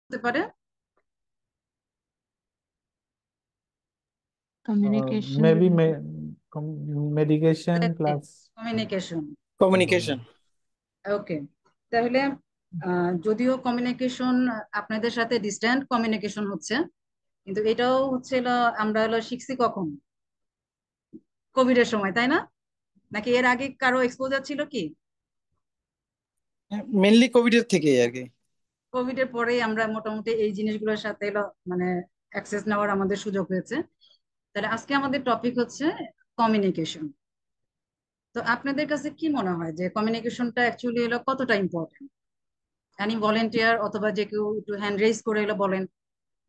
হতে পারে? Communication. Maybe medication plus communication. Communication. Okay, তাহলে যদিও কমিউনিকেশন আপনাদের সাথে ডিস্ট্যান্ট কমিউনিকেশন হচ্ছে, কিন্তু এটাও হচ্ছে আমরা শিখছি কখন? কোভিড এর সময়, তাই না? নাকি এর আগে কারো এক্সপোজার ছিল কি? মেনলি কোভিড এর থেকেই আর কি। কোভিড এর পরেই আমরা মোটামুটি এই জিনিসগুলোর সাথে মানে অ্যাক্সেস নেওয়ার আমাদের সুযোগ হয়েছে। তাহলে আজকে আমাদের টপিক হচ্ছে কমিউনিকেশন। তো আপনাদের কাছে কি মনে হয় যে কমিউনিকেশনটা অ্যাকচুয়ালি কতটা ইম্পর্টেন্ট? এনি ভলেন্টিয়ার অথবা যে কেউ একটু হ্যান্ড রেজ করে বলেন,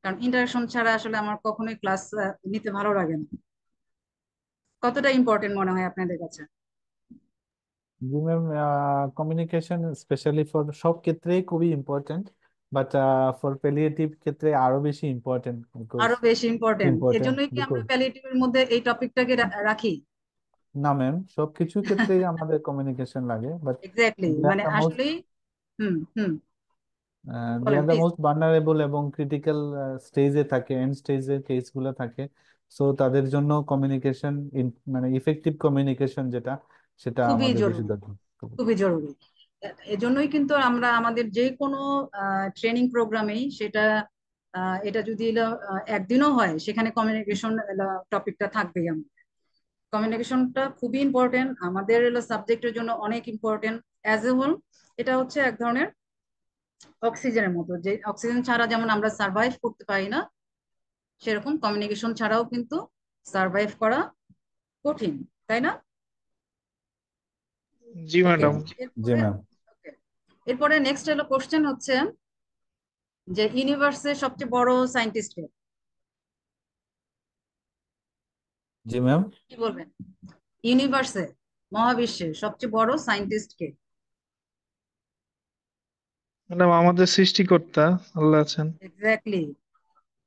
কারণ ইন্টারাকশন ছাড়া আসলে আমার কখনোই ক্লাস নিতে ভালো লাগে না। কতটা ইম্পর্টেন্ট মনে হয় আপনাদের কাছে? জি ম্যাম, কমিউনিকেশন স্পেশালি ফর সব ক্ষেত্রেই খুবই ইম্পর্টেন্ট, বাট ফর প্যালিয়েটিভ ক্ষেত্রে আরো বেশি ইম্পর্টেন্ট। আরো বেশি ইম্পর্টেন্ট, ইম্পর্টেন্ট এজন্যই কি আমরা বিকজ প্যালিয়েটিভের মধ্যে এই টপিকটাকে রাখি? না ম্যাম, সবকিছু ক্ষেত্রেই আমাদের কমিউনিকেশন লাগে, বাট এক্স্যাক্টলি, দে আর মানে দ্য মোস্ট আসলেই। হুম হুম, দে বলেন are the please. Most vulnerable এবং ক্রিটিক্যাল স্টেজে থাকে, এন্ড স্টেজের কেসগুলো থাকে। সো তাদের জন্য কমিউনিকেশন, মানে ইফেক্টিভ কমিউনিকেশন যেটা, সেটা খুবই আমাদের বেশি জরুরি, দরকার। খুবই জরুরি। এজন্যই কিন্তু আমরা আমাদের যে কোনো ট্রেনিং প্রোগ্রামেই সেটা এটা যদি একদিনও হয়, সেখানে কমিউনিকেশন টপিকটা থাকবেই। কমিউনিকেশনটা খুবই ইম্পর্টেন্ট আমাদের সাবজেক্টের জন্য, অনেক ইম্পর্টেন্ট অ্যাজ এ হোল। এটা হচ্ছে এক ধরনের অক্সিজেনের মতো, যে অক্সিজেন ছাড়া যেমন আমরা সার্ভাইভ করতে পারি না, সেরকম কমিউনিকেশন ছাড়াও কিন্তু সার্ভাইভ করা কঠিন, তাই না? জি ওকে, ম্যাডাম। জি এরপরে ম্যাম। okay, এরপরে নেক্সট কোশ্চেন হচ্ছে যে ইউনিভার্সের সবচেয়ে বড় সায়েন্টিস্ট কে? জি ম্যাম। কি বলবেন? ইউনিভার্সে, মহাবিশ্বের সবচেয়ে বড় সায়েন্টিস্ট কে? ম্যাডাম আমাদের সৃষ্টিকর্তা আল্লাহ আছেন। এক্স্যাক্টলি।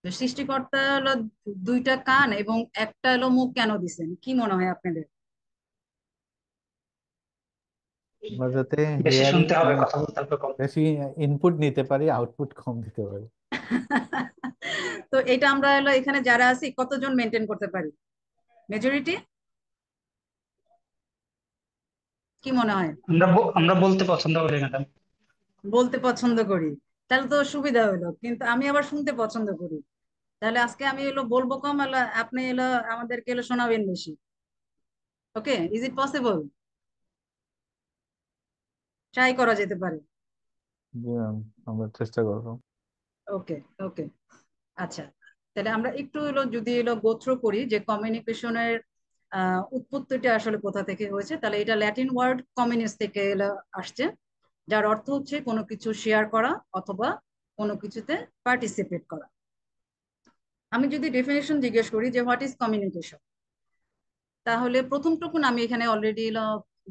সৃষ্টিকর্তা দুইটা কান এবং একটা মুখ কেন দিছেন, কি মনে হয় আপনাদের? আমরা যাতে বেশি হেয়ারিং, শুনতে হবে, মানে কথা বলতে হবে কম। বেশি ইনপুট নিতে পারি, আউটপুট কম দিতে পারি। তো এটা আমরা এখানে যারা আছি কতজন মেনটেন করতে পারি? মেজরিটি? কি মনে হয়? আমরা বলতে পছন্দ করি ম্যাডাম। বলতে পছন্দ করি, তাহলে তো সুবিধা হলো, কিন্তু আমি আবার শুনতে পছন্দ করি। তাহলে আজকে আমি বলবো কম, আপনি আমাদেরকে শোনাবেন বেশি। ওকে, ইজ ইট পসিবল? ট্রাই করা যেতে পারে। জি ম্যাম, আমরা চেষ্টা করবো। ওকে ওকে, আচ্ছা। তাহলে আমরা একটু যদি গো থ্রু করি যে কমিউনিকেশনের উৎপত্তিটা আসলে কোথা থেকে হয়েছে, তাহলে এটা ল্যাটিন ওয়ার্ড কমিউনিস থেকে আসছে, যার অর্থ হচ্ছে কোনো কিছু শেয়ার করা অথবা কোনো কিছুতে পার্টিসিপেট করা। আমি যদি ডেফিনেশন জিজ্ঞেস করি যে হোয়াট ইজ কমিউনিকেশন, তাহলে প্রথমটুকুন আমি এখানে অলরেডি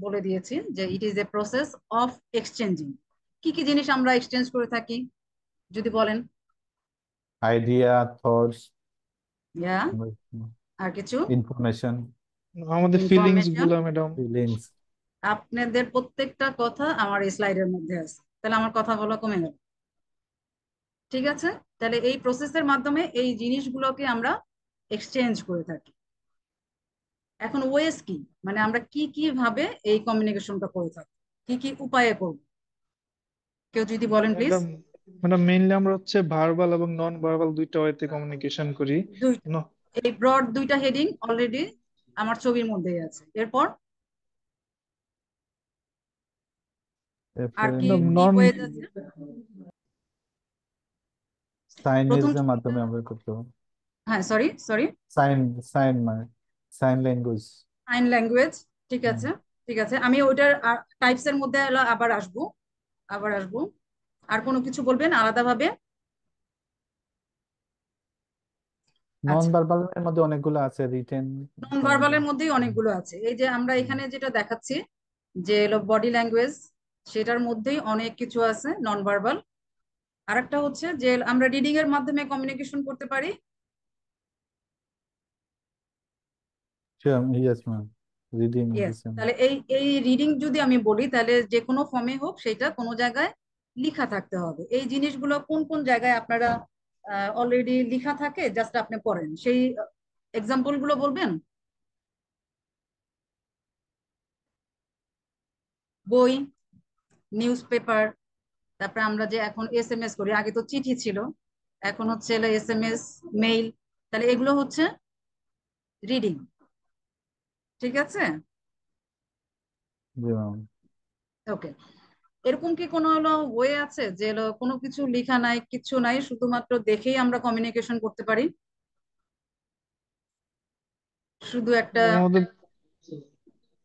বলে দিয়েছি যে it is a process of exchanging. কি কি জিনিস আমরা এক্সচেঞ্জ করে থাকি যদি বলেন? আইডিয়া, থটস, ইয়া, আর কিছু? ইনফরমেশন, আমাদের ফিলিংস ইনফরমেশন। গুলা ম্যাডাম। ফিলিংস। আপনাদের প্রত্যেকটা কথা আমার এই স্লাইডের মধ্যে আছে, তাহলে আমার কথা বলা কমে গেল। ঠিক আছে, তাহলে এই প্রসেসের মাধ্যমে এই জিনিসগুলোকে আমরা এক্সচেঞ্জ করে থাকি। এখন ওয়েস কি, মানে আমরা কি কি ভাবে এই কমিউনিকেশনটা করে থাকি, কি কি উপায়ে করব, কেউ যদি বলেন প্লিজ। ম্যাডাম ম্যাডাম মেইনলি আমরা হচ্ছে ভার্বাল এবং নন ভার্বাল দুইটা ওয়েতে কমিউনিকেশন করি। দুইটা, ন- এই ব্রড দুইটা হেডিং অলরেডি আমার ছবির মধ্যেই আছে। এরপর আর এরপরে কি ম্যাডাম কি নন ওয়েজ আছে? সাইনের প্রথম মাধ্যমে আমরা করতে পারি। হ্যাঁ, সরি সরি, সাইন, সাইন মানে সাইন ল্যাঙ্গুয়েজ। Sign language. ঠিক আছে, ঠিক আছে, আমি ওইটার টাইপস এর মধ্যে আবার আসবো, আবার আসবো। আর কোনো কিছু বলবেন আলাদাভাবে? নন আচ্ছা, ভার্বালের মধ্যে অনেকগুলো আছে, রিটেন নন ভার্বালের কমিউনিকেশন। মধ্যেই অনেকগুলো আছে। এই যে আমরা এখানে যেটা দেখাচ্ছি যে বডি ল্যাঙ্গুয়েজ, সেটার মধ্যেই অনেক কিছু আছে নন ভার্বাল। আরেকটা হচ্ছে যে আমরা রিডিং এর মাধ্যমে কমিউনিকেশন করতে পারি। ইয়েস ম্যাম, রিডিং ইয়েস, দিছেন। তাহলে এই এই রিডিং যদি আমি বলি, তাহলে যে কোনো ফর্মে হোক সেটা কোনো জায়গায় লিখা থাকতে হবে। এই জিনিসগুলো কোন কোন জায়গায় আপনারা অলরেডি লিখা থাকে, জাস্ট আপনি পড়েন, সেই এক্সাম্পল গুলো বলবেন? বই, নিউজ পেপার, তারপরে আমরা যে এখন SMS করি, আগে তো চিঠি ছিল, এখন হচ্ছে SMS, মেইল, তাহলে এগুলো হচ্ছে রিডিং। ঠিক আছে, জি ম্যাম। ওকে। এরকম কি কোনো ওয়ে আছে যে কোনো কিছু লেখা নাই, কিছু নাই, শুধুমাত্র দেখেই আমরা কমিউনিকেশন করতে পারি? শুধু একটা আমাদের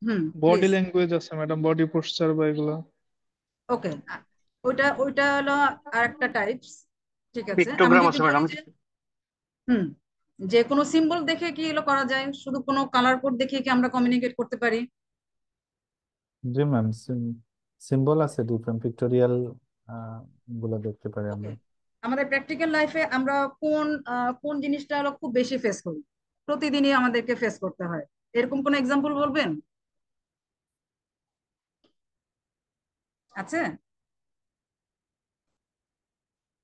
হুম, বডি প্লিজ। ল্যাঙ্গুয়েজ আছে ম্যাডাম, বডি পোস্টার বা এগুলো। ওকে, ওইটা ওইটা আর একটা টাইপস। ঠিক আছে, আমি পিক্টোগ্রাম যদি আছে বলি ম্যাডাম। যে হুম, যে কোনো সিম্বল দেখে কি করা যায়, শুধু কোনো কালার কোড দেখে কি আমরা কমিউনিকেট করতে পারি? জি ম্যাম, সিম্বল আছে ডিফারেন্ট পিক্টোরিয়াল গুলো দেখতে পারি ওকে, আমরা। আমাদের প্র্যাকটিক্যাল লাইফে আমরা কোন কোন জিনিসটা খুব বেশি ফেস করি, প্রতিদিনই আমাদেরকে ফেস করতে হয়, এরকম কোন এক্সাম্পল বলবেন? আছে?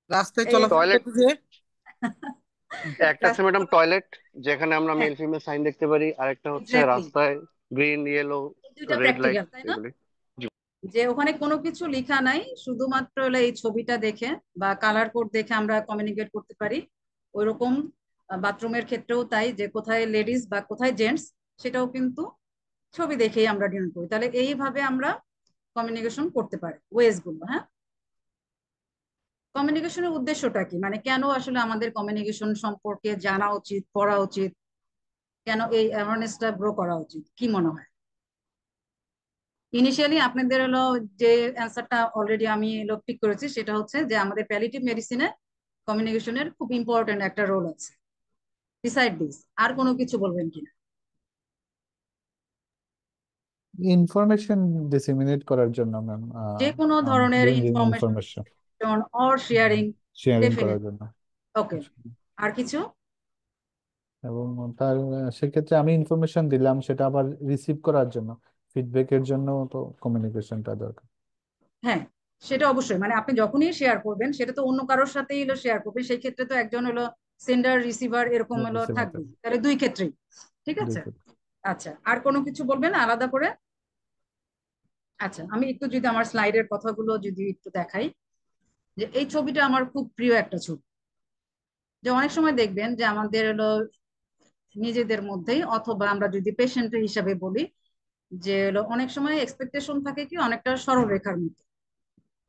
রাস্তায় এই চলাফেরা টয়লেট করতে যে একটা আছে ম্যাডাম, টয়লেট, যেখানে আমরা মেল ফিমেল সাইন দেখতে পারি। আরেকটা হচ্ছে এক্স্যাক্টলি, রাস্তায় গ্রিন, ইয়েলো, এই দুইটা রেড লাইট, প্র্যাকটিক্যাল, তাই না? এগুলি। জি। যে ওখানে কোনো কিছু লেখা নাই, শুধুমাত্র এই ছবিটা দেখে বা কালার কোড দেখে আমরা কমিউনিকেট করতে পারি। ওইরকম বাথরুমের ক্ষেত্রেও তাই, যে কোথায় লেডিস বা কোথায় জেন্টস সেটাও কিন্তু ছবি দেখেই আমরা ডিনার করি। তাহলে এইভাবে আমরা কমিউনিকেশন করতে পারি, ওয়েজ গুলো। হ্যাঁ, কমিউনিকেশনের উদ্দেশ্যটা কি, মানে কেন আসলে আমাদের কমিউনিকেশন সম্পর্কে জানা উচিত, পড়া উচিত, কেন এই অ্যাওয়ারনেসটা গ্রো করা উচিত, কি মনে হয়? ইনিশিয়ালি আপনাদের যে অ্যান্সারটা অলরেডি আমি পিক করেছি, সেটা হচ্ছে যে আমাদের প্যালিয়েটিভ মেডিসিনে কমিউনিকেশনের খুব ইম্পর্টেন্ট একটা রোল আছে। বিসাইড দিস আর কোনো কিছু বলবেন কিনা? ইনফরমেশন ডিসেমিনেট করার জন্য ম্যাম, যে কোনো ধরনের bringing information information or sharing, sharing করার ডেফিনেটলি। জন্য। ওকে, আর কিছু? এবং তার সেক্ষেত্রে আমি ইনফরমেশন দিলাম, সেটা আবার রিসিভ করার জন্য, ফিডব্যাকের জন্য তো কমিউনিকেশনটা দরকার। হ্যাঁ, সেটা অবশ্যই, মানে আপনি যখনই শেয়ার করবেন সেটা তো অন্য কারোর সাথেই শেয়ার করবেন, সেই ক্ষেত্রে তো একজন সেন্ডার রিসিভার এরকম রিসিভার থাকবে, তাহলে দুই ক্ষেত্রেই। ঠিক আছে, আচ্ছা, আর কোনো কিছু বলবেন আলাদা করে? আচ্ছা, আমি একটু যদি আমার স্লাইডের কথাগুলো যদি একটু দেখাই, যে এই ছবিটা আমার খুব প্রিয় একটা ছবি। যে অনেক সময় দেখবেন যে আমাদের নিজেদের মধ্যেই, অথবা আমরা যদি পেশেন্টের হিসাবে বলি, যে অনেক সময় এক্সপেকটেশন থাকে কি অনেকটা সরলরেখার মতো,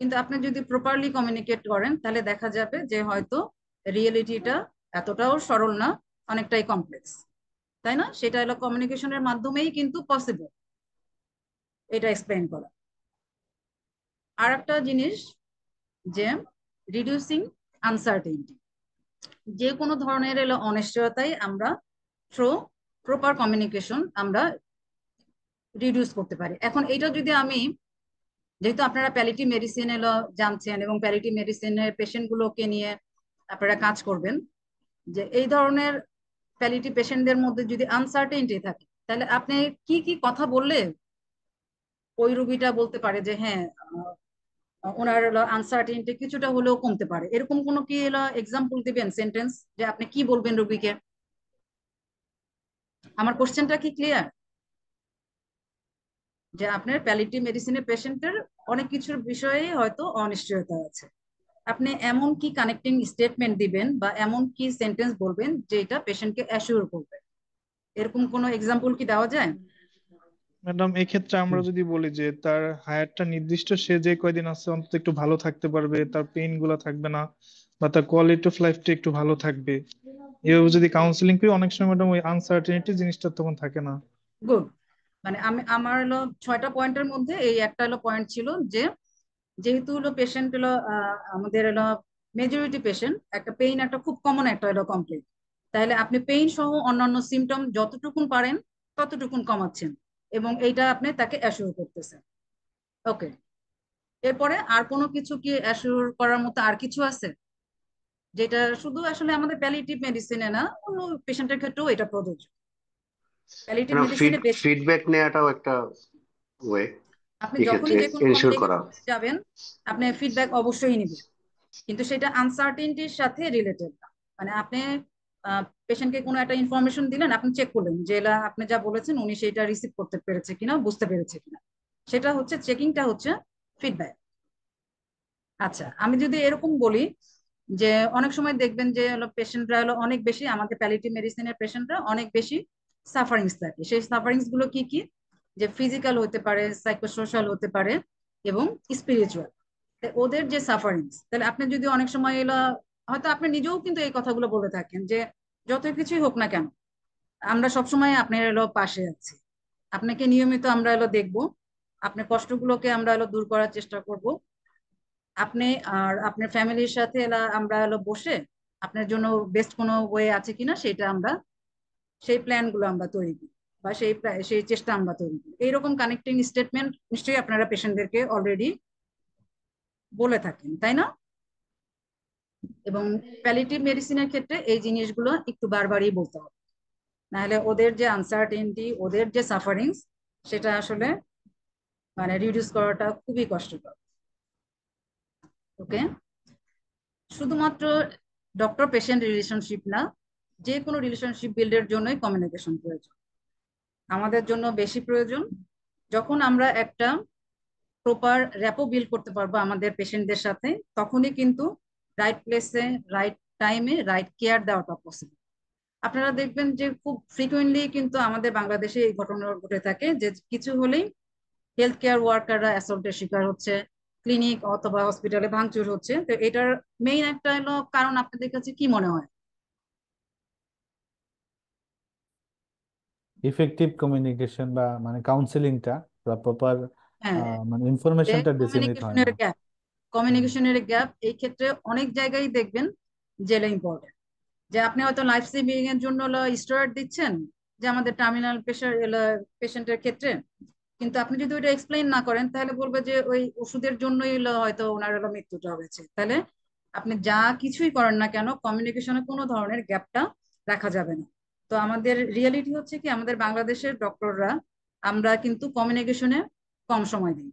কিন্তু আপনি যদি প্রপারলি কমিউনিকেট করেন তাহলে দেখা যাবে যে হয়তো রিয়েলিটিটা এতটাও সরল না, অনেকটাই কমপ্লেক্স, তাই না? সেটা কমিউনিকেশনের মাধ্যমেই কিন্তু পসিবল এটা এক্সপ্লেন করা। আর একটা জিনিস, যে রিডিউসিং আনসার্টেনিটি, যে কোনো ধরনের অনিশ্চয়তাই আমরা থ্রু প্রপার কমিউনিকেশন আমরা রিডিউস করতে পারি। এখন এটা যদি আমি, যেহেতু আপনারা প্যালিয়েটিভ মেডিসিন জানছেন এবং প্যালিয়েটিভ মেডিসিনের পেশেন্ট গুলোকে নিয়ে আপনারা কাজ করবেন, যে এই ধরনের প্যালিয়েটিভ পেশেন্টদের মধ্যে যদি আনসার্টেনিটি থাকে, তাহলে আপনি কি কি কথা বললে ওই রোগীটা বলতে পারে যে হ্যাঁ, ওনার আনসার্টেনিটি কিছুটা হলেও কমতে পারে, এরকম কোনো কি এক্সাম্পল দিবেন, সেন্টেন্স, যে আপনি কি বলবেন রোগীকে? আমার কোশ্চেনটা কি ক্লিয়ার? যে আপনার প্যালিয়েটিভ মেডিসিনের পেশেন্টের অনেক কিছুর বিষয়ে হয়তো অনিশ্চয়তা আছে, আপনি এমন কি কানেক্টিং স্টেটমেন্ট দিবেন বা এমন কি সেন্টেন্স বলবেন যেটা পেশেন্টকে অ্যাসিওর করবে, এরকম কোনো এক্সাম্পল কি দেওয়া যায়? ম্যাডাম এক্ষেত্রে আমরা যদি বলি যে তার হায়ারটা নির্দিষ্ট, সে যে কয়দিন আছে অন্তত একটু ভালো থাকতে পারবে, তার পেইন গুলা থাকবে না, বা তার কোয়ালিটি অফ লাইফটা একটু ভালো থাকবে, এভাবে যদি কাউন্সিলিং করি, অনেক সময় ম্যাডাম ওই আনসার্টেনিটি জিনিসটা তখন থাকে না। গুড, মানে আমার 6টা পয়েন্টের মধ্যে এই একটা পয়েন্ট ছিল, যে যেহেতু পেশেন্ট আমাদের মেজরিটি পেশেন্ট একটা পেইন একটা খুব কমন একটা কমপ্লেন, তাহলে আপনি পেইন সহ অন্যান্য সিমটম যতটুকুন পারেন ততটুকুন কমাচ্ছেন এবং এইটা আপনি তাকে অ্যাসিওর করতেছেন। ওকে, এরপরে আর কোনো কিছু কি অ্যাসিওর করার মতো আর কিছু আছে, যেটা শুধু আসলে আমাদের প্যালিয়েটিভ মেডিসিনে না, অন্য পেশেন্টের ক্ষেত্রেও এটা প্রযোজ্য? প্যালিয়েটিভ মেডিসিনে বেশি। ফিডব্যাক নেওয়াটাও একটা ওয়ে। আপনি এক্ষেত্রে যখনই যে কোনো এনশিওর করা? কমিউনিকেশনে যাবেন, আপনি ফিডব্যাক অবশ্যই নেবেন, কিন্তু সেটা আনসার্টেনটির সাথে রিলেটেড না। মানে আপনি পেশেন্টকে কোনো একটা ইনফরমেশন দিলেন, আপনি চেক করলেন যে এলা আপনি যা বলেছেন উনি সেটা রিসিভ করতে পেরেছে কিনা, বুঝতে পেরেছে কিনা, সেটা হচ্ছে চেকিংটা হচ্ছে ফিডব্যাক। আচ্ছা, আমি যদি এরকম বলি যে অনেক সময় দেখবেন যে হলো পেশেন্টরা হলো অনেক বেশি, আমাদের প্যালিয়েটিভ মেডিসিনের পেশেন্টরা অনেক বেশি সাফারিংস থাকে। সেই সাফারিংস গুলো কি কি? যে ফিজিক্যাল হতে পারে, সাইকোসোশ্যাল হতে পারে, এবং স্পিরিচুয়াল। ওদের যে সাফারিংস, তাহলে আপনি যদি অনেক সময় এলো, হয়তো আপনি নিজেও কিন্তু এই কথাগুলো বলে থাকেন যে যত কিছুই হোক না কেন আমরা সবসময় আপনার এলো পাশে আছি, আপনাকে নিয়মিত আমরা এলো দেখবো, আপনার কষ্টগুলোকে আমরা এলো দূর করার চেষ্টা করব। আপনি আর আপনার ফ্যামিলির সাথে আমরা হলো বসে আপনার জন্য বেস্ট কোনো ওয়ে আছে কিনা সেটা আমরা, সেই প্ল্যান গুলো আমরা তৈরি করি, বা সেই চেষ্টা আমরা তৈরি করি। এইরকম কানেক্টিং স্টেটমেন্ট নিশ্চয়ই আপনারা পেশেন্টদেরকে অলরেডি বলে থাকেন, তাই না? এবং প্যালিয়েটিভ মেডিসিনের ক্ষেত্রে এই জিনিসগুলো একটু বারবারই বলতে হবে, নাহলে ওদের যে আনসার্টেনটি, ওদের যে সাফারিংস, সেটা আসলে মানে রিডিউস করাটা খুবই কষ্টকর। ওকে, শুধুমাত্র ডক্টর পেশেন্ট রিলেশনশিপ না, যে কোনো রিলেশনশিপ বিল্ডের জন্যই কমিউনিকেশন প্রয়োজন। আমাদের জন্য বেশি প্রয়োজন যখন আমরা একটা প্রপার র্যাপো বিল্ড করতে পারবো আমাদের পেশেন্টদের সাথে, তখনই কিন্তু রাইট প্লেসে, রাইট টাইমে, রাইট কেয়ার দেওয়াটা পসিবল। আপনারা দেখবেন যে খুব ফ্রিকুয়েন্টলি কিন্তু আমাদের বাংলাদেশে এই ঘটনা ঘটে থাকে যে কিছু হলেই হেলথ কেয়ার ওয়ার্কাররা অ্যাসল্টের শিকার হচ্ছে, ক্লিনিক অথবা হসপিটালে ভাঙচুর হচ্ছে। তো এটার মেইন একটা হলো কারণ আপনাদের কাছে কি মনে হয়? ইফেক্টিভ কমিউনিকেশন বা মানে কাউন্সিলিংটা বা প্রপার হ্যাঁ, মানে যে ইনফরমেশনটা ডিসেমিনেট হয় কমিউনিকেশনের না। গ্যাপ, কমিউনিকেশনের গ্যাপ এই ক্ষেত্রে অনেক জায়গায় দেখবেন জেলে ইম্পর্টেন্ট। যে আপনি হয়তো লাইফ সেভিং এর জন্য স্টেরয়েড দিচ্ছেন, যে আমাদের টার্মিনাল পেশেন্টের ক্ষেত্রে, কিন্তু আপনি যদি ওইটা এক্সপ্লেইন না করেন তাহলে বলবে যে ওই ওষুধের জন্যই হয়তো ওনার মৃত্যুটা হয়েছে। তাহলে আপনি যা কিছুই করেন না কেন, কমিউনিকেশনে কোনো ধরনের গ্যাপটা রাখা যাবে না। তো আমাদের রিয়েলিটি হচ্ছে কি, আমাদের বাংলাদেশের ডক্টররা আমরা কিন্তু কমিউনিকেশনে কম সময় দিই।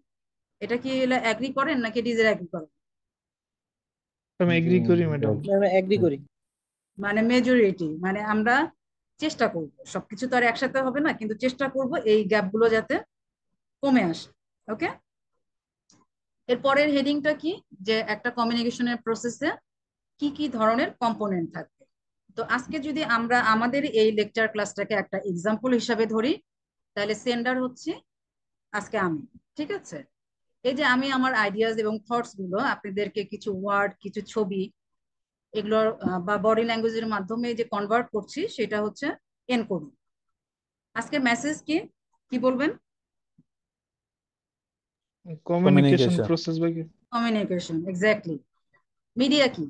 এটা কি অ্যাগ্রি করেন নাকি ডিসঅ্যাগ্রি করেন? আমি এগ্রি করি ম্যাডাম। আমরা এগ্রি করি। মানে মেজরিটি, মানে আমরা চেষ্টা করব, সবকিছু তো আর একসাথে হবে না, কিন্তু চেষ্টা করব এই গ্যাপ গুলো যাতে কমে আসে। ওকে, এর পরের হেডিংটা কি, যে একটা কমিউনিকেশনের প্রসেসে কি কি ধরনের কম্পোনেন্ট থাকবে। তো আজকে যদি আমরা আমাদের এই লেকচার ক্লাসটাকে একটা এক্সাম্পল হিসাবে ধরি, তাহলে সেন্ডার হচ্ছে আজকে আমি, ঠিক আছে? এই যে আমি আমার আইডিয়াস এবং থটস গুলো আপনাদেরকে কিছু ওয়ার্ড, কিছু ছবি, এগুলোর বা বডি ল্যাঙ্গুয়েজের মাধ্যমে যে কনভার্ট করছি, সেটা হচ্ছে এনকোডিং। আজকের মেসেজ কি, কি বলবেন? কমিউনিকেশন কমিউনিকেশন, প্রসেস বা কি? Communication, exactly. মিডিয়া কি?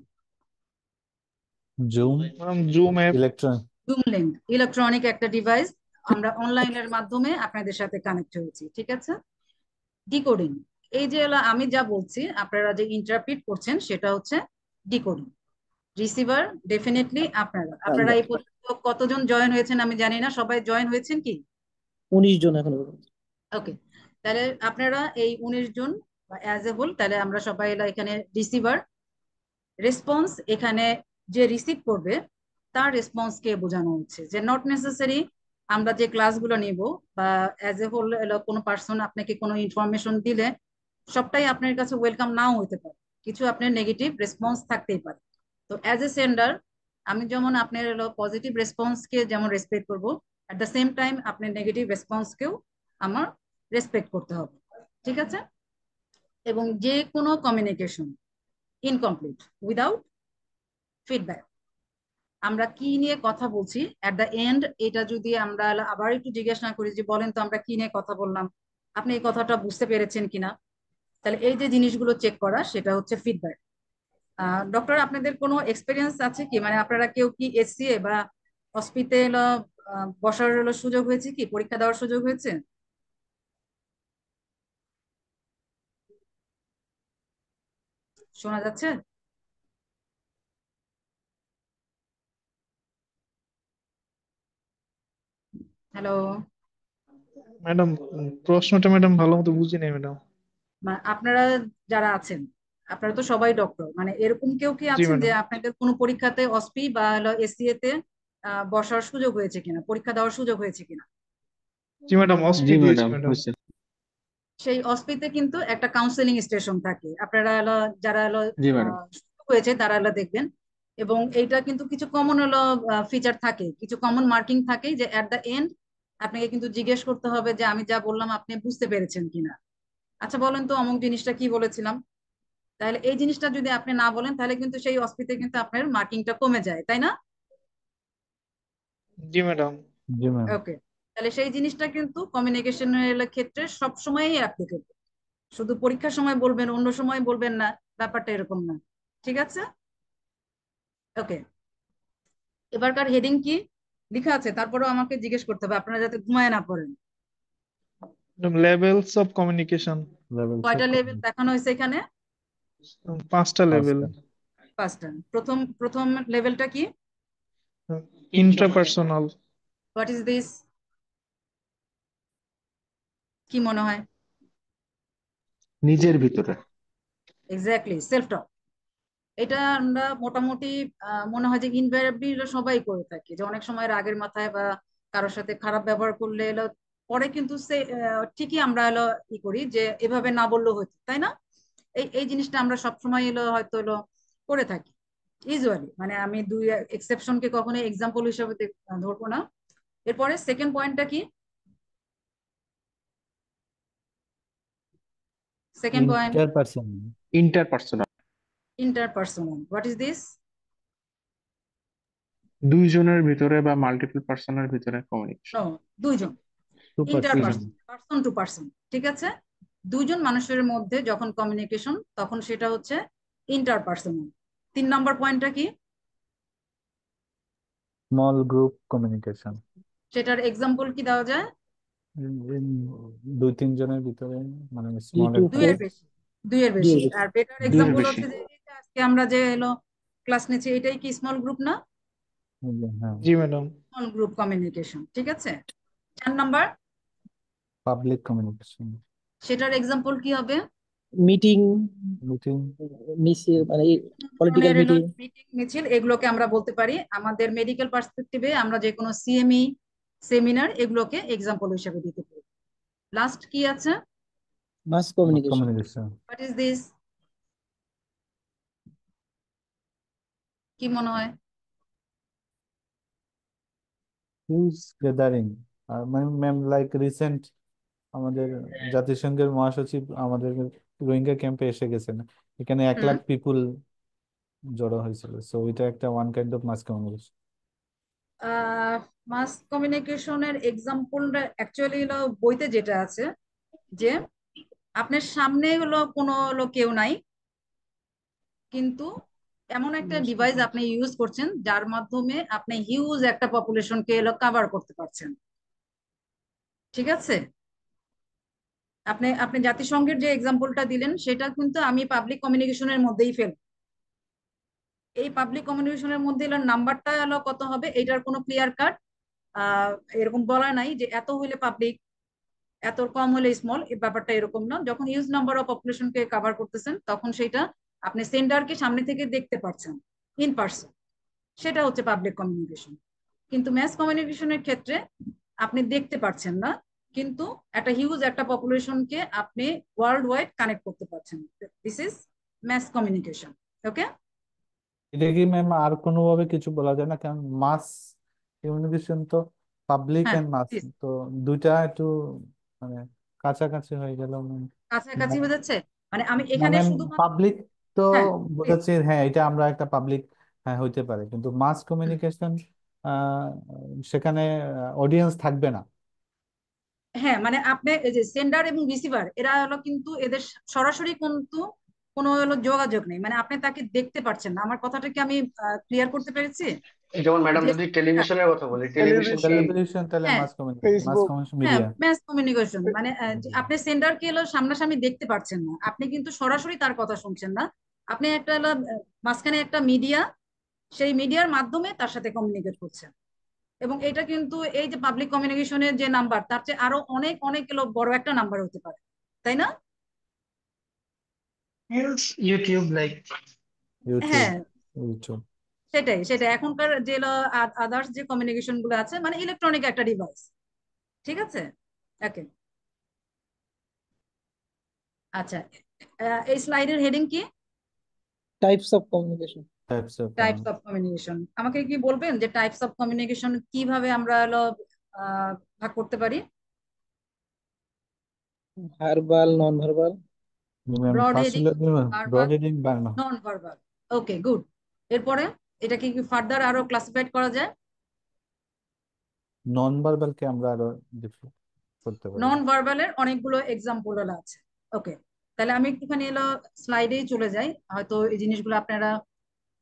Zoom, madam zoom app. Electronic. Zoom link electronic একটা ডিভাইস, আমরা অনলাইনের মাধ্যমে আপনাদের সাথে কানেক্ট হয়েছি, ঠিক আছে? ডিকোডিং, এই যে আমি যা বলছি আপনারা যে ইন্টারপ্রিট করছেন সেটা হচ্ছে ডিকোডিং। রিসিভার ডেফিনেটলি আপনারা, আপনারা আমরা এই পর্যন্ত কতজন জয়েন হয়েছেন আমি জানি না, সবাই জয়েন হয়েছেন কি? 19 জন এখনো পর্যন্ত। ওকে, তাহলে আপনারা এই 19 জন অ্যাজ এ হোল, তাহলে আমরা সবাই এখানে রিসিভার। রেসপন্স, এখানে যে রিসিভ করবে তার রেসপন্স কে বোঝানো হচ্ছে, যে নট নেসেসারি আমরা যে ক্লাসগুলো নিব বা অ্যাজ এ হোল কোনো পার্সন আপনাকে কোনো ইনফরমেশন দিলে সবটাই আপনার কাছে ওয়েলকাম নাও হতে পারে, কিছু আপনার নেগেটিভ রেসপন্স থাকতেই পারে। তো অ্যাজ এ সেন্ডার আমি যেমন আপনার পজিটিভ রেসপন্সকে যেমন রেসপেক্ট করব, অ্যাট দ্য সেম টাইম আপনার নেগেটিভ রেসপন্সকেও আমার রেসপেক্ট করতে হবে, ঠিক আছে? এবং যে কোনো কমিউনিকেশন ইনকমপ্লিট উইদাউট ফিডব্যাক। আমরা কি নিয়ে কথা বলছি এট দ্য এন্ড, এটা যদি আমরা আবার একটু জিজ্ঞেস না করি যে বলেন তো আমরা কি নিয়ে কথা বললাম, আপনি এই কথাটা বুঝতে পেরেছেন কিনা, তাহলে এই যে জিনিসগুলো চেক করা সেটা হচ্ছে ফিডব্যাক। ডক্টর, আপনাদের কোনো এক্সপিরিয়েন্স আছে কি, মানে আপনারা কেউ কি এসসিএ বা হসপিতে বসার সুযোগ হয়েছে কি, পরীক্ষা দেওয়ার সুযোগ হয়েছে? শোনা যাচ্ছে? হ্যালো? ম্যাডাম প্রশ্নটা ম্যাডাম ভালো মতো বুঝি নাই ম্যাডাম। আপনারা যারা আছেন, আপনারা তো সবাই ডক্টর, মানে এরকম কেউ কি জি আছেন যে ম্যাডাম। আপনাদের কোনো পরীক্ষাতে অসপি বা হলো এসসিএ তে বসার সুযোগ হয়েছে কিনা, পরীক্ষা দেওয়ার সুযোগ হয়েছে কিনা? জি ম্যাডাম, অসপি জি দিয়েছি ম্যাডাম ম্যাডাম। হয়েছে। সেই অসপিতে কিন্তু একটা কাউন্সেলিং স্টেশন থাকে, আপনারা হলো যারা হলো জি ম্যাডাম। সুযোগ হয়েছে তারা হলো দেখবেন। এবং এইটা কিন্তু কিছু কমন হলো ফিচার থাকে, কিছু কমন মার্কিং থাকে, যে এট দ্য এন্ড আপনাকে কিন্তু জিজ্ঞেস করতে হবে যে আমি যা বললাম আপনি বুঝতে পেরেছেন কিনা। আচ্ছা বলেন তো অমুক জিনিসটা কি বলেছিলাম। তাহলে এই জিনিসটা যদি আপনি না বলেন তাহলে কিন্তু সেই অসপিতে কিন্তু আপনার মার্কিংটা কমে যায়, তাই না? জি ম্যাডাম। জি ম্যাম। ওকে, তাহলে সেই জিনিসটা কিন্তু কমিউনিকেশনের ক্ষেত্রে সব সময়ই অ্যাপ্লিকেবল। শুধু পরীক্ষার সময় বলবেন, অন্য সময় বলবেন না, ব্যাপারটা এরকম না। ঠিক আছে? ওকে, এবারকার হেডিং কি লেখা আছে তারপরেও আমাকে জিজ্ঞেস করতে হবে, আপনারা যাতে ঘুমায় না পড়েন। Levels of communication. Levels of কয়টা লেভেল দেখানো হয়েছে এখানে? 5টা লেভেল। 5টা। 5টা। প্রথম লেভেলটা কি? ইন্ট্রাপার্সোনাল। What is this? কি মনে হয়? নিজের ভিতরে। Exactly, self talk. এটা আমরা মোটামুটি মনে হয় যে ইনভ্যারিয়েবলি সবাই করে থাকি, যে অনেক সময় রাগের মাথায় বা কারোর সাথে খারাপ ব্যবহার করলে এলো পরে কিন্তু সে ঠিকই আমরা এলো ই করি যে এভাবে না বললেও হতো, তাই না? এই এই জিনিসটা আমরা সবসময় এলো হয়তো এলো করে থাকি ইউজুয়ালি, মানে আমি দুই এক্সেপশনকে কখনো এক্সাম্পল হিসেবে ধরবো না। এরপরে সেকেন্ড পয়েন্টটা কি? Second point interpersonal. Interpersonal. Interpersonal. What is this? দুইজনের ভিতরে বা মাল্টিপল পার্সনের ভিতরে কমিউনিকেশন। নো, দুইজন। Two person. Interperson, person to person, ঠিক আছে? দুইজন মানুষের মধ্যে যখন কমিউনিকেশন তখন সেটা হচ্ছে ইন্টারপার্সোনাল। 3 নম্বর পয়েন্টটা কি? Small group communication. সেটার এক্সাম্পল কি দেওয়া যায়? 2-3 জনের ভিতরে, মানে 3 স্মল to একটা। দুইয়ের 4 বেশি। দুইয়ের দুই বেশি। বেশি। আর বেটার দুইয়ের এক্সাম্পল বেশি। হচ্ছে যে এই যে আজকে আমরা যে এলো ক্লাস নিচ্ছি, এটাই কি স্মল গ্রুপ না? হ্যাঁ। জি ম্যাডাম। স্মল গ্রুপ কমিউনিকেশন, ঠিক আছে? 4 নম্বর, পাবলিক কমিউনিকেশন। সেটার এক্সাম্পল কি হবে? Meeting, meeting. মিছিল, মানে পলিটিক্যাল মিটিং। মিটিং মিছিল এগুলোকে আমরা বলতে পারি। আমাদের মেডিকেল পার্সপেক্টিভে আমরা যে কোনো সিএমই সেমিনার এগুলোকে এক্সাম্পল হিসেবে দিতে পারি। লাস্ট কি আছে? Mass communication. Communication. What is this? কি মনে হয়? Huge gathering. Ma'am, like recent আমাদের জাতিসংঘের মহাসচিব আমাদের রোহিঙ্গা ক্যাম্পে এসে গেছেন। এখানে 1 লাখ পিপুল জড়ো হয়েছিল, সো এটা একটা one kind of mass communication. Mass কমিউনিকেশনের এক্সাম্পলটা অ্যাকচুয়ালি হলো বইতে যেটা আছে, যে আপনার সামনে হলো কোনো হলো কেউ নাই, কিন্তু এমন একটা ডিভাইস আপনি ইউজ করছেন যার মাধ্যমে আপনি হিউজ একটা পপুলেশনকে হলো কভার করতে পারছেন। ঠিক আছে? আপনি আপনি জাতিসংঘের যে এক্সাম্পলটা দিলেন সেটা কিন্তু আমি পাবলিক কমিউনিকেশনের মধ্যেই ফেল। এই পাবলিক কমিউনিকেশনের মধ্যে এলো নাম্বারটা হলো কত হবে এটার কোনো ক্লিয়ার কাট এরকম বলা নাই যে এত হইলে পাবলিক, এত কম হলে স্মল। এই ব্যাপারটা এরকম না। যখন হিউজ নাম্বার অফ পপুলেশনকে কভার করতেছেন তখন সেটা আপনি সেন্ডারকে সামনে থেকে দেখতে পাচ্ছেন ইন পার্সন, সেটা হচ্ছে পাবলিক কমিউনিকেশন। কিন্তু ম্যাস কমিউনিকেশনের ক্ষেত্রে আপনি দেখতে পাচ্ছেন না, কিন্তু একটা হিউজ একটা পপুলেশনকে আপনি ওয়ার্ল্ড ওয়াইড কানেক্ট করতে পারছেন। This is mass communication. Okay, এটা কি ম্যাম আর কোনোভাবে কিছু বলা যায় না? কারণ মাস কমিউনিকেশন তো পাবলিক হ্যাঁ এন্ড মাস, প্লিজ। তো দুইটা একটু মানে কাছাকাছি হয়ে গেল ম্যাম। কাছাকাছি বোঝাচ্ছে, মানে আমি না এখানে ম্যাম, শুধুমাত্র পাবলিক তো হ্যাঁ প্লিজ। বোঝাচ্ছে, হ্যাঁ এটা আমরা একটা পাবলিক, হ্যাঁ হইতে পারে, কিন্তু মাস কমিউনিকেশন সেখানে অডিয়েন্স থাকবে না। হ্যাঁ মানে আপনি এই যে সেন্ডার এবং রিসিভার এরা হলো কিন্তু এদের সরাসরি কিন্তু কোনো হলো যোগাযোগ নেই, মানে আপনি তাকে দেখতে পাচ্ছেন না। আমার কথাটা কি আমি ক্লিয়ার করতে পেরেছি? যেমন ম্যাডাম যে যদি হ্যাঁ টেলিভিশনের কথা বলি, টেলিভিশন কি? টেলিভিশন, টেলিভিশন তাহলে হ্যাঁ মাস কমিউনিকেশন, মাস ফেসবুক। কমিউনিকেশন, হ্যাঁ মিডিয়া। ম্যাস কমিউনিকেশন মানে যে আপনি সেন্ডারকে হলো সামনাসামনি দেখতে পাচ্ছেন না, আপনি কিন্তু সরাসরি তার কথা শুনছেন না। আপনি একটা হলো মাঝখানে একটা মিডিয়া, সেই মিডিয়ার মাধ্যমে তার সাথে কমিউনিকেট করছেন। এবং এটা কিন্তু এই যে পাবলিক কমিউনিকেশনের যে নাম্বার তার চেয়ে আরো অনেক অনেক বড় একটা নাম্বার হতে পারে, তাই না? Else YouTube like ইউটিউব হ্যাঁ, ইউটিউব সেটাই সেটাই এখনকার যে আদার্স যে কমিউনিকেশন গুলো আছে, মানে ইলেকট্রনিক একটা ডিভাইস। ঠিক আছে, ওকে। আচ্ছা, এই স্লাইডের হেডিং কি? Types of communication. Types of types of communication. আমাকে কি বলবেন যে টাইপস অফ কমিউনিকেশন কিভাবে আমরা ভাগ করতে পারি? Verbal, non verbal. Ma'am broad first heading, broad verbal, heading বানানো নন ভার্বাল। ওকে, গুড। এরপরে এটা কি ফার্দার আরো ক্লাসিফাইড করা যায়? নন ভার্বালকে আমরা আরো ডিফারেন্ট করতে পারি। নন ভার্বালের অনেকগুলো এক্সাম্পল আছে। ওকে, তাহলে আমি একটুখানি স্লাইডেই চলে যাই। হয়তো এই জিনিসগুলো আপনারা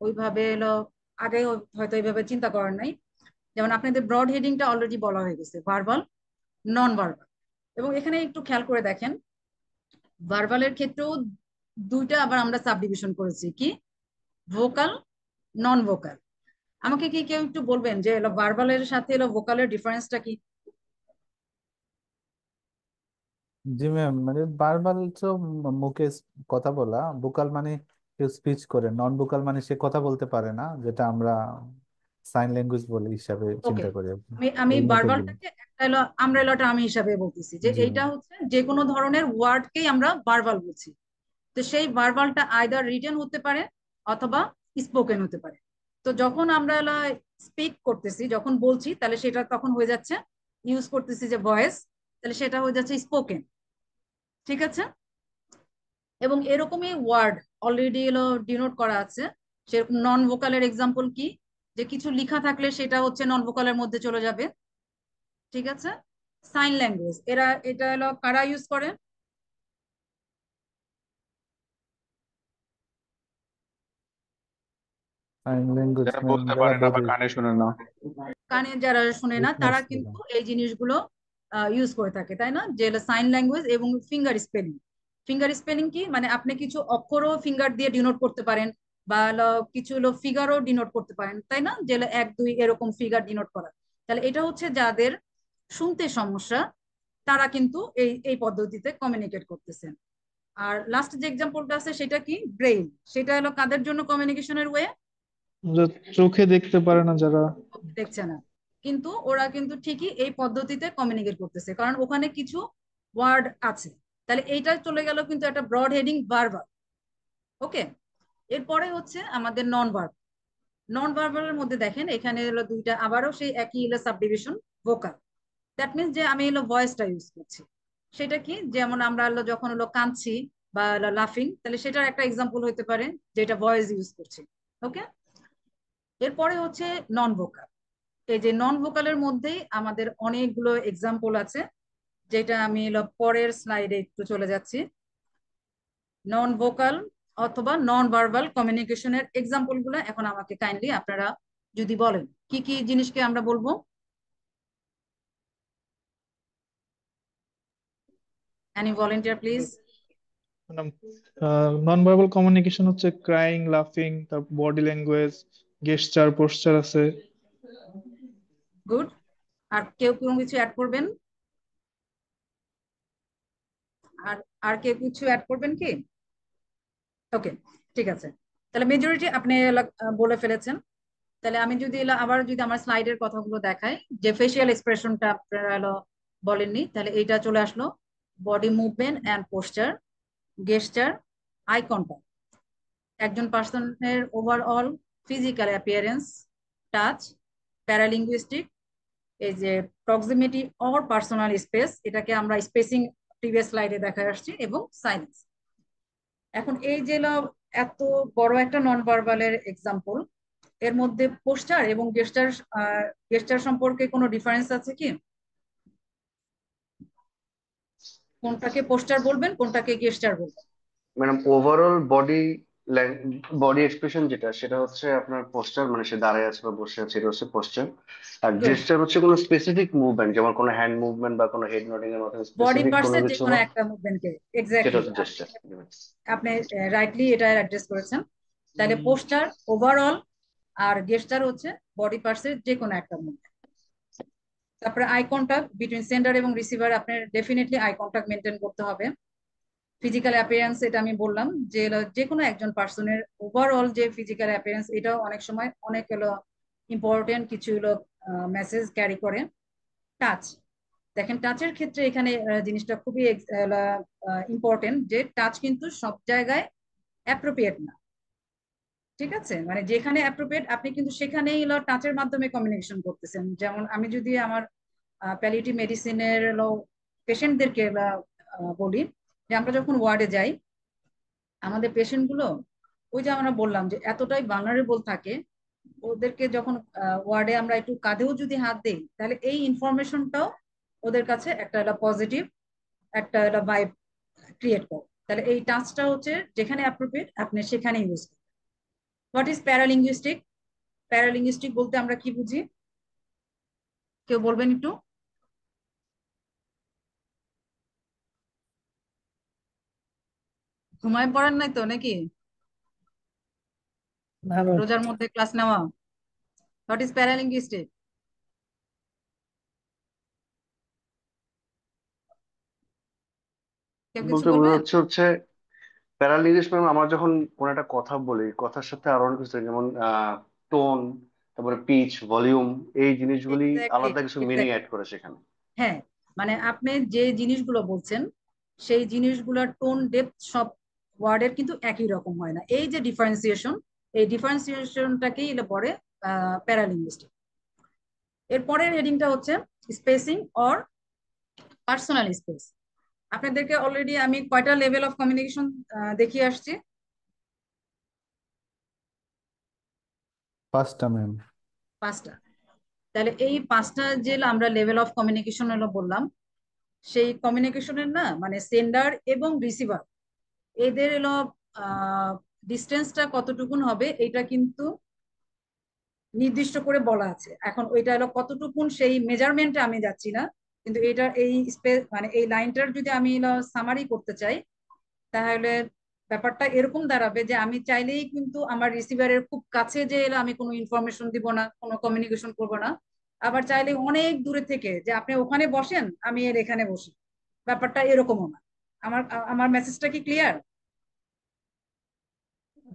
ওইভাবে আগে হয়তো এইভাবে চিন্তা করেন নাই। যেমন আপনাদের ব্রড হেডিংটা অলরেডি বলা হয়ে গেছে, ভার্বাল, নন ভার্বাল। এবং এখানে একটু খেয়াল করে দেখেন, ভার্বালের ক্ষেত্রেও দুইটা আবার আমরা সাবডিভিশন করেছি, কি? ভোকাল, নন ভোকাল। আমাকে কি কেউ একটু বলবেন যে ভার্বালের সাথে ভোকালের ডিফারেন্সটা কি? জি ম্যাম, মানে ভার্বাল তো মুখে কথা বলা, ভোকাল মানে কেউ স্পিচ করে, নন ভোকাল মানে সে কথা বলতে পারে না, যেটা আমরা সাইন ল্যাঙ্গুয়েজ বলে হিসাবে ওকে, চিন্তা করি আর কি। আমি এই মতগুলো। ভার্বালটাকে একটা আমব্রেলা টার্ম হিসাবে বলতেছি, যে জি এইটা হচ্ছে যে কোনো ধরনের ওয়ার্ডকেই আমরা ভার্বাল বলছি। তো সেই ভার্বালটা আইদার রিটেন হতে পারে অথবা স্পোকেন হতে পারে। তো যখন আমরা স্পিক করতেছি, যখন বলছি, তাহলে সেটা তখন হয়ে যাচ্ছে, ইউজ করতেছি যে ভয়েস, তাহলে সেটা হয়ে যাচ্ছে স্পোকেন। ঠিক আছে, এবং এরকমই ওয়ার্ড অলরেডি ডিনোট করা আছে। সেরকম নন ভোকালের এক্সাম্পল কি? যে কিছু লেখা থাকলে সেটা হচ্ছে নন ভোকালের মধ্যে চলে যাবে। ঠিক আছে, সাইন ল্যাঙ্গুয়েজ এটা কারা ইউজ করে? সাইন ল্যাঙ্গুয়েজ যারা ম্যাম, বলতে যারা পারে না বা বধির, কানে শুনে না। কানে যারা শুনে না তারা উইটনেস কিন্তু এই জিনিসগুলো ইউজ করে থাকে, তাই না? যে সাইন ল্যাঙ্গুয়েজ এবং ফিঙ্গার স্পেলিং। ফিঙ্গার স্পেলিং কি মানে? আপনি কিছু অক্ষরও ফিঙ্গার দিয়ে ডিনোট করতে পারেন, বা কিছু ফিগারও ডিনোট করতে পারেন, তাই না? যে 1 2 এরকম ফিগার ডিনোট করা। তাহলে এটা হচ্ছে যাদের শুনতে সমস্যা, তারা কিন্তু এই এই পদ্ধতিতে কমিউনিকেট করতেছেন। আর লাস্ট যে এক্সাম্পলটা আছে সেটা কি? ব্রেইল। সেটা কাদের জন্য কমিউনিকেশনের ওয়ে? যা চোখে দেখতে পারে না যারা। দেখছে না, কিন্তু ওরা কিন্তু ঠিকই এই পদ্ধতিতে কমিউনিকেট করতেছে, কারণ ওখানে কিছু ওয়ার্ড আছে। তাহলে এইটা চলে গেল কিন্তু একটা ব্রড হেডিং, ভার্বাল। ওকে, এরপরে হচ্ছে আমাদের নন ভার্ব। নন ভার্বালের মধ্যে দেখেন এখানে দুইটা, আবারও সেই একই সাবডিভিশন, ভোকাল। দ্যাট মিনস যে আমি ভয়েসটা ইউজ করছি। সেটা কি? যেমন আমরা যখন কাঁদছি বা লাফিং, তাহলে সেটার একটা এক্সাম্পল হতে পারে যেটা ভয়েস ইউজ করছি। ওকে, এরপরে হচ্ছে নন ভোকাল। এই যে নন ভোকালের মধ্যেই আমাদের অনেকগুলো এক্সাম্পল আছে, যেটা আমি পরের স্লাইডে একটু চলে যাচ্ছি। নন ভোকাল অথবা নন ভার্বাল কমিউনিকেশনের এক্সাম্পল গুলো এখন আমাকে কাইন্ডলি আপনারা যদি বলেন কি কি জিনিসকে আমরা বলবো। Any volunteer please. Non verbal communication হচ্ছে ক্রাইং, লাফিং, তারপর বডি ল্যাঙ্গুয়েজ, গেস্টার, পোস্টার আছে। গুড। আর কেউ কোনো কিছু অ্যাড করবেন? আর আর কেউ কিছু অ্যাড করবেন কি? ওকে, ঠিক আছে। তাহলে মেজরিটি আপনি বলে ফেলেছেন। তাহলে আমি যদি আবার যদি আমার স্লাইডের কথাগুলো দেখাই, যে ফেসিয়াল এক্সপ্রেশনটা আপনারা বলেননি, তাহলে এইটা চলে আসলো। Body movement and poster, গেস্টার, eye contact, একজন পার্সনের overall physical appearance, touch, paralinguistic, এই যে প্রক্সিমিটি অর পার্সোনাল স্পেস, এটাকে আমরা স্পেসিং প্রিভিয়াস স্লাইডে দেখা আসছি, এবং সাইলেন্স। এখন এই যে এত বড় একটা নন ভার্বালের এক্সাম্পল, এর মধ্যে পোস্টার এবং গেস্টার, গেস্টার সম্পর্কে কোনো ডিফারেন্স আছে কি? কোনটাকে পোস্টার বলবেন, কোনটাকে গেস্টার বলবেন? ম্যাডাম ওভারঅল বডি এক্সপ্রেশন যেটা, সেটা হচ্ছে আপনার পোস্টার, মানে সে দাঁড়ায় আছে বা বসে আছে, এটা হচ্ছে পোস্টার। আর গুড। জেস্টার হচ্ছে কোনো স্পেসিফিক মুভমেন্ট, যেমন কোনো হ্যান্ড মুভমেন্ট বা কোনো হেড নোডিং এর মতো বডি স্পেসিফিক কোনো পার্টসের যে কিছু কোনো হলে একটা মুভমেন্টকে, সেটা এক্স্যাক্টলি হচ্ছে জেস্টার। আপনি রাইটলি এটা অ্যাড্রেস করেছেন। তাহলে পোস্টার ওভারঅল, আর গেস্টার হচ্ছে বডি পার্টসের যে কোনো একটা মুভমেন্ট। তারপরে আই কন্টাক্ট বিটুইন সেন্ডার এবং রিসিভার, আপনার ডেফিনেটলি আই কন্টাক্ট মেনটেন করতে হবে। ফিজিক্যাল অ্যাপিয়ারেন্স, এটা আমি বললাম যে যে কোনো একজন পার্সনের ওভারঅল যে ফিজিক্যাল অ্যাপিয়ারেন্স, এটাও অনেক সময় অনেক ইম্পর্টেন্ট কিছু মেসেজ ক্যারি করে। টাচ, দেখেন টাচের ক্ষেত্রে এখানে জিনিসটা খুবই ইম্পর্টেন্ট যে টাচ কিন্তু সব জায়গায় অ্যাপ্রোপ্রিয়েট না। ঠিক আছে, মানে যেখানে অ্যাপ্রোপ্রিয়েট আপনি কিন্তু সেখানেই টাচের মাধ্যমে কমিউনিকেশন করতেছেন। যেমন আমি যদি আমার প্যালিয়েটিভ মেডিসিনের পেশেন্টদেরকে বলি যে আমরা যখন ওয়ার্ডে যাই, আমাদের পেশেন্ট গুলো ওই যে আমরা বললাম যে এতটাই ভালনারেবল থাকে, ওদেরকে যখন ওয়ার্ডে আমরা একটু কাঁধেও যদি হাত দেই, তাহলে এই ইনফরমেশনটাও ওদের কাছে একটা পজিটিভ একটা ভাইব ক্রিয়েট করে। তাহলে এই টাচটা হচ্ছে যেখানে অ্যাপ্রোপ্রিয়েট আপনি সেখানে ইউজ করেন। What is paralinguistic? প্যারালিঙ্গুইস্টিক বলতে আমরা কি বুঝি, কেউ বলবেন একটু? ঘুমায় পড়েন নাই তো নাকি? ভালো। রোজার মধ্যে ক্লাস নেওয়া। What is paralinguistic? কেউ কিছু বলতে বলবেন? বোঝাচ্ছে হচ্ছে প্যারালিঙ্গুইস্ট ম্যাম, আমরা যখন কোনো একটা কথা বলি, কথার সাথে আরো অনেক কিছু থাকে, যেমন টোন, তারপরে পিচ, ভলিউম, এই জিনিসগুলি এক্স্যাক্টলি, আলাদা কিছু মিনিং এক্স্যাক্টলি। অ্যাড করে সেখানে। হ্যাঁ, মানে আপনি যে জিনিসগুলো বলছেন সেই জিনিসগুলোর টোন ডেপথ সব ওয়ার্ডের কিন্তু একই রকম হয় না। এই যে ডিফারেন্সিয়েশন, এই ডিফারেন্সিয়েশনটাকেই পড়ে প্যারালিঙ্গুইস্টিক। এর পরের হেডিংটা হচ্ছে স্পেসিং অর পার্সোনাল স্পেস। আপনাদেরকে অলরেডি আমি কয়টা লেভেল অফ কমিউনিকেশন দেখিয়ে আসছি? 5টা ম্যাম। 5টা। তাহলে এই 5টা যে আমরা লেভেল অফ কমিউনিকেশন বললাম, সেই কমিউনিকেশনের না মানে সেন্ডার এবং রিসিভার এদের ডিস্টেন্সটা কতটুকুন হবে এটা কিন্তু নির্দিষ্ট করে বলা আছে। এখন ওইটা কতটুকুন সেই মেজারমেন্টে আমি যাচ্ছি না, কিন্তু এটা এই স্পেস মানে এই লাইনটার যদি আমি সামারি করতে চাই, তাহলে ব্যাপারটা এরকম দাঁড়াবে যে আমি চাইলেই কিন্তু আমার রিসিভারের খুব কাছে যে আমি কোনো ইনফরমেশন দিব না, কোনো কমিউনিকেশন করব না। আবার চাইলে অনেক দূরে থেকে যে আপনি ওখানে বসেন আমি এর এখানে বসি, ব্যাপারটা এরকমও না। আমার আমার মেসেজটা কি ক্লিয়ার?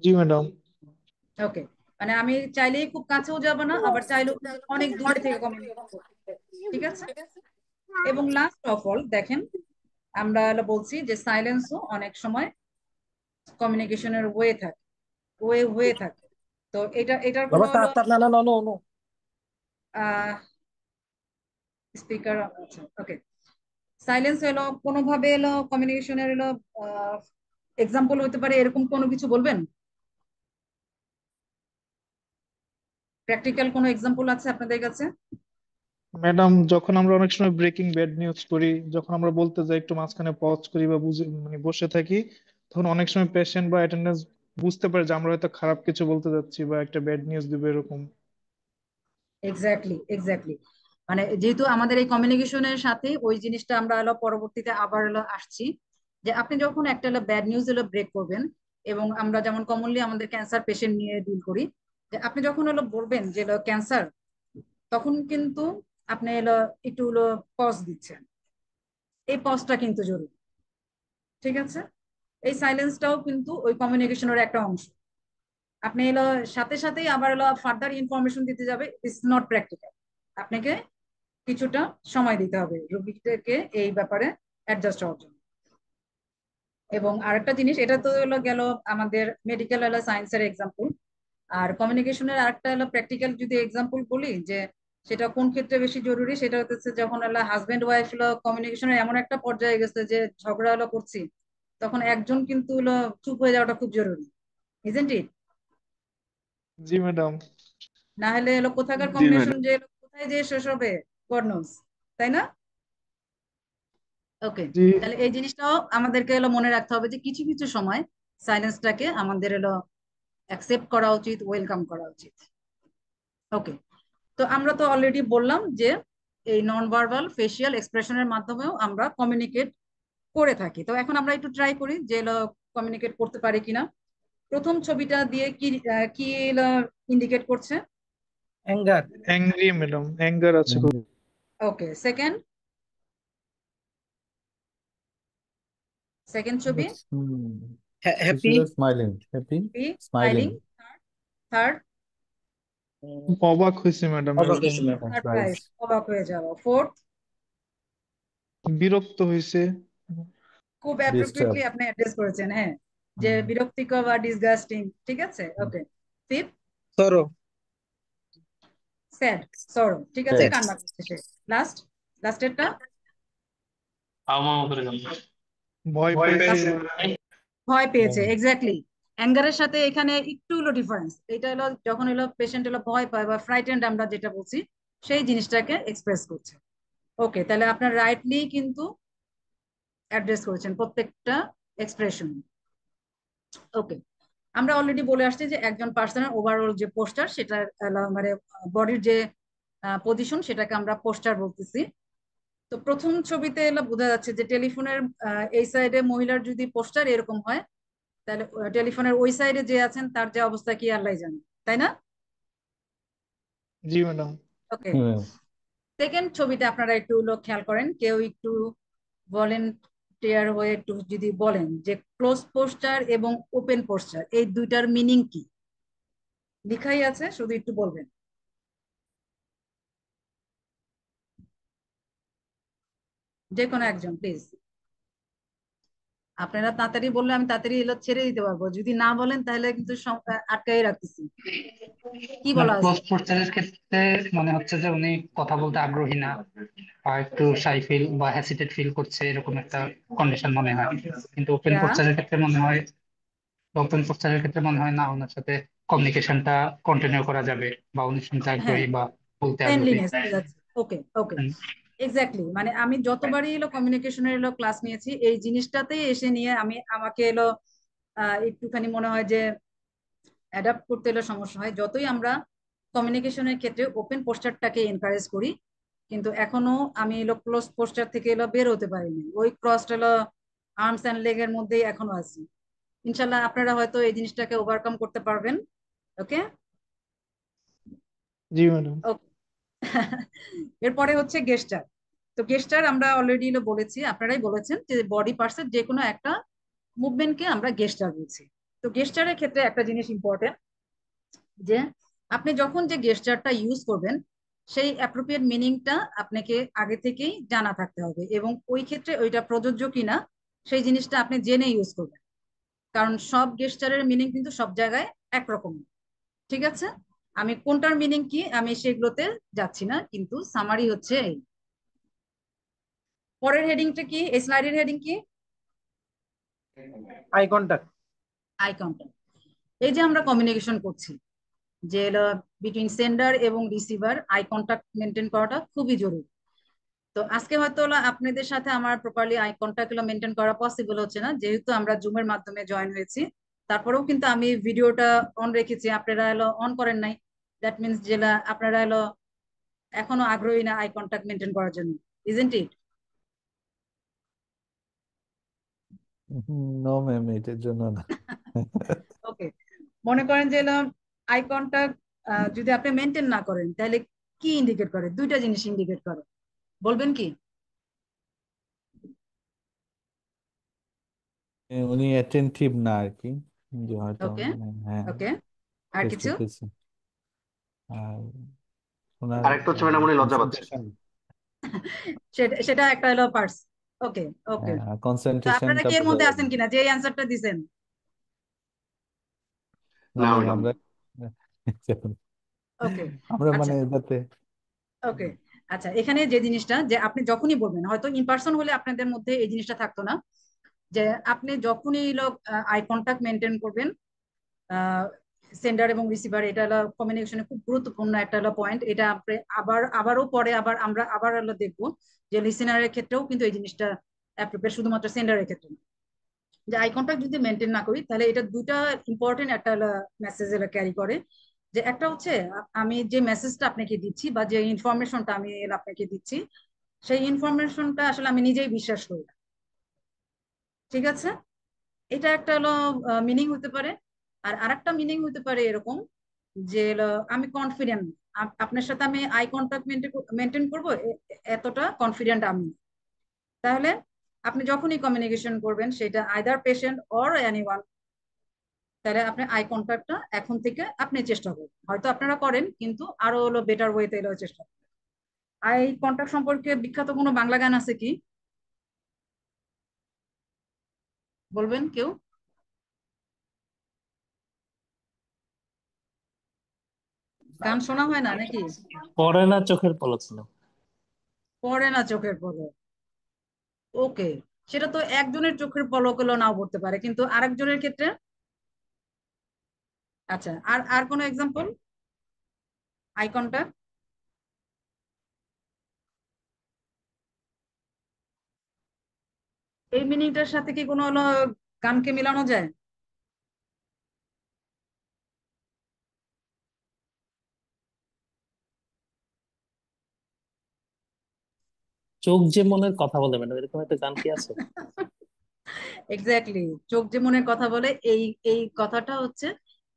জি ম্যাডাম। ওকে, মানে আমি চাইলেই খুব কাছেও যাব না, আবার চাইলেও অনেক দূরে থেকে কমিউনিকেট করব। ঠিক আছে। এবং লাস্ট অফ অল দেখেন, আমরা বলছি যে সাইলেন্সও অনেক সময় কমিউনিকেশনের ওয়ে থাকে। তো এটার কোনো বাবা তার না না না না না। স্পিকার, আচ্ছা ওকে। সাইলেন্স কোনোভাবে কমিউনিকেশনের এক্সাম্পল হতে পারে, এরকম কোনো কিছু বলবেন? প্র্যাকটিক্যাল কোনো এক্সাম্পল আছে আপনাদের কাছে? ম্যাডাম, যখন আমরা অনেক সময় ব্রেকিং ব্যাড নিউজ করি, যখন আমরা বলতে যাই একটু মাঝখানে পজ করি বা বুঝে মানে বসে থাকি, তখন অনেক সময় পেশেন্ট বা অ্যাটেন্ডেন্স বুঝতে পারে যে আমরা হয়তো খারাপ কিছু বলতে যাচ্ছি বা একটা ব্যাড নিউজ দিব এরকম। Exactly, exactly. মানে যেহেতু আমাদের এই কমিউনিকেশনের সাথে ওই জিনিসটা আমরা পরবর্তীতে আবার আসছি, যে আপনি যখন একটা ব্যাড নিউজ ব্রেক করবেন, এবং আমরা যেমন কমনলি আমাদের ক্যান্সার পেশেন্ট নিয়ে ডিল করি, যে আপনি যখন বলবেন যে ক্যান্সার, তখন কিন্তু আপনি একটু পজ দিচ্ছেন। এই পজটা কিন্তু জরুরি। ঠিক আছে, এই সাইলেন্সটাও কিন্তু ওই কমিউনিকেশনের একটা অংশ। আপনি সাথে সাথেই আবার ফার্দার ইনফরমেশন দিতে যাবে, ইটস নট প্র্যাকটিক্যাল। আপনাকে কিছুটা সময় দিতে হবে রোগীকে এই ব্যাপারে অ্যাডজাস্ট হওয়ার জন্য। এবং আরেকটা জিনিস, এটা তো গেল আমাদের মেডিকেল সায়েন্সের এক্সাম্পল। আর কমিউনিকেশনের আরেকটা প্র্যাকটিক্যাল যদি এক্সাম্পল বলি, যে সেটা কোন ক্ষেত্রে বেশি জরুরি, সেটা হচ্ছে যখন হাজবেন্ড ওয়াইফ কমিউনিকেশনের এমন একটা পর্যায়ে গেছে যে ঝগড়া করছি, তখন একজন কিন্তু চুপ হয়ে যাওয়াটা খুব জরুরি, ইজন্ট ইট? G madam. না হলে কোথাকার জি কমিউনিকেশন ম্যাডাম। যে কোথায় যে শেষ হবে গড নোস, তাই না? ওকে, জি। তাহলে এই জিনিসটাও আমাদেরকে মনে রাখতে হবে যে কিছু কিছু সময় সাইলেন্সটাকে আমাদের অ্যাকসেপ্ট করা উচিত, ওয়েলকাম করা উচিত। ওকে, তো আমরা তো অলরেডি বললাম যে এই নন ভার্বাল ফেসিয়াল এক্সপ্রেশনের মাধ্যমেও আমরা কমিউনিকেট করে থাকি। তো এখন আমরা একটু ট্রাই করি যে কমিউনিকেট করতে পারি কিনা। প্রথম ছবিটা দিয়ে কি কি ইন্ডিকেট করছে? অ্যাঙ্গার। অ্যাংরি ম্যাডাম, অ্যাঙ্গার আছে খুব। ওকে, সেকেন্ড ছবি That's, হ্যাপি শিশুরা smiling, happy, smiling, smiling. Third অবাক হয়েছে ম্যাডাম, অবাক এরকম হয়েছে ম্যাম। সারপ্রাইজ, সারপ্রাইজ, অবাক হয়ে যাওয়া। ফোর্থ বিরক্ত হয়েছে। খুব ডিস্টার্ব, অ্যাপ্রোপ্রিয়েটলি আপনি অ্যাড্রেস করেছেন, হ্যাঁ, যে বিরক্তিকর বা ডিসগাস্টিং, ঠিক আছে। ওকে, ফিফথ সরো, স্যাড, সরো, ঠিক আছে, স্যাড, কান্না করছে সে। লাস্টেরটা ভয় ভয় পেয়েছে। পেয়েছে। ভয় পেয়েছে, এক্স্যাক্টলি। অ্যাঙ্গারের সাথে এখানে একটু হলো ডিফারেন্স। এটা হলো যখন হলো পেশেন্ট হলো ভয় পায় বা ফ্রাইটেন্ড আমরা যেটা বলছি, সেই জিনিসটাকে এক্সপ্রেস করছে। ওকে, তাহলে আপনার রাইটলি কিন্তু অ্যাড্রেস করেছেন প্রত্যেকটা এক্সপ্রেশন। ওকে, আমরা অলরেডি বলে আসছি যে একজন পার্সনের ওভারঅল যে পোস্টার, সেটা মানে বডির যে পজিশন, সেটাকে আমরা পোস্টার বলতেছি। তো প্রথম ছবিতে এলো বোঝা যাচ্ছে যে টেলিফোনের এই সাইডে মহিলার যদি পোস্টার এরকম হয়, তাহলে টেলিফোনের ওই সাইডে যে আছেন তার যে অবস্থা কি আল্লাহ জানে, তাই না? জি ম্যাডাম। ওকে, সেকেন্ড ছবিতে আপনারা একটু খেয়াল করেন, কেউ একটু ভলেন্টিয়ার হয়ে একটু যদি বলেন যে ক্লোজ পোস্টার এবং ওপেন পোস্টার এই দুইটার মিনিং কি। লেখাই আছে, শুধু একটু বলবেন। যে কোনো একজন প্লিজ। আপনারা তাড়াতাড়ি বললে আমি তাড়াতাড়ি ছেড়ে দিতে পারবো, যদি না বলেন তাহলে কিন্তু আটকাই রাখতেছি। কি বলা আছে? ক্লোজ পোস্টারের ক্ষেত্রে মনে হচ্ছে যে উনি কথা বলতে আগ্রহী না, আর একটু শাই ফিল বা হ্যাসিটেট ফিল করছে, এরকম একটা কন্ডিশন মনে হয়। কিন্তু ইয়া, ওপেন পোস্টারের ক্ষেত্রে মনে হয় না, ওনার সাথে কমিউনিকেশনটা কন্টিনিউ করা যাবে, বা উনি শুনতে হ্যাঁ, আগ্রহী বা বলতে আগ্রহী। ফ্রেন্ডলিনেস বোঝাচ্ছে। ওকে ওকে, এক্স্যাক্টলি। মানে আমি যতবারই কমিউনিকেশনের ক্লাস নিয়েছি, এই জিনিসটাতেই এসে নিয়ে আমাকে একটুখানি মনে হয় যে অ্যাডাপ্ট করতে সমস্যা হয়। যতই আমরা কমিউনিকেশনের ক্ষেত্রে ওপেন পোস্টারটাকে এনকারেজ করি, কিন্তু এখনো আমি ক্লোজ পোস্টার থেকে বের হতে পারিনি। ওই ক্রসড আর্মস অ্যান্ড লেগের মধ্যেই এখনো আছি। ইনশাল্লাহ আপনারা হয়তো এই জিনিসটাকে ওভারকাম করতে পারবেন। ওকে জি ম্যাডাম। ওকে। এরপরে হচ্ছে গেস্টার। তো গেস্টার আমরা অলরেডি বলেছি, আপনারাই বলেছেন যে বডি পার্টসের যে কোনো একটা মুভমেন্টকে আমরা গেস্টার বলছি। তো গেস্টারের ক্ষেত্রে একটা জিনিস ইম্পর্টেন্ট, যে আপনি যখন যে গেস্টারটা ইউজ করবেন, সেই অ্যাপ্রোপ্রিয়েট মিনিংটা আপনাকে আগে থেকেই জানা থাকতে হবে, এবং ওই ক্ষেত্রে ওইটা প্রযোজ্য কিনা সেই জিনিসটা আপনি জেনে ইউজ করবেন। কারণ সব গেস্টারের মিনিং কিন্তু সব জায়গায় একরকম, ঠিক আছে। আমি কোনটার মিনিং কি আমি সেগুলোতে যাচ্ছি না, কিন্তু সামারি হচ্ছে এই। পরের হেডিংটা কি, এই স্লাইডের হেডিং কি? Eye contact. Eye contact. এই যে আমরা কমিউনিকেশন করছি, যে বিটুইন সেন্ডার এবং রিসিভার আই কন্টাক্ট মেনটেন করাটা খুবই জরুরি। তো আজকে হয়তো আপনাদের সাথে আমার প্রপারলি আই কন্টাক্ট মেনটেন করা পসিবল হচ্ছে না, যেহেতু আমরা জুমের মাধ্যমে জয়েন হয়েছি। তারপরেও কিন্তু আমি ভিডিওটা অন রেখেছি, আপনারা অন করেন নাই। দ্যাট মিনস যে আপনারা এখনো আগ্রহী না আই কন্টাক্ট মেনটেন করার জন্য, ইজেন্ট ইট? নো ম্যাম, এটার জন্য না। ওকে, মনে করেন যে আই কন্টাক্ট যদি আপনি মেনটেন না করেন, তাহলে কি ইন্ডিকেট করে? দুইটা জিনিস ইন্ডিকেট করে, বলবেন কি? উনি অ্যাটেনটিভ না আর কি, যে হয়তো ওকে হ্যাঁ, ওকে, আর ফেস টু কিছু? ফেস। আর ওনার আরেকটা হচ্ছে ম্যাডাম উনি লজ্জা পাচ্ছেন। কনসেন্ট্রেশন, সেটা সেটা একটা পার্টস। ওকে ওকে, তো আপনারা কনসেন্ট্রেশনটা কি এর বোঝা মধ্যে যায় আছেন না। কিনা যে এই অ্যান্সারটা দিছেন? না না ম্যাম, ম্যাডাম। আমরা ওকে আমরা আচ্ছা মানে এটাতে ওকে আচ্ছা, এখানে যে জিনিসটা, যে আপনি যখনই বলবেন, হয়তো ইন পার্সন হলে আপনাদের মধ্যে এই জিনিসটা থাকতো না, যে আপনি যখনই আই কন্টাক্ট মেনটেন করবেন, সেন্ডার এবং রিসিভার, এটা কমিউনিকেশনে খুব গুরুত্বপূর্ণ একটা পয়েন্ট। এটা আপনি আবারও পরে আমরা আবার দেখবো যে লিসেনারের ক্ষেত্রেও কিন্তু এই জিনিসটা অ্যাপ্রোপ্রিয়েট, শুধুমাত্র সেন্ডারের ক্ষেত্রে না। যে আই কন্টাক্ট যদি মেনটেন না করি, তাহলে এটা দুটা ইম্পর্টেন্ট একটা মেসেজ ক্যারি করে। যে একটা হচ্ছে আমি যে মেসেজটা আপনাকে দিচ্ছি বা যে ইনফরমেশনটা আমি আপনাকে দিচ্ছি, সেই ইনফরমেশনটা আসলে আমি নিজেই বিশ্বাস করি না, ঠিক আছে। এটা একটা মিনিং হতে পারে। আর আরেকটা মিনিং হতে পারে এরকম, যে আমি কনফিডেন্ট, আপনার সাথে আমি আই কন্ট্যাক্ট মেনটেন করবো, এতটা কনফিডেন্ট আমি। তাহলে আপনি যখনই কমিউনিকেশন করবেন, সেটা আইদার পেশেন্ট অর এনিওয়ান, তাহলে আপনি আই কন্ট্যাক্টটা এখন থেকে আপনি চেষ্টা করবেন। হয়তো আপনারা করেন, কিন্তু আরো বেটার ওয়েতে চেষ্টা করবেন। আই কন্ট্যাক্ট সম্পর্কে বিখ্যাত কোনো বাংলা গান আছে কি, বলবেন কেউ? গান শোনা হয় না নাকি? পড়ে না চোখের পলক ছিল। পড়ে না চোখের পলক, ওকে। সেটা তো একজনের চোখের পলক হলো নাও পড়তে পারে, কিন্তু আরেকজনের ক্ষেত্রে। আচ্ছা, আর আর কোনো এক্সাম্পল আই কন্ট্যাক্ট? এই মিনিংটার সাথে কি কোনো গানকে মিলানো যায়? চোখ যে মনের কথা বলে, ম্যাডাম, এরকম একটা গান কি আছে? এক্স্যাক্টলি, চোখ যে মনের কথা বলে, এই এই কথাটা হচ্ছে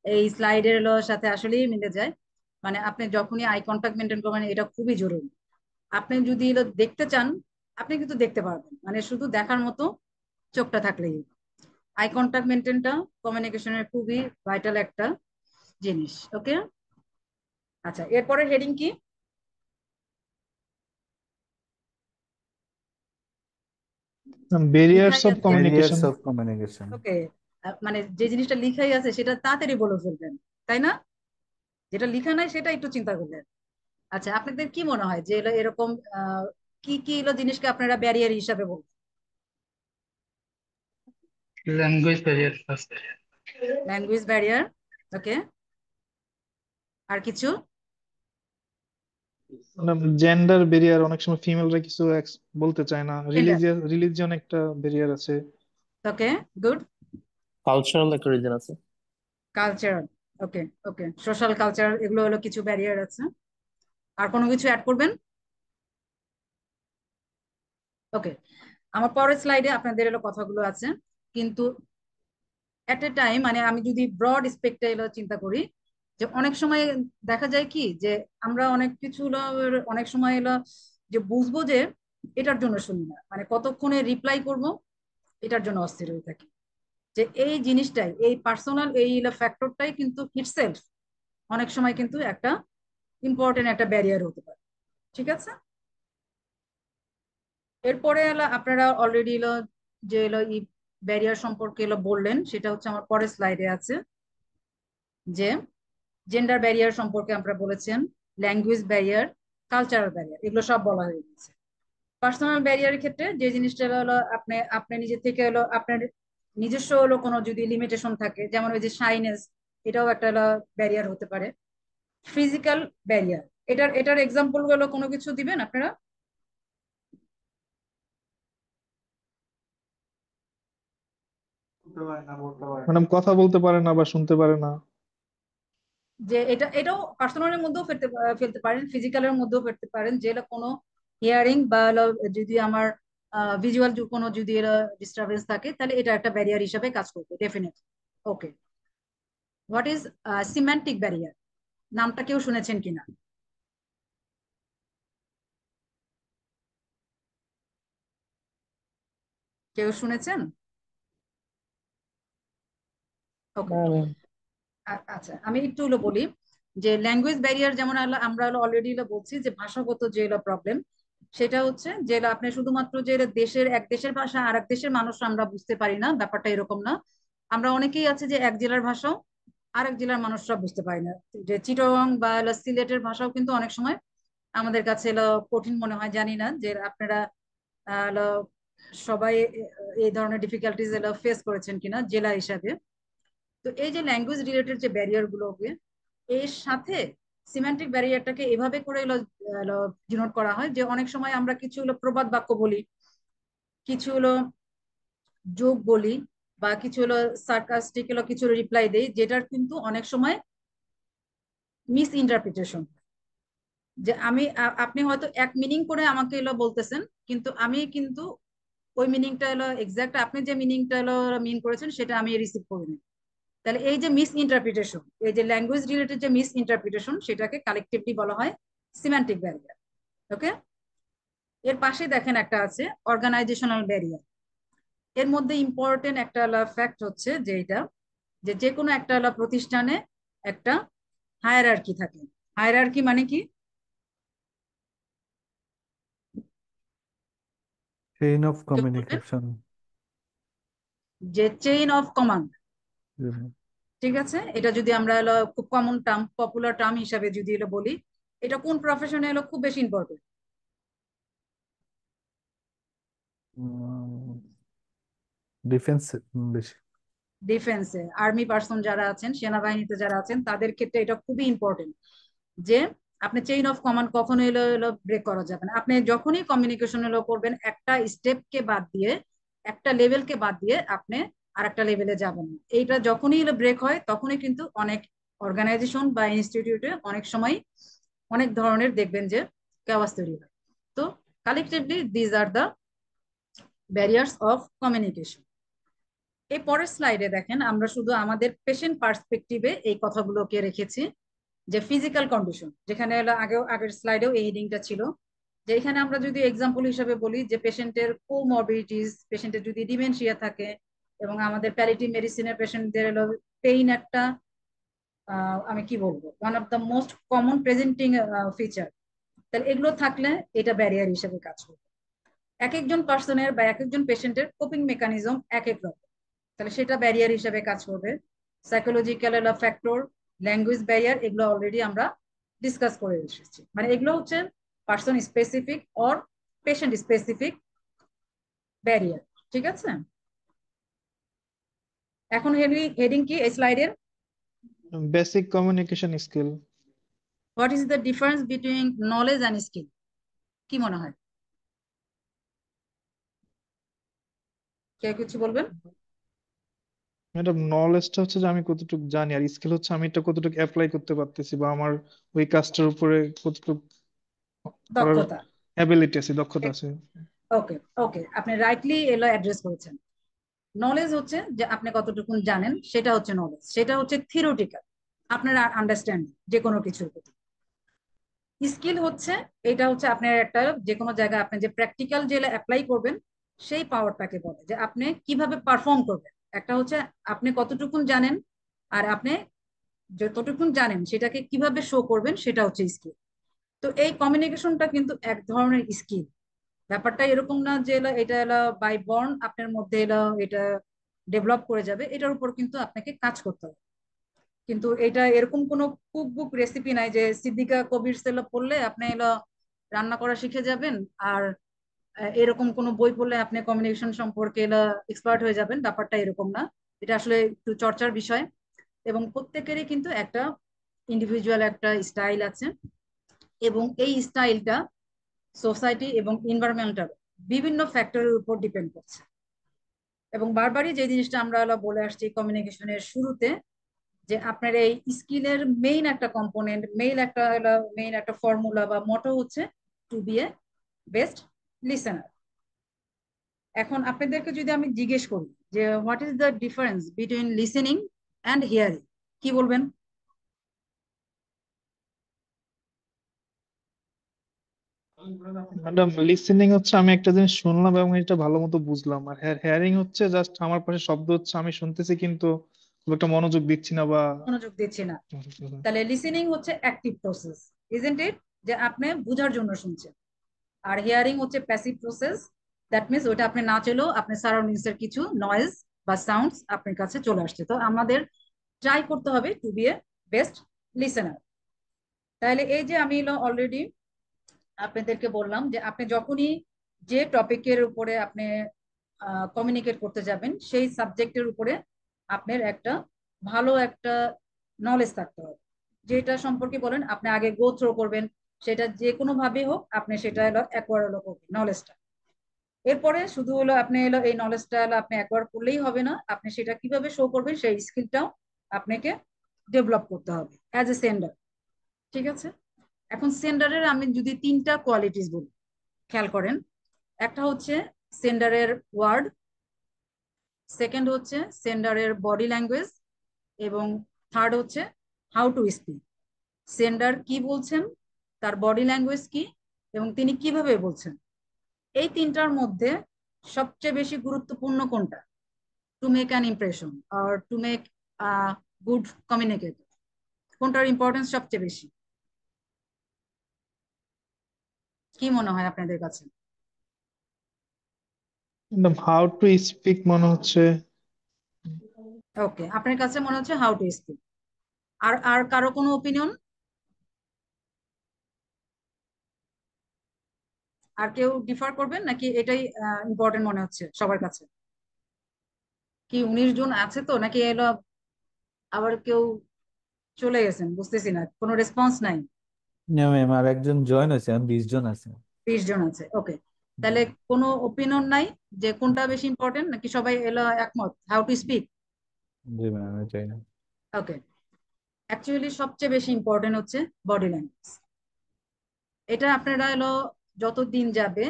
এই স্লাইডের সাথে আসলেই মিলে যায়। মানে আপনি যখনই আই কন্ট্যাক্ট মেনটেন করবেন, এটা খুবই জরুরি। আপনি যদি দেখতে চান, আপনি কিন্তু দেখতে পারবেন, মানে শুধু দেখার মতো চোখটা থাকলেই। আই কন্ট্যাক্ট মেনটেনটা কমিউনিকেশনের খুবই ভাইটাল একটা জিনিস। ওকে, আচ্ছা, এরপরে হেডিং কি? ব্যারিয়ার্স লিখাই অফ আছে, communication. Barriers of communication. Okay. মানে যে জিনিসটা লিখাই আছে সেটা তাড়াতাড়ি বলে ফেলবেন, তাই না? যেটা লিখা নাই সেটা একটু চিন্তা করবেন। আচ্ছা, আপনাদের কি মনে হয় যে এরকম কি কি জিনিসকে আপনারা ব্যারিয়ার হিসাবে বলবেন? Language barrier first. Language barrier, okay. আর কিছু? জেন্ডার ব্যারিয়ার, অনেক সময় ফিমেলরা কিছু বলতে চায় না। জেন্ডার, রিলিজিয়ন একটা ব্যারিয়ার আছে। ওকে, গুড। কালচারাল একটা রিজন আছে। কালচার, ওকে ওকে, সোশ্যাল কালচার, এগুলো কিছু ব্যারিয়ার আছে। আর কোনো কিছু অ্যাড করবেন? ওকে, আমার পরের স্লাইডে আপনাদের কথাগুলো আছে, কিন্তু এট এ টাইম, মানে আমি যদি ব্রড স্পেক্টে চিন্তা করি, যে অনেক সময় দেখা যায় কি যে আমরা অনেক কিছু অনেক সময় যে বুঝবো যে এটার জন্য শুনি না, মানে কতক্ষণে রিপ্লাই করব এটার জন্য অস্থির হয়ে থাকি। যে এই জিনিসটাই, এই পার্সোনাল এই ফ্যাক্টরটাই কিন্তু ইটসেলফ অনেক সময় কিন্তু একটা ইম্পর্টেন্ট একটা ব্যারিয়ার হতে পারে। ঠিক আছে, এরপরে আপনারা অলরেডি যে এই ব্যারিয়ার সম্পর্কে বললেন, সেটা হচ্ছে আমার পরের স্লাইডে আছে। যে জেন্ডার ব্যারিয়ার সম্পর্কে আমরা বলেছেন, ল্যাঙ্গুয়েজ ব্যারিয়ার, কালচারাল ব্যারিয়ার, এগুলো সব বলা হয়ে গেছে। পার্সোনাল ব্যারিয়ারের ক্ষেত্রে যে জিনিসটা আপনি আপনি নিজে থেকে আপনার নিজস্ব কোনো যদি লিমিটেশন থাকে, যেমন ওই যে শাইনেস, এটাও একটা ব্যারিয়ার হতে পারে। ফিজিক্যাল ব্যারিয়ার, এটার এটার এক্সাম্পল কোনো কিছু দিবেন আপনারা? ম্যাডাম কথা বলতে পারে না বা শুনতে পারে না। যে এটাও পার্সোনালের মধ্যেও ফেলতে ফেলতে পারেন, ফিজিক্যালের মধ্যেও ফেলতে পারেন, যে কোনো হিয়ারিং বা যদি আমার ভিজুয়াল কোনো যদি ডিস্টারবেন্স থাকে, তাহলে এটা একটা ব্যারিয়ার হিসাবে কাজ করবে definitely. Okay, what is semantic barrier? নামটা কেউ শুনেছেন কিনা? কেউ শুনেছেন? ওকে, না ম্যাম। আচ্ছা, আমি একটু বলি যে ল্যাঙ্গুয়েজ ব্যারিয়ার, যেমন আমরা অলরেডি বলছি যে ভাষাগত যে প্রবলেম, সেটা হচ্ছে যে আপনি শুধুমাত্র যে এক দেশের ভাষা আর এক দেশের মানুষ আমরা বুঝতে পারি না, ব্যাপারটা এরকম না। আমরা অনেকেই আছে যে এক জেলার ভাষাও আরেক জেলার মানুষরা বুঝতে পারি না। যে চিটাগং বা সিলেটের ভাষাও কিন্তু অনেক সময় আমাদের কাছে কঠিন মনে হয়। জানি না যে আপনারা হলো সবাই এই ধরনের ডিফিকাল্টিজ ফেস করেছেন কিনা জেলা হিসাবে। তো এই যে ল্যাঙ্গুয়েজ রিলেটেড যে ব্যারিয়ার গুলোকে, এর সাথে সিম্যান্টিক ব্যারিয়ারটাকে এভাবে করে ডিনোট করা হয় যে অনেক সময় আমরা কিছু প্রবাদ বাক্য বলি, কিছু যোগ বলি, বা কিছু সার্কাস্টিক কিছু রিপ্লাই দেই, যেটার কিন্তু অনেক সময় মিস ইন্টারপ্রিটেশন। যে আপনি হয়তো এক মিনিং করে আমাকে বলতেছেন, কিন্তু আমি কিন্তু ওই মিনিংটা এক্সাক্ট আপনি যে মিনিংটা মিন করেছেন সেটা আমি রিসিভ করিনি। তাহলে এই যে মিস ইন্টারপ্রিটেশন, এই যে ল্যাঙ্গুয়েজ রিলেটেড যে মিস ইন্টারপ্রিটেশন, সেটাকে কালেকটিভলি বলা হয় সিম্যান্টিক ব্যারিয়ার। ওকে, এর পাশে দেখেন একটা আছে অর্গানাইজেশনাল ব্যারিয়ার। এর মধ্যে ইম্পর্টেন্ট একটা ফ্যাক্ট হচ্ছে যে এটা, যে যে কোনো একটা প্রতিষ্ঠানে একটা হায়ারার্কি থাকে। হায়ারার্কি মানে কি? চেইন অফ কেউ বলবেন? কমিউনিকেশন। যে চেইন অফ কমান্ড, ঠিক আছে? এটা যদি আমরা খুব কমন টার্ম, পপুলার টার্ম হিসাবে যদি বলি, এটা কোন প্রফেশনে খুব বেশি ইম্পর্টেন্ট? ডিফেন্স বেশি। ডিফেন্সে, আর্মি পার্সন যারা আছেন, সেনাবাহিনীতে যারা আছেন, তাদের ক্ষেত্রে এটা খুবই ইম্পর্টেন্ট যে আপনি চেইন অফ কমান্ড কখনো ব্রেক করা যাবে না। আপনি যখনই কমিউনিকেশন করবেন, একটা স্টেপকে বাদ দিয়ে, একটা লেভেলকে বাদ দিয়ে আপনি আর একটা লেভেলে যাবেন না। এইটা যখনই ব্রেক হয়, তখনই কিন্তু অনেক অর্গানাইজেশন বা ইনস্টিটিউটে অনেক সময় অনেক ধরনের দেখবেন যে কেওয়াস তৈরি হয়। তো collectively these are the barriers of communication. এই পরের স্লাইডে দেখেন আমরা শুধু আমাদের পেশেন্ট পার্সপেক্টিভে এই কথাগুলোকে রেখেছি। যে ফিজিক্যাল কন্ডিশন, যেখানে আগের স্লাইডেও এই হেডিংটা ছিল, যে এখানে আমরা যদি এক্সাম্পল হিসেবে বলি যে পেশেন্টের কোমরবিডিটিস, পেশেন্টের যদি ডিমেনশিয়া থাকে, এবং আমাদের প্যালিয়েটিভ মেডিসিনের পেশেন্টদের পেইন একটা আমি কি বলবো, one of the most common presenting feature. তাহলে এগুলো থাকলে এটা ব্যারিয়ার হিসেবে কাজ করবে। এক একজন পার্সনের বা এক একজন পেশেন্টের কোপিং মেকানিজম এক এক রকম, তাহলে সেটা ব্যারিয়ার হিসেবে কাজ করবে। সাইকোলজিক্যাল ফ্যাক্টর, ল্যাঙ্গুয়েজ ব্যারিয়ার, এগুলো অলরেডি আমরা ডিসকাস করে এসেছি। মানে এগুলো হচ্ছে person specific or patient specific barrier. ঠিক আছে, এখন হেডিং কি এই স্লাইডের? Basic communication skill. What is the difference between knowledge and skill? কি মনে হয়, কেউ কিছু বলবেন? ম্যাডাম, নলেজটা হচ্ছে যে আমি কতটুকু জানি, আর স্কিল হচ্ছে আমি এটা কতটুকু অ্যাপ্লাই করতে পারতেছি, বা আমার ওই কাজটার উপরে কতটুকু করার দক্ষতা, অ্যাবিলিটি আছে, দক্ষতা আছে। ওকে ওকে, আপনি রাইটলি অ্যাড্রেস করেছেন। নলেজ হচ্ছে যে আপনি কতটুকু জানেন, সেটা হচ্ছে নলেজ। সেটা হচ্ছে থিওরিটিক্যাল, আপনার আন্ডারস্ট্যান্ডিং যে কোনো কিছুর প্রতি। স্কিল হচ্ছে, এটা হচ্ছে আপনার একটা যে কোনো জায়গায় আপনি যে প্র্যাকটিক্যাল যে অ্যাপ্লাই করবেন, সেই পাওয়ারটাকে বলে যে আপনি কিভাবে পারফর্ম করবেন। একটা হচ্ছে আপনি কতটুকুন জানেন, আর আপনি যতটুকুন জানেন সেটাকে কিভাবে শো করবেন, সেটা হচ্ছে স্কিল। তো এই কমিউনিকেশনটা কিন্তু এক ধরনের স্কিল। ব্যাপারটা এরকম না যে এটা বাই বর্ন আপনার মধ্যে এটা ডেভেলপ করে যাবে, এটার উপর কিন্তু আপনাকে কাজ করতে হবে। কিন্তু এটা এরকম কোনো কুক বুক রেসিপি নাই যে সিদ্দিকা কবির পড়লে আপনি রান্না করা শিখে যাবেন, আর এরকম কোনো বই পড়লে আপনি কমিউনিকেশন সম্পর্কে এক্সপার্ট হয়ে যাবেন। ব্যাপারটা এরকম না, এটা আসলে একটু চর্চার বিষয়। এবং প্রত্যেকেরই কিন্তু একটা ইন্ডিভিজুয়াল একটা স্টাইল আছে, এবং এই স্টাইলটা সোসাইটি এবং এনভায়রনমেন্টাল বিভিন্ন ফ্যাক্টরের উপর ডিপেন্ড করছে। এবং বারবারই যে জিনিসটা আমরা বলে আসছি কমিউনিকেশনের শুরুতে, যে আপনার এই স্কিলের মেইন একটা কম্পোনেন্ট, মেইন একটা ফর্মুলা বা মটো হচ্ছে two B A best listener. এখন আপনাদেরকে যদি আমি জিজ্ঞেস করি যে what is the difference between listening and hearing, কি বলবেন? ম্যাডাম, লিসেনিং হচ্ছে আমি একটা জিনিস শুনলাম এবং এটা ভালো মতো বুঝলাম, আর হেয়ারিং হচ্ছে জাস্ট আমার পাশে শব্দ হচ্ছে, আমি শুনতেছি কিন্তু খুব একটা মনোযোগ দিচ্ছি না, বা মনোযোগ দিচ্ছি না। তাহলে লিসেনিং হচ্ছে অ্যাক্টিভ প্রসেস, ইজন্ট ইট, যে আপনি বোঝার জন্য শুনছেন। আর হিয়ারিং হচ্ছে প্যাসিভ প্রসেস, দ্যাট মিনস ওটা আপনি না চলেও আপনার সারাউন্ডিংস এর কিছু নয়েজ বা সাউন্ডস আপনার কাছে চলে আসছে। তো আমাদের ট্রাই করতে হবে two B A best listener. তাহলে এই যে আমি অলরেডি আপনাদেরকে বললাম যে আপনি যখনই যে টপিকের উপরে আপনি কমিউনিকেট করতে যাবেন, সেই সাবজেক্টের উপরে আপনার একটা ভালো একটা নলেজ থাকতে হবে। যেটা সম্পর্কে বলেন আপনি আগে গো থ্রো করবেন, সেটা যে কোনো ভাবে হোক আপনি সেটা অ্যাকোয়ার করবেন নলেজটা। এরপরে শুধু আপনি এই নলেজটা আপনি অ্যাকোয়ার করলেই হবে না, আপনি সেটা কিভাবে শো করবেন সেই স্কিলটাও আপনাকে ডেভেলপ করতে হবে অ্যাজ এ সেন্ডার। ঠিক আছে, এখন সেন্ডারের আমি যদি তিনটা কোয়ালিটিস বলি, খেয়াল করেন। একটা হচ্ছে সেন্ডারের ওয়ার্ড, সেকেন্ড হচ্ছে সেন্ডারের বডি ল্যাঙ্গুয়েজ, এবং থার্ড হচ্ছে হাউ টু স্পিক। সেন্ডার কি বলছেন, তার বডি ল্যাঙ্গুয়েজ কি, এবং তিনি কিভাবে বলছেন। এই তিনটার মধ্যে সবচেয়ে বেশি গুরুত্বপূর্ণ কোনটা, টু মেক অ্যান ইমপ্রেশন আর to make a good communicator, কোনটার ইম্পর্টেন্স সবচেয়ে বেশি? কি মনে হয় আপনাদের কাছে? ম্যাডাম হাউ টু স্পিক মনে হচ্ছে। ওকে, আপনার কাছে মনে হচ্ছে হাউ টু স্পিক। আর আর কারো কোনো ওপিনিয়ন? আর কেউ ডিফার করবেন নাকি এটাই ইম্পর্টেন্ট মনে হচ্ছে সবার কাছে? কি 19 জন আছে তো, নাকি এলো আবার কেউ চলে গেছেন? বুঝতেছি না, কোনো রেসপন্স নাই। না ম্যাম, আর একজন জয়েন হয়েছে, আমি 20 জন আছে। 20 জন আছে, ওকে। তাহলে কোনো ওপিনিয়ন নাই যে কোনটা বেশি ইম্পর্টেন্ট, নাকি সবাই এলো একমত how to speak? G ma'am, এটাই না। ওকে, অ্যাকচুয়ালি সবচেয়ে বেশি ইম্পর্টেন্ট হচ্ছে বডি ল্যাঙ্গুয়েজ। এটা আপনারা হলো যত দিন যাবে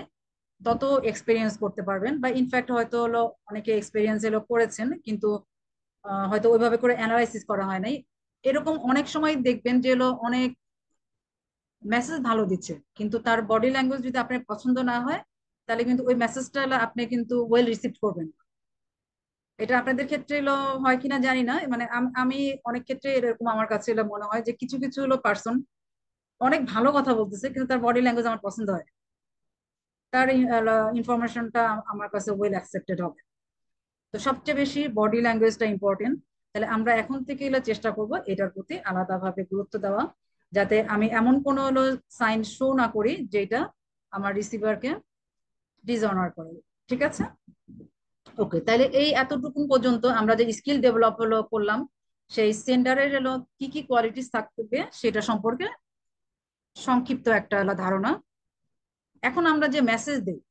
তত এক্সপিরিয়েন্স করতে পারবেন, বা ইনফ্যাক্ট হয়তো হলো অনেকে এক্সপিরিয়েন্স এলো করেছেন, কিন্তু হয়তো ওইভাবে করে অ্যানালাইসিস করা হয় নাই। এরকম অনেক সময় দেখবেন যে হলো অনেক মেসেজ ভালো দিচ্ছে, কিন্তু তার বডি ল্যাঙ্গুয়েজ যদি আপনার পছন্দ না হয়, তাহলে কিন্তু ওই মেসেজটা আপনি কিন্তু ওয়েল রিসিভ করবেন না। এটা আপনাদের ক্ষেত্রে হলো হয় কিনা জানি না, মানে আমি অনেক ক্ষেত্রে এরকম আমার কাছে হলো মনে হয় যে কিছু কিছু হলো পার্সন অনেক ভালো কথা বলতেছে, কিন্তু তার বডি ল্যাঙ্গুয়েজ আমার পছন্দ হয়, তার ইনফরমেশনটা আমার কাছে ওয়েল অ্যাকসেপ্টেড হবে। তো সবচেয়ে বেশি বডি ল্যাঙ্গুয়েজটা ইম্পর্টেন্ট। তাহলে আমরা এখন থেকে এগুলো চেষ্টা করব এটার প্রতি আলাদাভাবে গুরুত্ব দেওয়া, যাতে আমি এমন কোনো হলো সাইন শো না করি যেটা আমার রিসিভারকে ডিসঅনার করে। ঠিক আছে, ওকে। তাহলে এই এতটুকু পর্যন্ত আমরা যে স্কিল ডেভেলপ হলো করলাম, সেই সেন্ডারের হলো কি কি কোয়ালিটিস থাকবে সেটা সম্পর্কে সংক্ষিপ্ত একটা হলো ধারণা। এখন আমরা যে মেসেজ দিই,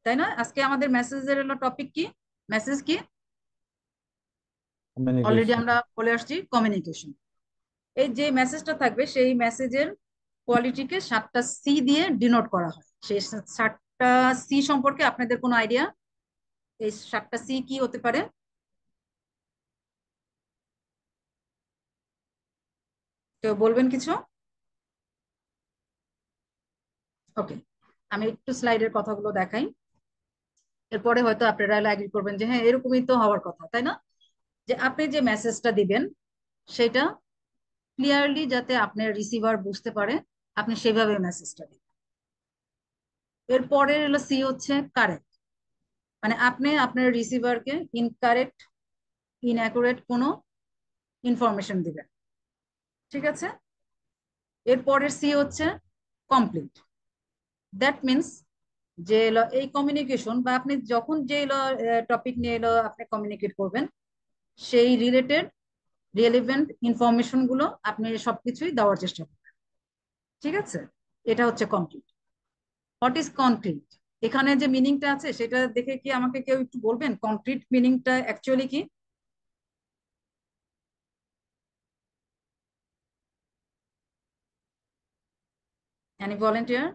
তাই না, আজকে আমাদের মেসেজের হলো টপিক কি, মেসেজ কি? Already communication. আমরা বলে আসছি কমিউনিকেশন। এই যে মেসেজটা থাকবে সেই মেসেজের কোয়ালিটিকে 7টা সি দিয়ে ডিনোট করা হয়। সেই 7টা সি সম্পর্কে আপনাদের কোনো আইডিয়া? এই 7টা সি কি হতে পারে? কেউ বলবেন কিছু? ওকে, আমি একটু স্লাইডের কথাগুলো দেখাই, এরপরে হয়তো আপনারা এগ্রি করবেন যে হ্যাঁ এরকমই তো হওয়ার কথা, তাই না? যে আপনি যে মেসেজটা দিবেন সেটা ক্লিয়ারলি যাতে আপনার রিসিভার বুঝতে পারে, আপনি সেভাবে মেসেজটা দিবেন। এরপরে হলো সি হচ্ছে কারেক্ট, মানে আপনি আপনার রিসিভারকে ইনকারেক্ট ইনঅ্যাকুরেট কোনো ইনফরমেশন দিবেন। ঠিক আছে, এরপরের সি হচ্ছে কমপ্লিট। দ্যাট মিনস যে এই কমিউনিকেশন বা আপনি যখন যে টপিক নিয়ে আপনি কমিউনিকেট করবেন, সেই রিলেটেড রিলেভেন্ট ইনফরমেশন গুলো আপনি সবকিছুই দেওয়ার চেষ্টা করবেন। ঠিক আছে, এটা হচ্ছে কমপ্লিট। What is concrete? এখানে যে মিনিংটা আছে সেটা দেখে কি আমাকে কেউ একটু বলবেন কনক্রিট মিনিংটা অ্যাকচুয়ালি কি? Any volunteer?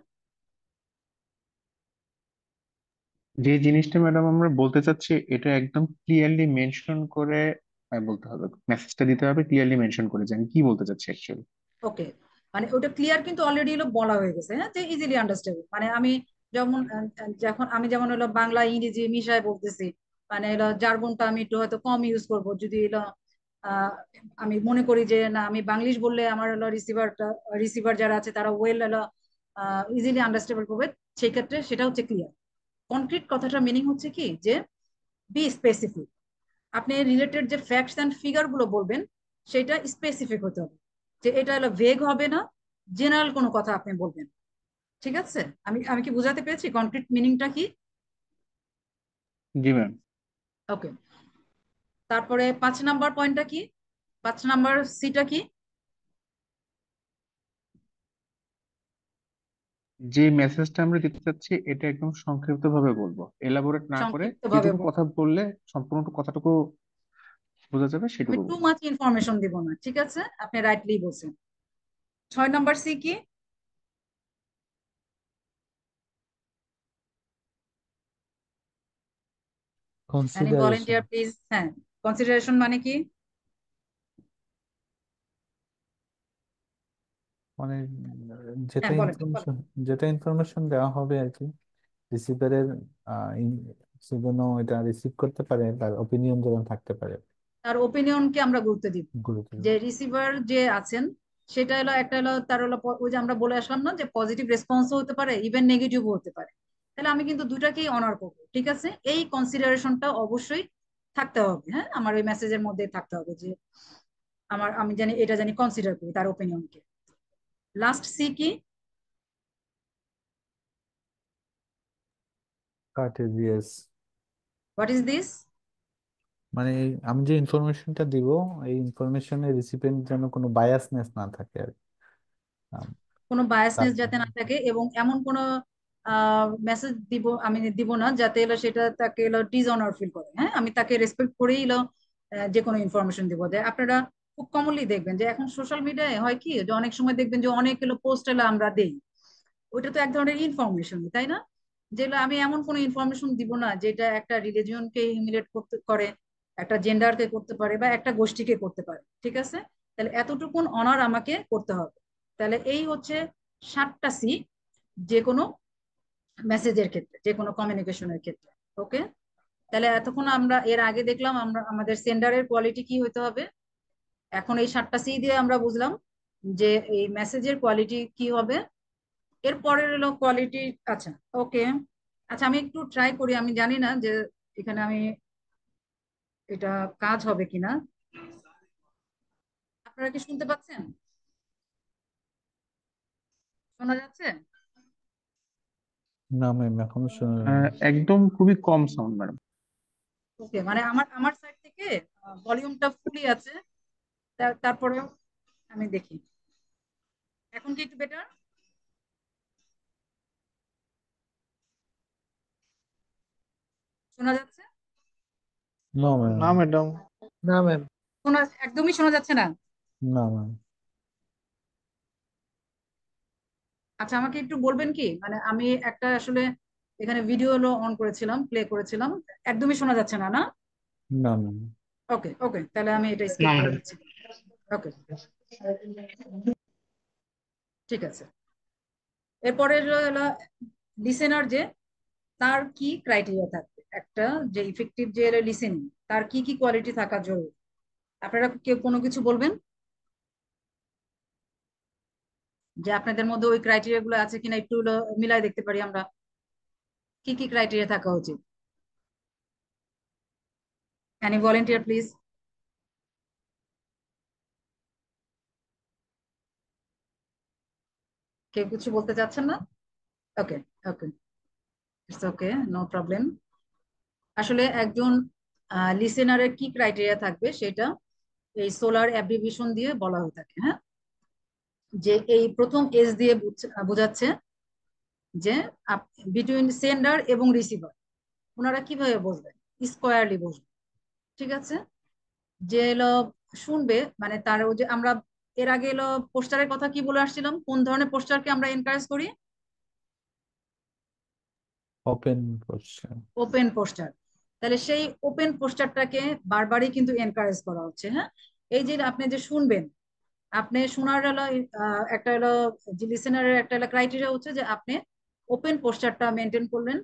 যে জিনিসটা ম্যাডাম আমরা বলতে চাচ্ছি এটা একদম ক্লিয়ারলি মেনশন করে বলতে হবে, মেসেজটা দিতে হবে ক্লিয়ারলি মেনশন করে যে আমি কি বলতে চাচ্ছি অ্যাকচুয়ালি। ওকে, মানে ওটা ক্লিয়ার কিন্তু অলরেডি বলা হয়ে গেছে, হ্যাঁ, যে ইজিলি আন্ডারস্ট্যান্ডেবল। মানে আমি যেমন যখন আমি যেমন বাংলা ইংরেজি মিশায় বলতেছি, মানে জার্গনটা আমি একটু হয়তো কম ইউজ করব, যদি আহ, আমি মনে করি যে না আমি বাংলিশ বললে আমার রিসিভার যারা আছে তারা ওয়েল ইজিলি আন্ডারস্ট্যান্ডেবল করবে, সেই ক্ষেত্রে সেটা হচ্ছে ক্লিয়ার। কনক্রিট কথাটার মিনিং হচ্ছে কি, যে বি স্পেসিফিক। আপনি রিলেটেড যে ফ্যাক্টস অ্যান্ড ফিগার গুলো বলবেন সেটা স্পেসিফিক হতে হবে, যে এটা ভেগ হবে না, জেনারেল কোনো কথা আপনি বলবেন। ঠিক আছে, আমি আমি কি বুঝাতে পেরেছি কনক্রিট মিনিংটা কি? জি ম্যাম। ওকে, তারপরে 5 নাম্বার পয়েন্টটা কি, 5 নাম্বার সিটা কি? যে মেসেজটা আমরা দিতে চাচ্ছি এটা একদম সংক্ষিপ্ত ভাবে বলবো, এলাবোরেট না করে সংক্ষিপ্ত ভাবে যেটুকু কথা বললে সম্পূর্ণ কথাটুকু বোঝা যাবে আমি সেটুকু টু বলবো। মাচ ইনফরমেশন দিব না। ঠিক আছে, আপনি রাইটলি বলছেন। 6 নাম্বার সি কি? Any consideration. Volunteer please? হ্যাঁ, কনসিডারেশন মানে কি? মানে হ্যাঁ বলেন বলেন। যেটা ইনফরমেশন দেওয়া হবে আর কি, রিসিভারের সে যেন এটা রিসিভ করতে পারে, তার ওপিনিয়ন যেন থাকতে পারে। তার ওপিনিয়নকে আমরা গুরুত্ব দিব। গুরুত্ব যে রিসিভার যে আছেন সেটা হলো একটা হলো তার হলো ওই যে আমরা বলে আসলাম না যে পজিটিভ রেসপন্সও হতে পারে ইভেন নেগেটিভও হতে পারে। তাহলে আমি কিন্তু দুটাকেই অনার করবো, ঠিক আছে? এই কনসিডারেশনটা অবশ্যই থাকতে হবে। হ্যাঁ, আমার ওই মেসেজের মধ্যে থাকতে হবে যে আমি জানি এটা জানি কনসিডার করি তার ওপিনিয়নকে। লাস্ট সি কি? কার্টেজিয়াস। What is this? মানে আমি যে ইনফরমেশনটা দিব, এই ইনফরমেশনের রিসিপিয়েন্ট যেন কোনো বায়াসনেস না থাকে আর কি। কোনো তার বায়াসনেস যাতে না থাকে, এবং এমন কোনো মেসেজ দিব না যাতে এলো সেটা তাকে এলো ডিসঅনার ফিল করে। হ্যাঁ, আমি তাকে রেসপেক্ট করেই এলো যে কোনো ইনফরমেশন দিব। যে আপনারা খুব কমনলি দেখবেন যে এখন সোশ্যাল মিডিয়ায় হয় কি, যে অনেক সময় দেখবেন যে অনেক এলো পোস্ট এলো আমরা দেই, ওইটা তো এক ধরনের ইনফরমেশন, তাই না? যেগুলো আমি এমন কোনো ইনফরমেশন দিব না যেটা একটা রিলিজিয়নকে হিউমিলেট করতে করে, একটা জেন্ডারকে করতে পারে, বা একটা গোষ্ঠীকে করতে পারে, ঠিক আছে? তাহলে এতটুকুন অনার আমাকে করতে হবে। তাহলে এই হচ্ছে 7টা সি যে কোনো মেসেজের ক্ষেত্রে, যে কোনো কমিউনিকেশনের ক্ষেত্রে। ওকে, তাহলে এতক্ষণ আমরা এর আগে দেখলাম আমরা আমাদের সেন্ডারের কোয়ালিটি কি হতে হবে। এখন এই 7টা সি দিয়ে আমরা বুঝলাম যে এই মেসেজের কোয়ালিটি কি হবে। এর পরের হলো কোয়ালিটি। আচ্ছা, ওকে। আচ্ছা, আমি একটু ট্রাই করি, আমি জানি না যে এখানে আমি এটা কাজ হবে কিনা। আপনারা কি শুনতে পাচ্ছেন? শোনা যাচ্ছে? না ম্যাম, এখনো শোনা যায়নি। একদম খুবই কম সাউন্ড ম্যাডাম। ওকে, মানে আমার আমার সাইড থেকে ভলিউমটা ফুলই আছে। তারপরেও আমি দেখি এখন কি একটু বেটার শোনা যাচ্ছে? না না ম্যাম। ম্যাডাম। না ম্যাম। একদমই শোনা যাচ্ছে না? না ম্যাম। আচ্ছা, আমাকে একটু বলবেন কি, মানে আমি একটা আসলে এখানে ভিডিও হলো অন করেছিলাম, প্লে করেছিলাম, একদমই শোনা যাচ্ছে না, না? না ম্যাম। ওকে ওকে, তাহলে আমি এটা না স্কিপ করে ম্যাডাম। দিচ্ছি। ওকে, ঠিক আছে। এরপরে হলো লিসেনার, যে তার কি ক্রাইটেরিয়া থাকবে, একটা যে ইফেক্টিভ যে লিসেনিং, তার কি কি কোয়ালিটি থাকা জরুরি। আপনারা কেউ কোনো কিছু বলবেন যে আপনাদের মধ্যে ওই ক্রাইটেরিয়া গুলো আছে কিনা, একটু হলো মিলাই দেখতে পারি আমরা কি কি ক্রাইটেরিয়া থাকা উচিত। Any volunteer please? কেউ কিছু বলতে চাচ্ছেন না? ওকে ওকে, ইটস ওকে, নো প্রবলেম। আসলে একজন লিসেনারের কি ক্রাইটেরিয়া থাকবে সেটা এই সোলার অ্যাব্রিভিয়েশন দিয়ে বলা হয়ে থাকে। হ্যাঁ, যে এই প্রথম এস দিয়ে বোঝাচ্ছে যে বিটুইন সেন্ডার এবং রিসিভার ওনারা কিভাবে বসবেন, স্কোয়ারলি বসবেন, ঠিক আছে? যে এলো শুনবে, মানে তার ওই যে আমরা এর আগে এলো পোস্টারের কথা কি বলে আসছিলাম, কোন ধরনের পোস্টারকে আমরা এনকারেজ করি? Open question. Open poster. তাহলে সেই ওপেন পোস্টারটাকে বারবারই কিন্তু এনকারেজ করা হচ্ছে। হ্যাঁ, এই যে আপনি যে শুনবেন, আপনি শোনার হলো একটা হলো যে লিসেনারের একটা হলো ক্রাইটেরিয়া হচ্ছে যে আপনি ওপেন পোস্টারটা মেনটেন করলেন।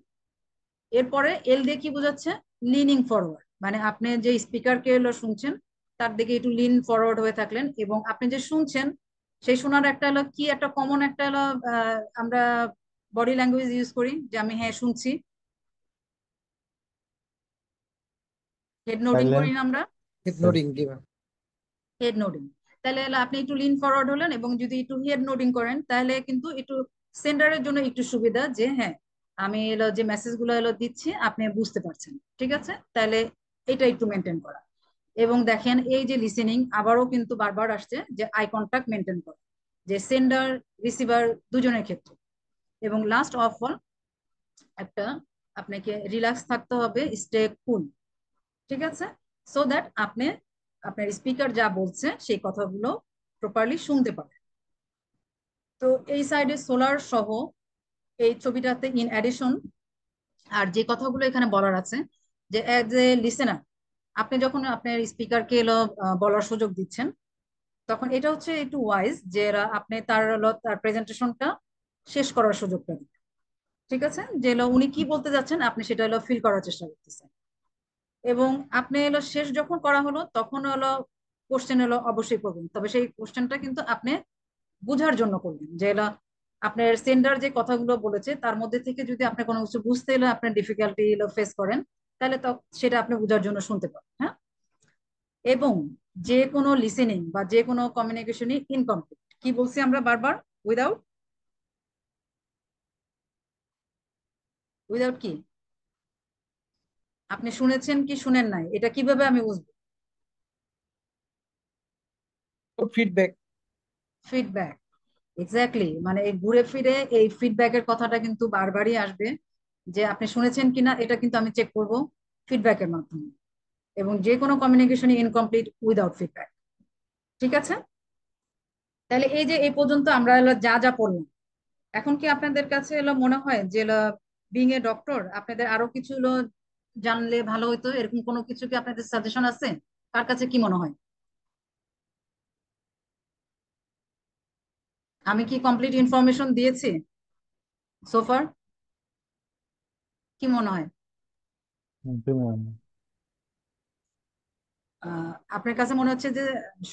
এরপরে এল দিয়ে কি বোঝাচ্ছে? লিনিং ফরওয়ার্ড, মানে আপনি যে স্পিকারকে হলো শুনছেন তার দিকে একটু লিন ফরওয়ার্ড হয়ে থাকলেন, এবং আপনি যে শুনছেন সেই শোনার একটা হলো কি একটা কমন একটা হলো আমরা বডি ল্যাঙ্গুয়েজ ইউজ করি যে আমি হ্যাঁ শুনছি, হেড নোডিং করি সাইলেন্ট। না আমরা? হেড নোডিং, জি ম্যাম। হেড নোডিং। তাহলে হলো আপনি একটু লিন ফরওয়ার্ড হলেন, এবং যদি একটু হেড নোডিং করেন তাহলে কিন্তু একটু সেন্ডারের জন্য একটু সুবিধা, যে হ্যাঁ আমি এলো যে মেসেজ গুলো এলো দিচ্ছি আপনি বুঝতে পারছেন, ঠিক আছে? তাহলে এটা একটু মেনটেন করা। এবং দেখেন এই যে লিসেনিং আবারও কিন্তু বারবার আসছে যে আই কন্টাক্ট মেনটেন করা, যে সেন্ডার রিসিভার দুজনের ক্ষেত্রে। এবং লাস্ট অফ অল একটা আপনাকে রিল্যাক্স থাকতে হবে, স্টে কুল, ঠিক আছে? সো দ্যাট আপনি আপনার স্পিকার যা বলছে সেই কথাগুলো প্রপারলি শুনতে পাবেন। তো এই সাইডে সোলার সহ এই ছবিটাতে ইন অ্যাডিশন আর যে কথাগুলো এখানে বলার আছে, যে অ্যাজ এ লিসেনার আপনি যখন আপনার স্পিকারকে এলো বলার সুযোগ দিচ্ছেন, তখন এটা হচ্ছে একটু ওয়াইজ যে আপনি তার প্রেজেন্টেশনটা শেষ করার সুযোগটা দিন। ঠিক আছে, যে উনি কি বলতে যাচ্ছেন আপনি সেটা ফিল করার চেষ্টা করতেছেন, এবং আপনি শেষ যখন করা হলো তখন কোশ্চেন অবশ্যই করবেন, তবে সেই কোশ্চেনটা কিন্তু আপনি বুঝার জন্য করবেন, যে আপনার সেন্ডার যে কথাগুলো বলেছে তার মধ্যে থেকে যদি আপনি কোনো কিছু বুঝতে এলে আপনার ডিফিকাল্টি ফেস করেন, তাহলে তো সেটা আপনি বোঝার জন্য শুনতে পারেন। হ্যাঁ, এবং যে কোনো লিসেনিং বা যে কোনো কমিউনিকেশনই ইনকমপ্লিট, কি বলছি আমরা বারবার, উইদাউট, উইদাউট কি, আপনি শুনেছেন কি শুনেন নাই, এটা কিভাবে আমি বুঝবো? ফিডব্যাক। ফিডব্যাক, এক্স্যাক্টলি, মানে এই ঘুরে ফিরে এই ফিডব্যাকের কথাটা কিন্তু বারবারই আসবে, যে আপনি শুনেছেন কিনা এটা কিন্তু আমি চেক করব ফিডব্যাকের মাধ্যমে, এবং যে কোনো কমিউনিকেশনই ইনকমপ্লিট উইদাউট ফিডব্যাক। ঠিক আছে, তাহলে এই যে এই পর্যন্ত আমরা যা যা পড়লাম, এখন কি আপনাদের কাছে মনে হয় যে বিং এ ডক্টর আপনাদের আরো কিছু জানলে ভালো হতো, এরকম কোনো কিছু কি আপনাদের সাজেশন আছে? কার কাছে কি মনে হয়? আমি কি কমপ্লিট ইনফরমেশন দিয়েছি সোফার? কি মনে হয়? জি ম্যাম। আপনার কাছে মনে হচ্ছে যে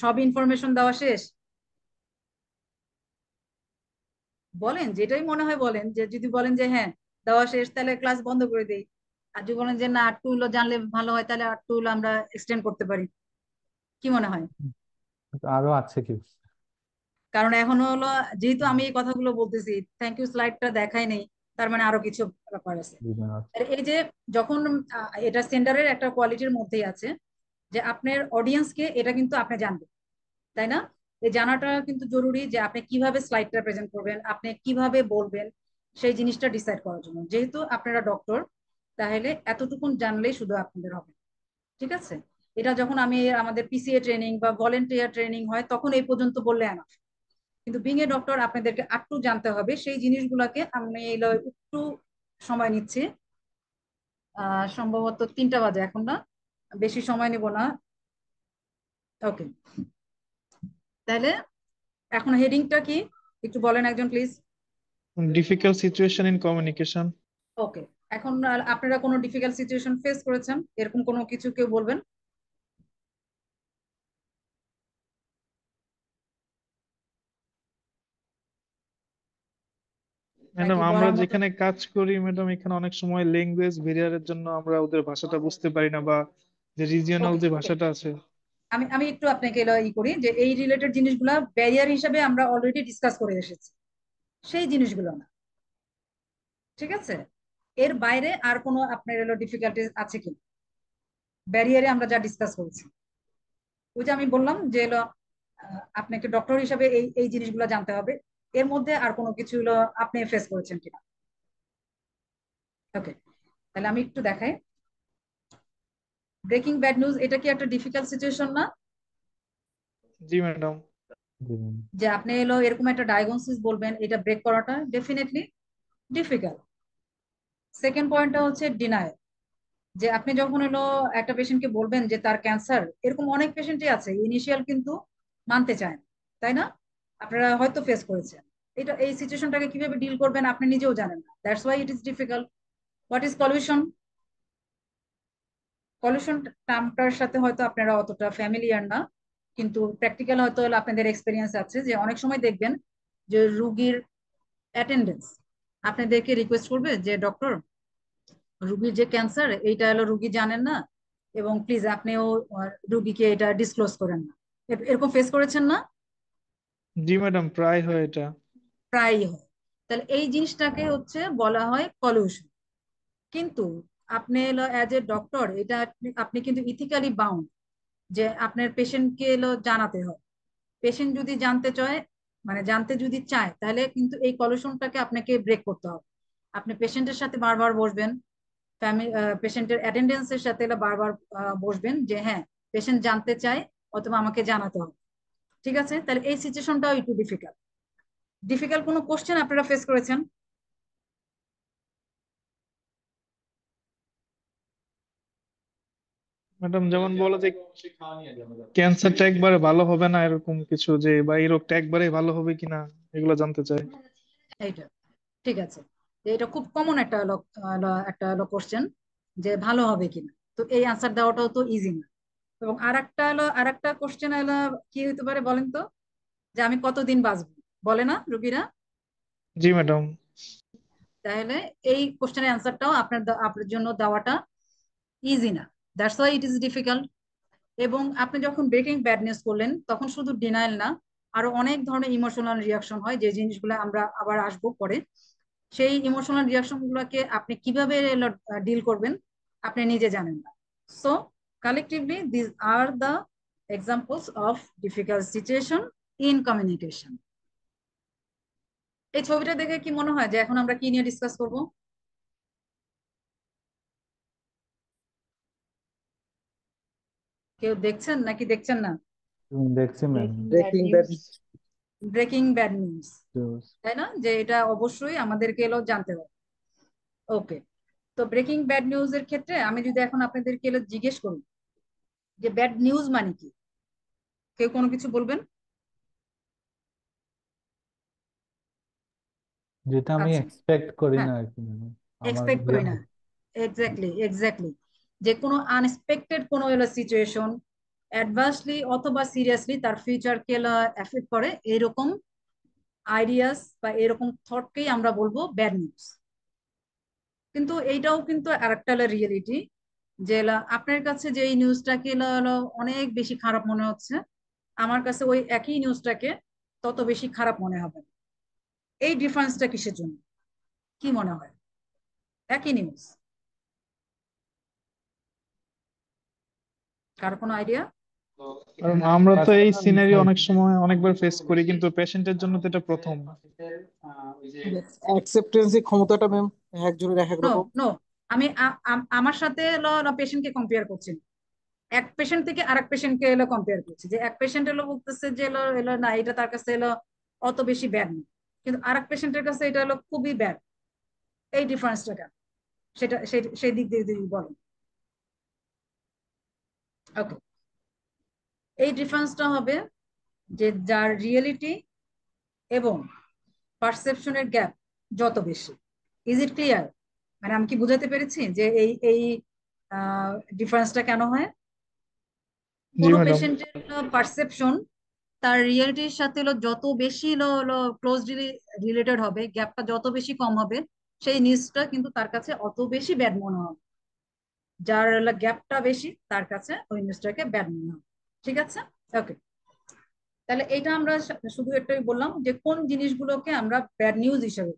সব ইনফরমেশন দেওয়া শেষ? বলেন যেটাই মনে হয় বলেন, যে যদি বলেন যে হ্যাঁ দেওয়া শেষ তাহলে ক্লাস বন্ধ করে দেই, আর যদি বলেন যে না আরটু জানলে ভালো হয় তাহলে আরটু আমরা এক্সটেন্ড করতে পারি। কি মনে হয়? আরো আছে কি? কারণ এখনো যেহেতু আমি এই কথাগুলো বলতেছি, থ্যাংক ইউ স্লাইডটা দেখাই নেই, তার মানে আরো কিছু ব্যাপার আছে। জি ম্যাম। আর এই যে যখন এটা সেন্টারের একটা কোয়ালিটির মধ্যেই আছে, যে আপনার অডিয়েন্সকে এটা কিন্তু আপনি জানবেন, তাই না? এই জানাটা কিন্তু জরুরি, যে আপনি কিভাবে স্লাইডটা প্রেজেন্ট করবেন, আপনি কিভাবে বলবেন, সেই জিনিসটা ডিসাইড করার জন্য। যেহেতু আপনারা ডক্টর, তাহলে এতটুকুন জানলেই শুধু আপনাদের হবে। ঠিক আছে, এটা যখন আমি আমাদের পিসিএ ট্রেনিং বা ভলেন্টিয়ার ট্রেনিং হয় তখন এই পর্যন্ত বললে আনা, কিন্তু বিং এ ডক্টর আপনাদেরকে আরটু জানতে হবে, সেই জিনিসগুলোকে আমি একটু সময় নিচ্ছি। সম্ভবত 3টা বাজে এখন, না বেশি সময় নিব না। ওকে, তাহলে এখন হেডিংটা কি একটু বলেন একজন please. Difficult situation in communication. Okay, এখন আপনারা কোনো ডিফিকাল্ট সিচুয়েশন ফেস করেছেন, এরকম কোনো কিছু কেউ বলবেন? ম্যাডাম নাকি আমরা বলার মতো? যেখানে কাজ করি ম্যাডাম, এখানে অনেক সময় ল্যাঙ্গুয়েজ ব্যারিয়ারের জন্য আমরা ওদের ভাষাটা বুঝতে পারি না, বা যে রিজিওনাল ওকে যে ওকে, ভাষাটা আছে। আমি আমি একটু আপনাকে করি, যে এই রিলেটেড জিনিসগুলো ব্যারিয়ার হিসাবে আমরা অলরেডি ডিসকাস করে এসেছি, সেই জিনিসগুলো না। ঠিক আছে, এর বাইরে আর কোনো আপনার ডিফিকাল্টিজ আছে কি? ব্যারিয়ারে আমরা যা ডিসকাস করেছি, ওই যে আমি বললাম যে আপনাকে ডক্টর হিসাবে এই এই জিনিসগুলো জানতে হবে, এর মধ্যে আর কোনো কিছু আপনি ফেস করেছেন কিনা? ওকে, তাহলে আমি একটু দেখাই। ব্রেকিং ব্যাড নিউজ, এটা কি একটা ডিফিকাল্ট সিচুয়েশন না? জি ম্যাডাম। জি ম্যাম। যে আপনি এরকম একটা ডায়াগনোসিস বলবেন, এটা ব্রেক করাটা ডেফিনেটলি ডিফিকাল্ট। সেকেন্ড পয়েন্টটা হচ্ছে ডিনায়াল, যে আপনি যখন একটা পেশেন্টকে বলবেন যে তার ক্যান্সার, এরকম অনেক পেশেন্টই আছে ইনিশিয়াল কিন্তু মানতে চায় না, তাই না? আপনারা হয়তো ফেস করেছেন এটা, এই সিচুয়েশনটাকে কিভাবে ডিল করবেন আপনি নিজেও জানেন না, that's why it is difficult. What is pollution? Pollution টার্মটার সাথে হয়তো আপনারা অতটা ফ্যামিলিয়ার না, কিন্তু প্র্যাকটিক্যাল হয়তো আপনাদের এক্সপিরিয়েন্স আছে, যে অনেক সময় দেখবেন যে রুগীর অ্যাটেন্ডেন্স আপনাদেরকে রিকোয়েস্ট করবে যে ডক্টর, রুগীর যে ক্যান্সার এইটা রুগী জানেন না, এবং প্লিজ আপনিও রুগীকে এটা ডিসক্লোজ করেন না। এরকম ফেস করেছেন না? জি ম্যাডাম, প্রায় হয় এটা। প্রায়ই হয়। তাহলে এই জিনিসটাকে হচ্ছে বলা হয় পলিউশন। কিন্তু আপনি অ্যাজ এ ডক্টর এটা আপনি কিন্তু ইথিক্যালি বাউন্ড, যে আপনার পেশেন্টকে জানাতে হয়। পেশেন্ট যদি জানতে চায়, মানে জানতে যদি চায়, তাহলে কিন্তু এই পলিউশনটাকে আপনাকে ব্রেক করতে হবে। আপনি পেশেন্টের সাথে বারবার বসবেন, পেশেন্টের অ্যাটেন্ডেন্সের সাথে বারবার বসবেন, যে হ্যাঁ পেশেন্ট জানতে চায় অথবা আমাকে জানাতে হবে। ঠিক আছে, তাহলে এই সিচুয়েশনটাও একটু ডিফিকাল্ট। ডিফিকাল্ট কোনো কোশ্চেন আপনারা ফেস করেছেন? ম্যাডাম যেমন বলো যে ক্যান্সারটা একবারে ভালো হবে না এরকম কিছু, যে বা এই রোগটা একবারে ভালো হবে কিনা এগুলো জানতে চাই। এইটা ঠিক আছে, যে এটা খুব কমন একটা কোশ্চেন, যে ভালো হবে কিনা। তো এই আনসার দেওয়াটাও তো ইজি না। এবং আর একটা কোশ্চেন হলো, কি হতে পারে বলেন তো, যে আমি কতদিন বাঁচবো, বলে না রুগীরা। জি ম্যাডাম। তাহলে এই কোশ্চেনের অ্যান্সারটাও আপনার জন্য দেওয়াটা ইজি না, that's why it is difficult. এবং আপনি যখন ব্রেকিং ব্যাড নিউজ করলেন, তখন শুধু ডিনায়াল না, আরো অনেক ধরনের ইমোশনাল রিয়াকশন হয়, যে জিনিসগুলো আমরা আবার আসবো পরে। সেই ইমোশনাল রিয়াকশন গুলোকে আপনি কিভাবে ডিল করবেন আপনি নিজে জানেন না। So collectively this are the examples of difficult situation in communication. এই ছবিটা দেখে কি মনে হয় যে এখন আমরা কি নিয়ে ডিসকাস করব? কেউ দেখছেন নাকি দেখছেন না? দেখছি ma'am. Breaking bad breaking bad news, news। তাই না? যে এটা অবশ্যই আমাদেরকে এলো জানতে হবে। ওকে, তো ব্রেকিং ব্যাড নিউজ এর ক্ষেত্রে আমি যদি এখন আপনাদেরকে এলো জিজ্ঞেস করি যে ব্যাড নিউজ মানে কি, কেউ কোনো কিছু বলবেন? যেটা আমি আচ্ছা, এক্সপেক্ট করি হ্যাঁ, না আর কি madam। আমার এক্সপেক্ট করি না, এক্স্যাক্টলি, যে কোনো আনএক্সপেক্টেড কোনো সিচুয়েশন অ্যাডভার্সলি অথবা সিরিয়াসলি তার ফিউচারকে এফেক্ট করে, এরকম আইডিয়াস বা এরকম থটকেই আমরা বলবো ব্যাড নিউজ। কিন্তু এইটাও কিন্তু আরেকটা রিয়েলিটি, যে আপনার কাছে যে এই নিউজটাকে অনেক বেশি খারাপ মনে হচ্ছে, আমার কাছে ওই একই নিউজটাকে তত বেশি খারাপ মনে হবে না। এই ডিফারেন্সটা কিসের জন্য, কি মনে হয়? একই নিউজ, কার কোনো আইডিয়া? কারণ আমরা তো এই পার্সোনাল সিনারি ইনসাইট। অনেক সময় অনেকবার ফেস করি, কিন্তু পেশেন্টের জন্য তো এটা প্রথম। acceptance ক্ষমতাটা ম্যাম একজনের এক এক নো রকম। নো, আমি আমার সাথে পেশেন্টকে কম্পেয়ার করছি না। এক পেশেন্ট থেকে আরেক পেশেন্টকে কম্পেয়ার করছি, যে এক পেশেন্ট বলতেছে যে না এটা তার কাছে অত বেশি ব্যাড না, কিন্তু আরেক পেশেন্টের কাছে এটা খুবই ব্যাড। এই ডিফারেন্সটা কেন, সেটা সেই দিক দিয়ে যদি বলেন। ওকে, এই ডিফারেন্সটা হবে যে যার রিয়েলিটি এবং পারসেপশনের গ্যাপ যত বেশি। Is it clear? মানে আমি কি বুঝাতে পেরেছি যে এই ডিফারেন্সটা কেন হয়? জি কোনো ম্যাডাম। পেশেন্টের পারসেপশন তার রিয়েলিটির সাথে যত বেশি ক্লোজলি রিলেটেড হবে, গ্যাপটা যত বেশি কম হবে, সেই নিউজটা কিন্তু তার কাছে অত বেশি ব্যাড মনে হবে। যার গ্যাপটা বেশি তার কাছে ওই নিউজটাকে ব্যাড মনে হবে। ঠিক আছে, ওকে। তাহলে এটা আমরা শুধু একটাই বললাম যে কোন জিনিসগুলোকে আমরা ব্যাড নিউজ হিসেবে।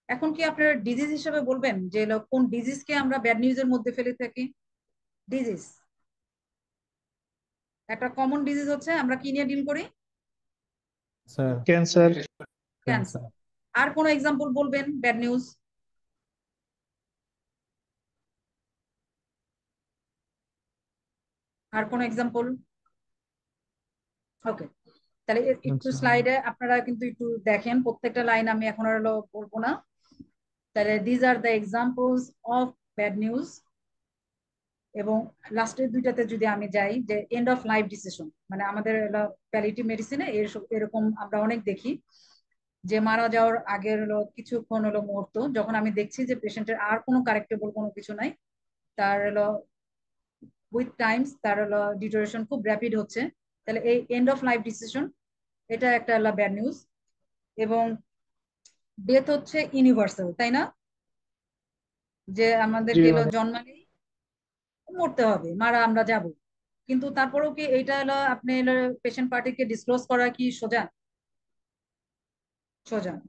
এখন কি আপনারা ডিজিজ হিসেবে বলবেন যে কোন ডিজিজকে আমরা ব্যাড নিউজের মধ্যে ফেলে থাকি? ডিজিজ, একটা কমন ডিজিজ হচ্ছে আমরা কি নিয়ে ডিল করি? Sir cancer. ক্যান্সার। ক্যান্সার। আর কোনো এক্সাম্পল বলবেন ব্যাড নিউজ? আর কোনো এক্সাম্পল? ওকে, তাহলে একটু আচ্ছা স্লাইডে আপনারা কিন্তু একটু দেখেন, প্রত্যেকটা লাইন আমি এখন আর বলবো না। তাহলে these are the examples of bad news. এবং লাস্টের দুইটাতে যদি আমি যাই, যে এন্ড অফ লাইফ ডিসিশন, মানে আমাদের প্যালিয়েটিভ মেডিসিনে এরকম আমরা অনেক দেখি, যে মারা যাওয়ার আগের কিছুক্ষণ মুহূর্ত, যখন আমি দেখছি যে পেশেন্টের আর কোনো কারেক্টেবল কোনো কিছু নাই, তার উইথ টাইমস তার ডিটোরেশন খুব র্যাপিড হচ্ছে, তাহলে এই এন্ড অফ লাইফ ডিসিশন, এটা একটা ব্যাড নিউজ। এবং ডেথ হচ্ছে ইউনিভার্সাল, তাই না? যে জি আমাদেরকে ম্যাডাম। জন্মালেই মরতে হবে, মারা আমরা যাব। কিন্তু তারপরেও কি এইটা আপনি পেশেন্ট পার্টিকে ডিসক্লোজ করা কি সোজা? সোজা না,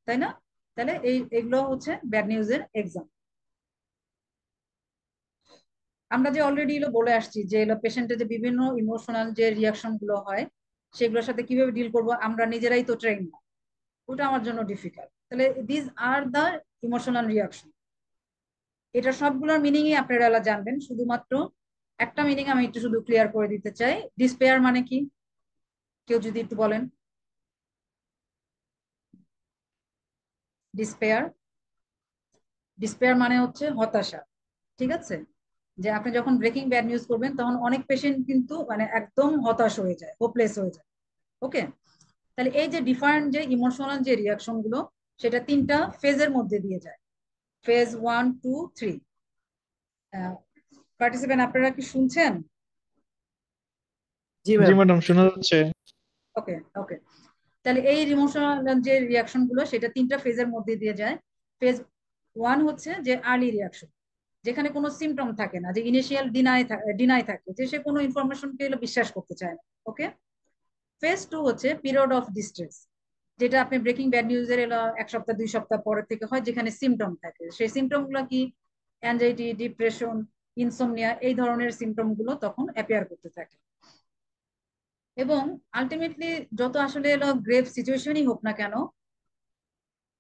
তাই না? তাহলে এগুলো হচ্ছে ব্যাড নিউজের এক্সাম। আমরা যে অলরেডি বলে আসছি যে পেশেন্টের যে বিভিন্ন ইমোশনাল যে রিয়াকশন গুলো হয়, সেগুলোর সাথে কিভাবে ডিল করব আমরা নিজেরাই তো ট্রেন না, ওটা আমার জন্য ডিফিকাল্ট। তাহলে this are the emotional reaction. এটা সবগুলোর মিনিংই আপনারা জানবেন, শুধুমাত্র একটা মিনিং আমি একটু শুধু ক্লিয়ার করে দিতে চাই। ডিসপেয়ার মানে কি, কেউ যদি একটু বলেন? ডিসপেয়ার, ডিসপেয়ার মানে হচ্ছে হতাশা, ঠিক আছে? যে আপনি যখন ব্রেকিং ব্যাড নিউজ করবেন তখন অনেক পেশেন্ট কিন্তু মানে একদম হতাশ হয়ে যায়, হোপলেস হয়ে যায়। ওকে, তাহলে এই যে ডিফারেন্ট যে ইমোশনাল যে রিয়াকশন গুলো, সেটা তিনটা ফেজের মধ্যে দিয়ে যায়, ফেজ 1, 2, 3। পার্টিসিপেন্ট আপনারা কি শুনছেন? জি জি ম্যাম। ম্যাডাম, শোনা যাচ্ছে। ওকে ওকে, তাহলে এই ইমোশনাল যে রিয়াকশন গুলো সেটা তিনটা ফেজের মধ্যে দিয়ে যায়। ফেজ 1 হচ্ছে যে আর্লি রিয়াকশন, যেখানে কোনো সিমটম থাকে না, যে ইনিশিয়াল ডিনাই থাকে, যে সে কোনো ইনফরমেশনকে বিশ্বাস করতে চায় না। ওকে, ফেজ 2 হচ্ছে পিরিয়ড অফ ডিস্ট্রেস, যেটা আপনি ব্রেকিং ব্যাড নিউজের এলো 1 সপ্তাহ 2 সপ্তাহ পরের থেকে হয়, যেখানে সিমটম থাকে। সেই সিমটম গুলো কি? অ্যাংজাইটি, ডিপ্রেশন, ইনসোমনিয়া, এই ধরনের সিমটম গুলো তখন অ্যাপিয়ার করতে থাকে। এবং আলটিমেটলি যত আসলে এলো গ্রেভ সিচুয়েশনই হোক না কেন,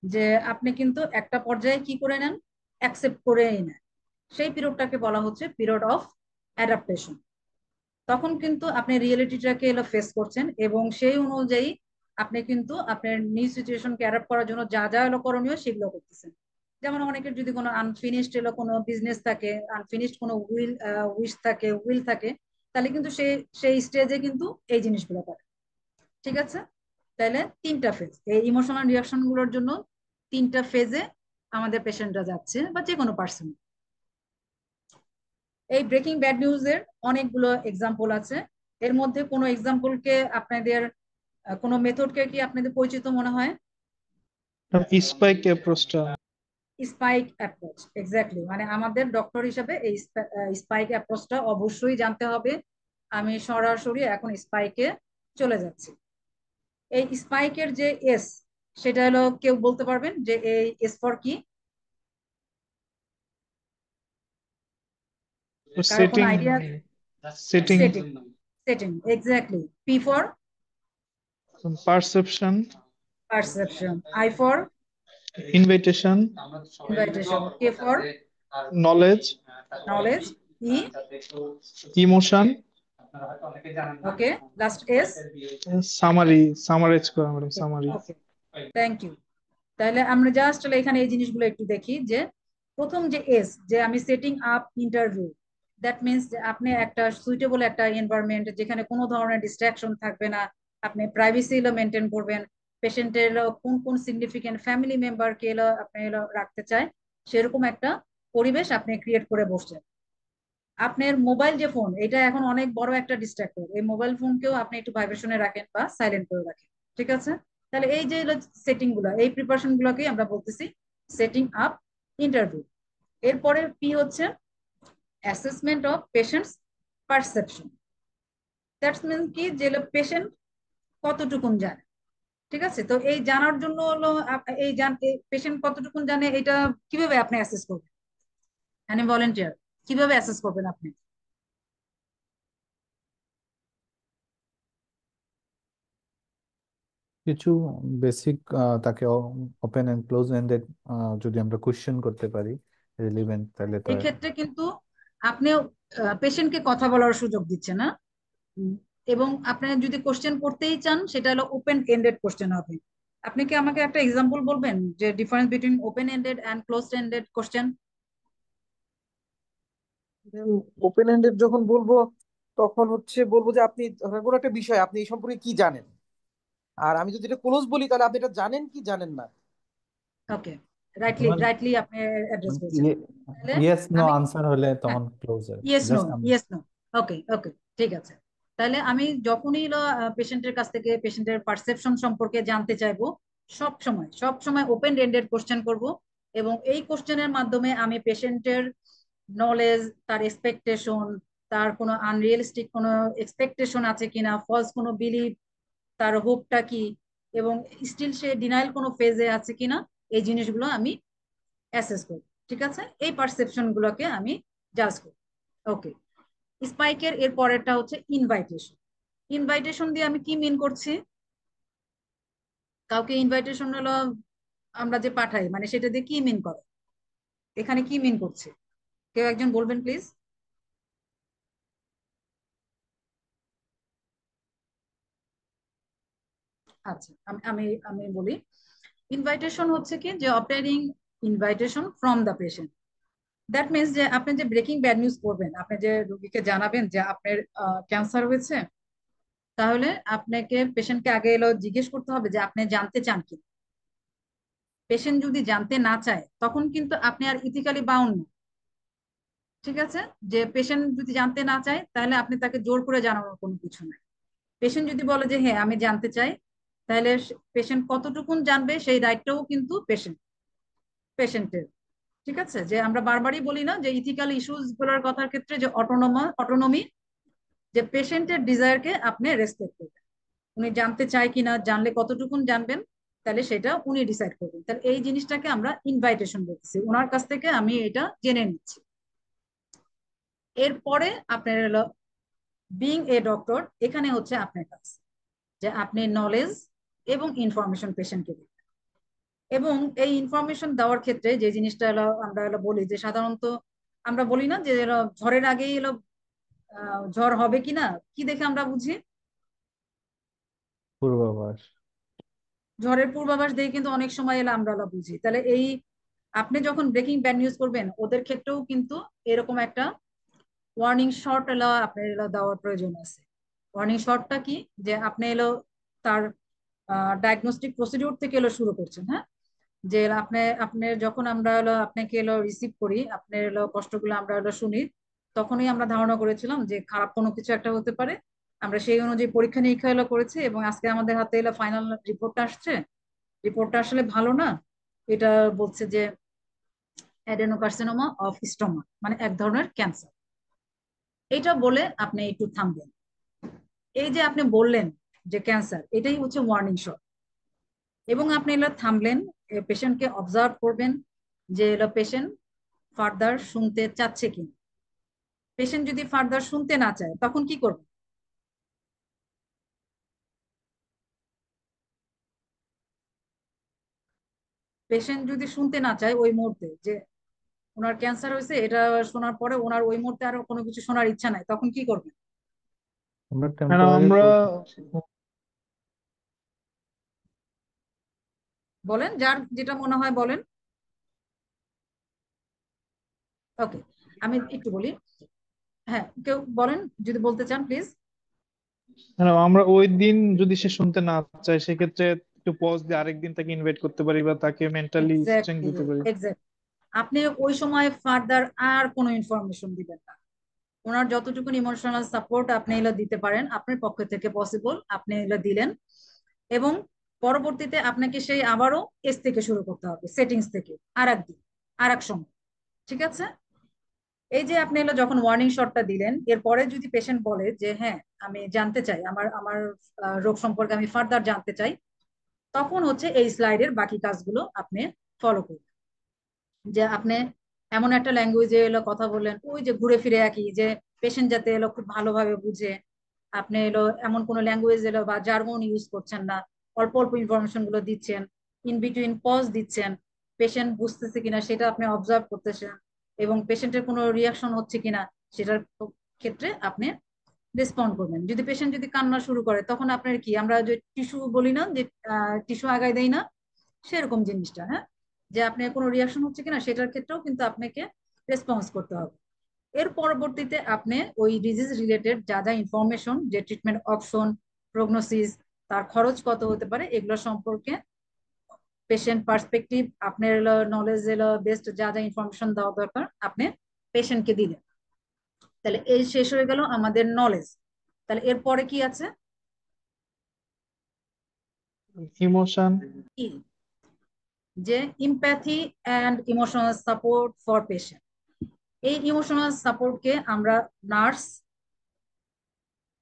যে আপনি কিন্তু একটা পর্যায়ে কি করে নেন, অ্যাকসেপ্ট করেই নেন। সেই পিরিয়ডটাকে বলা হচ্ছে পিরিয়ড অফ অ্যাডাপ্টেশন। তখন কিন্তু আপনি রিয়েলিটিটাকে এলো ফেস করছেন, এবং সেই অনুযায়ী আপনি কিন্তু আপনার নিউ সিচুয়েশনকে অ্যাডাপ্ট করার জন্য যা যা এলো করণীয় সেগুলো করতেছেন। যেমন অনেকের যদি কোনো আনফিনিশড এলো কোনো বিজনেস থাকে, আনফিনিশড কোনো উইল থাকে, তাহলে কিন্তু সেই স্টেজে কিন্তু এই জিনিসগুলো করে। ঠিক আছে, তাহলে তিনটা ফেজ এই ইমোশনাল রিয়াকশন গুলোর জন্য, তিনটা ফেজে আমাদের পেশেন্টরা যাচ্ছে, বা যে কোনো পার্সন। এই ব্রেকিং ব্যাড নিউজের অনেকগুলো এক্সাম্পল আছে। এর মধ্যে কোনো এক্সাম্পলকে আপনাদের কোনো মেথডকে কি আপনাদের পরিচিত মনে হয়? স্পাইক অ্যাপ্রোচটা। স্পাইক অ্যাপ্রোচ, এক্স্যাক্টলি, মানে আমাদের ডক্টর হিসাবে এই স্পাইক অ্যাপ্রোচটা অবশ্যই জানতে হবে। আমি সরাসরি এখন স্পাইকে চলে যাচ্ছি। এই স্পাইকের যে এস, সেটা হলো, কেউ বলতে পারবেন যে এই এস ফর কি? কারো কোনো setting. Idea? Setting. Setting, setting, exactly. P for perception. Perception, I for invitation. Invitation, K for knowledge. Knowledge, E emotion. Okay, last S. Summarise করা madam, summary. Okay, thank you. তাহলে আমরা just এখানে এই জিনিসগুলো একটু দেখি, যে প্রথম যে এস, যে আমি setting up interview, that means যে আপনি একটা সুইটেবল একটা এনভায়রনমেন্ট, যেখানে কোনো ধরনের ডিস্ট্রাকশন থাকবে না, আপনি প্রাইভেসি মেনটেন করবেন, পেশেন্টের কোন কোন সিগনিফিকেন্ট ফ্যামিলি মেম্বারকে আপনি রাখতে চায়, সেরকম একটা পরিবেশ আপনি ক্রিয়েট করে বসছেন। আপনার মোবাইল যে ফোন, এটা এখন অনেক বড় একটা ডিস্ট্রাক্টর, এই মোবাইল ফোনকেও আপনি একটু ভাইব্রেশনে রাখেন বা সাইলেন্ট করে রাখেন। ঠিক আছে, তাহলে এই যে সেটিং গুলো, এই প্রিপারেশন গুলোকে আমরা বলতেছি সেটিং আপ ইন্টারভিউ। এরপরে পি হচ্ছে assessment of patients perception. That's mean কি, যে পেশেন্ট কতটুকুন জানে। ঠিক আছে, তো এই জানার জন্য হলো এই পেশেন্ট কতটুকুন জানে, এটা কিভাবে আপনি অ্যাসেস করবেন? ভলেন্টিয়ার, কিভাবে অ্যাসেস করবেন আপনি? কিছু বেসিক তাকে ওপেন এন্ড ক্লোজ এন্ডেড যদি আমরা কোশ্চেন করতে পারি রিলিভেন্ট, তাহলে তো। এক্ষেত্রে কিন্তু আপনি পেশেন্টকে কথা বলার সুযোগ দিচ্ছেন না। উম, এবং আপনি যদি কোশ্চেন করতেই চান, সেটা হলো ওপেন এন্ডেড কোশ্চেন হবে। আপনি কি আমাকে একটা এক্সাম্পল বলবেন যে difference between open ended and close ended question? Open ended যখন বলবো, তখন হচ্ছে বলবো যে আপনি ধরেন কোনো একটা বিষয় আপনি এই সম্পর্কে কি জানেন, আর আমি যদি এটা ক্লোজ বলি তাহলে আপনি এটা জানেন কি জানেন না। ওকে, রাইটলি মানে রাইটলি আপনি অ্যাড্রেস করেছেন। তাহলে ইয়েস নো আমি, আনসার হলে হ্যাঁ, তখন closure yes no, just. Yes no, okay okay, ঠিক আছে। তাহলে আমি যখনই পেশেন্টের কাছ থেকে পেশেন্টের পারসেপশন সম্পর্কে জানতে চাইবো, সব সময় ওপেন এন্ডেড কোশ্চেন করব। এবং এই কোশ্চেনের মাধ্যমে আমি পেশেন্টের নলেজ, তার এক্সপেকটেশন, তার কোনো আনরিয়েলিস্টিক কোনো এক্সপেকটেশন আছে কিনা, ফলস কোনো বিলিভ, তার হোপটা কি, এবং স্টিল সে ডিনাইল কোনো ফেজে আছে কিনা, এই জিনিসগুলো আমি অ্যাসেস করি। ঠিক আছে, এই পারসেপশন গুলোকে আমি জাজ করি। ওকে, স্পাইকের এর পরেরটা হচ্ছে ইনভাইটেশন। ইনভাইটেশন দিয়ে আমি কি মিন করছি? কাউকে ইনভাইটেশন হলো আমরা যে পাঠাই, মানে সেটা দিয়ে কি মিন করে, এখানে কি মিন করছে? কেউ একজন বলবেন প্লিজ। আচ্ছা, আমি আমি আমি বলি। ইনভাইটেশন হচ্ছে কি, যে obtaining invitation from the patient. That means যে আপনি যে ব্রেকিং ব্যাড নিউজ করবেন, আপনি যে রোগীকে জানাবেন যে আপনার ক্যান্সার হয়েছে, তাহলে আপনাকে পেশেন্টকে আগে এলো জিজ্ঞেস করতে হবে যে আপনি জানতে চান কি। পেশেন্ট যদি জানতে না চায় তখন কিন্তু আপনি আর ইথিক্যালি বাউন্ড না। ঠিক আছে, যে পেশেন্ট যদি জানতে না চায় তাহলে আপনি তাকে জোর করে জানানোর কোনো কিছু নাই। পেশেন্ট যদি বলে যে হ্যাঁ আমি জানতে চাই, তাহলে পেশেন্ট কতটুকুন জানবে সেই দায়িত্বও কিন্তু পেশেন্টের। ঠিক আছে, যে আমরা বারবারই বলি না যে ইথিক্যাল ইস্যুস গুলোর কথার ক্ষেত্রে যে অটোনমি, যে পেশেন্টের ডিজায়ারকে আপনি রেসপেক্ট করবেন। উনি জানতে চায় কিনা, জানলে কতটুকুন জানবেন, তাহলে সেটা উনি ডিসাইড করবেন। তাহলে এই জিনিসটাকে আমরা ইনভাইটেশন বলতেছি, ওনার কাছ থেকে আমি এটা জেনে নিচ্ছি। এরপরে আপনার হলো বিং এ ডক্টর, এখানে হচ্ছে আপনার কাজ যে আপনি নলেজ এবং ইনফরমেশন পেশেন্টকে দিবেন। এবং এই ইনফরমেশন দেওয়ার ক্ষেত্রে যে জিনিসটা হলো আমরা হলো বলি যে সাধারণত আমরা বলি না যে এলো ঝড়ের আগেই এলো ঝড় হবে কিনা, কি দেখে আমরা বুঝি? পূর্বাভাস। ঝড়ের পূর্বাভাস দিয়ে কিন্তু অনেক সময় এলো আমরা বুঝি। তাহলে এই আপনি যখন ব্রেকিং ব্যাড নিউজ করবেন ওদের ক্ষেত্রেও কিন্তু এরকম একটা ওয়ার্নিং শট এলো আপনার এলো দেওয়ার প্রয়োজন আছে। ওয়ার্নিং শটটা কি, যে আপনি এলো তার ডায়াগনস্টিক প্রসিডিউর থেকে এলো শুরু করছেন। হ্যাঁ, যে আপনার যখন আমরা হলো আপনাকে এলো রিসিভ করি, আপনার এলো কষ্টগুলো আমরা হলো শুনি, তখনই আমরা ধারণা করেছিলাম যে খারাপ কোনো কিছু একটা হতে পারে। আমরা সেই অনুযায়ী পরীক্ষা নিরীক্ষা এলো করেছি এবং আজকে আমাদের হাতে এলো ফাইনাল রিপোর্টটা আসছে। রিপোর্টটা আসলে ভালো না, এটা বলছে যে অ্যাডেনোকার্সিনোমা অফ স্টোমাক, মানে এক ধরনের ক্যান্সার। এটা বলে আপনি একটু থামবেন। এই যে আপনি বললেন যে ক্যান্সার, এটাই হচ্ছে ওয়ার্নিং শট। এবং আপনি এলো থামলেন, পেশেন্টকে অবজার্ভ করবেন যে এলো পেশেন্ট ফার্দার শুনতে চাচ্ছে কিনা। পেশেন্ট যদি ফার্দার শুনতে না চায় তখন কি করবে? পেশেন্ট যদি শুনতে না চায় ওই মুহূর্তে যে ওনার ক্যান্সার হয়েছে, এটা শোনার পরে ওনার ওই মুহূর্তে আর কোনো কিছু শোনার ইচ্ছা নাই, তখন কি করবে? আমরা ম্যাডাম টেম্পোরারি আমরা বলেন, যার যেটা মনে হয় বলেন। ওকে, আমি একটু বলি। হ্যাঁ, কেউ বলেন যদি বলতে চান প্লিজ। ম্যাডাম আমরা ওই দিন যদি সে শুনতে না চায় সেক্ষেত্রে একটু পজ দিয়ে আরেকদিন তাকে ইনভাইট করতে পারি বা তাকে মেন্টালি স্ট্রেংথ এক্স্যাক্টলি, দিতে পারি। এক্স্যাক্ট। আপনি ওই সময় ফার্দার আর কোনো ইনফরমেশন দিবেন না। ওনার যতটুকু ইমোশনাল সাপোর্ট আপনি এগুলো দিতে পারেন আপনার পক্ষ থেকে পসিবল, আপনি এগুলো দিলেন। এবং পরবর্তীতে আপনাকে সেই আবারও এস থেকে শুরু করতে হবে, সেটিংস থেকে আর একদিন আর এক সময়। ঠিক আছে, এই যে আপনি এলো যখন ওয়ার্নিং শটটা দিলেন, এরপরে যদি পেশেন্ট বলে যে হ্যাঁ আমি জানতে চাই, আমার আমার রোগ সম্পর্কে আমি ফার্দার জানতে চাই, তখন হচ্ছে এই স্লাইডের বাকি কাজগুলো আপনি ফলো করবেন। যে আপনি এমন একটা ল্যাঙ্গুয়েজে এলো কথা বললেন, ওই যে ঘুরে ফিরে একই, যে পেশেন্ট যাতে এলো খুব ভালোভাবে বুঝে। আপনি এলো এমন কোনো ল্যাঙ্গুয়েজ এলো বা জার্গন ইউজ করছেন না, অল্প অল্প ইনফরমেশন গুলো দিচ্ছেন, ইন বিটুইন পজ দিচ্ছেন, পেশেন্ট বুঝতেছে কিনা সেটা আপনি অবজার্ভ করতেছেন, এবং পেশেন্টের কোনো রিয়াকশন হচ্ছে কিনা সেটার ক্ষেত্রে আপনি রেসপন্ড করবেন। যদি পেশেন্ট যদি কান্না শুরু করে তখন আপনার কি, আমরা যে টিস্যু বলি না যে টিস্যু আগায় দেই না, সেরকম জিনিসটা। হ্যাঁ, যে আপনার কোনো রিয়াকশন হচ্ছে কিনা সেটার ক্ষেত্রেও কিন্তু আপনাকে রেসপন্স করতে হবে। এর পরবর্তীতে আপনি ওই ডিজিজ রিলেটেড যা যা ইনফরমেশন, যে ট্রিটমেন্ট অপশন, প্রগনোসিস, তার খরচ কত হতে পারে, এগুলো সম্পর্কে পেশেন্ট পার্সপেক্টিভ আপনার নলেজ বেস্ট যা যা ইনফরমেশন দেওয়া দরকার আপনি পেশেন্টকে দিলেন। তাহলে এই শেষ হয়ে গেল আমাদের নলেজ। তাহলে এরপরে কি আছে? ইমোশন। কি, যে empathy and emotional support for patient. এই ইমোশনাল সাপোর্টকে আমরা নার্স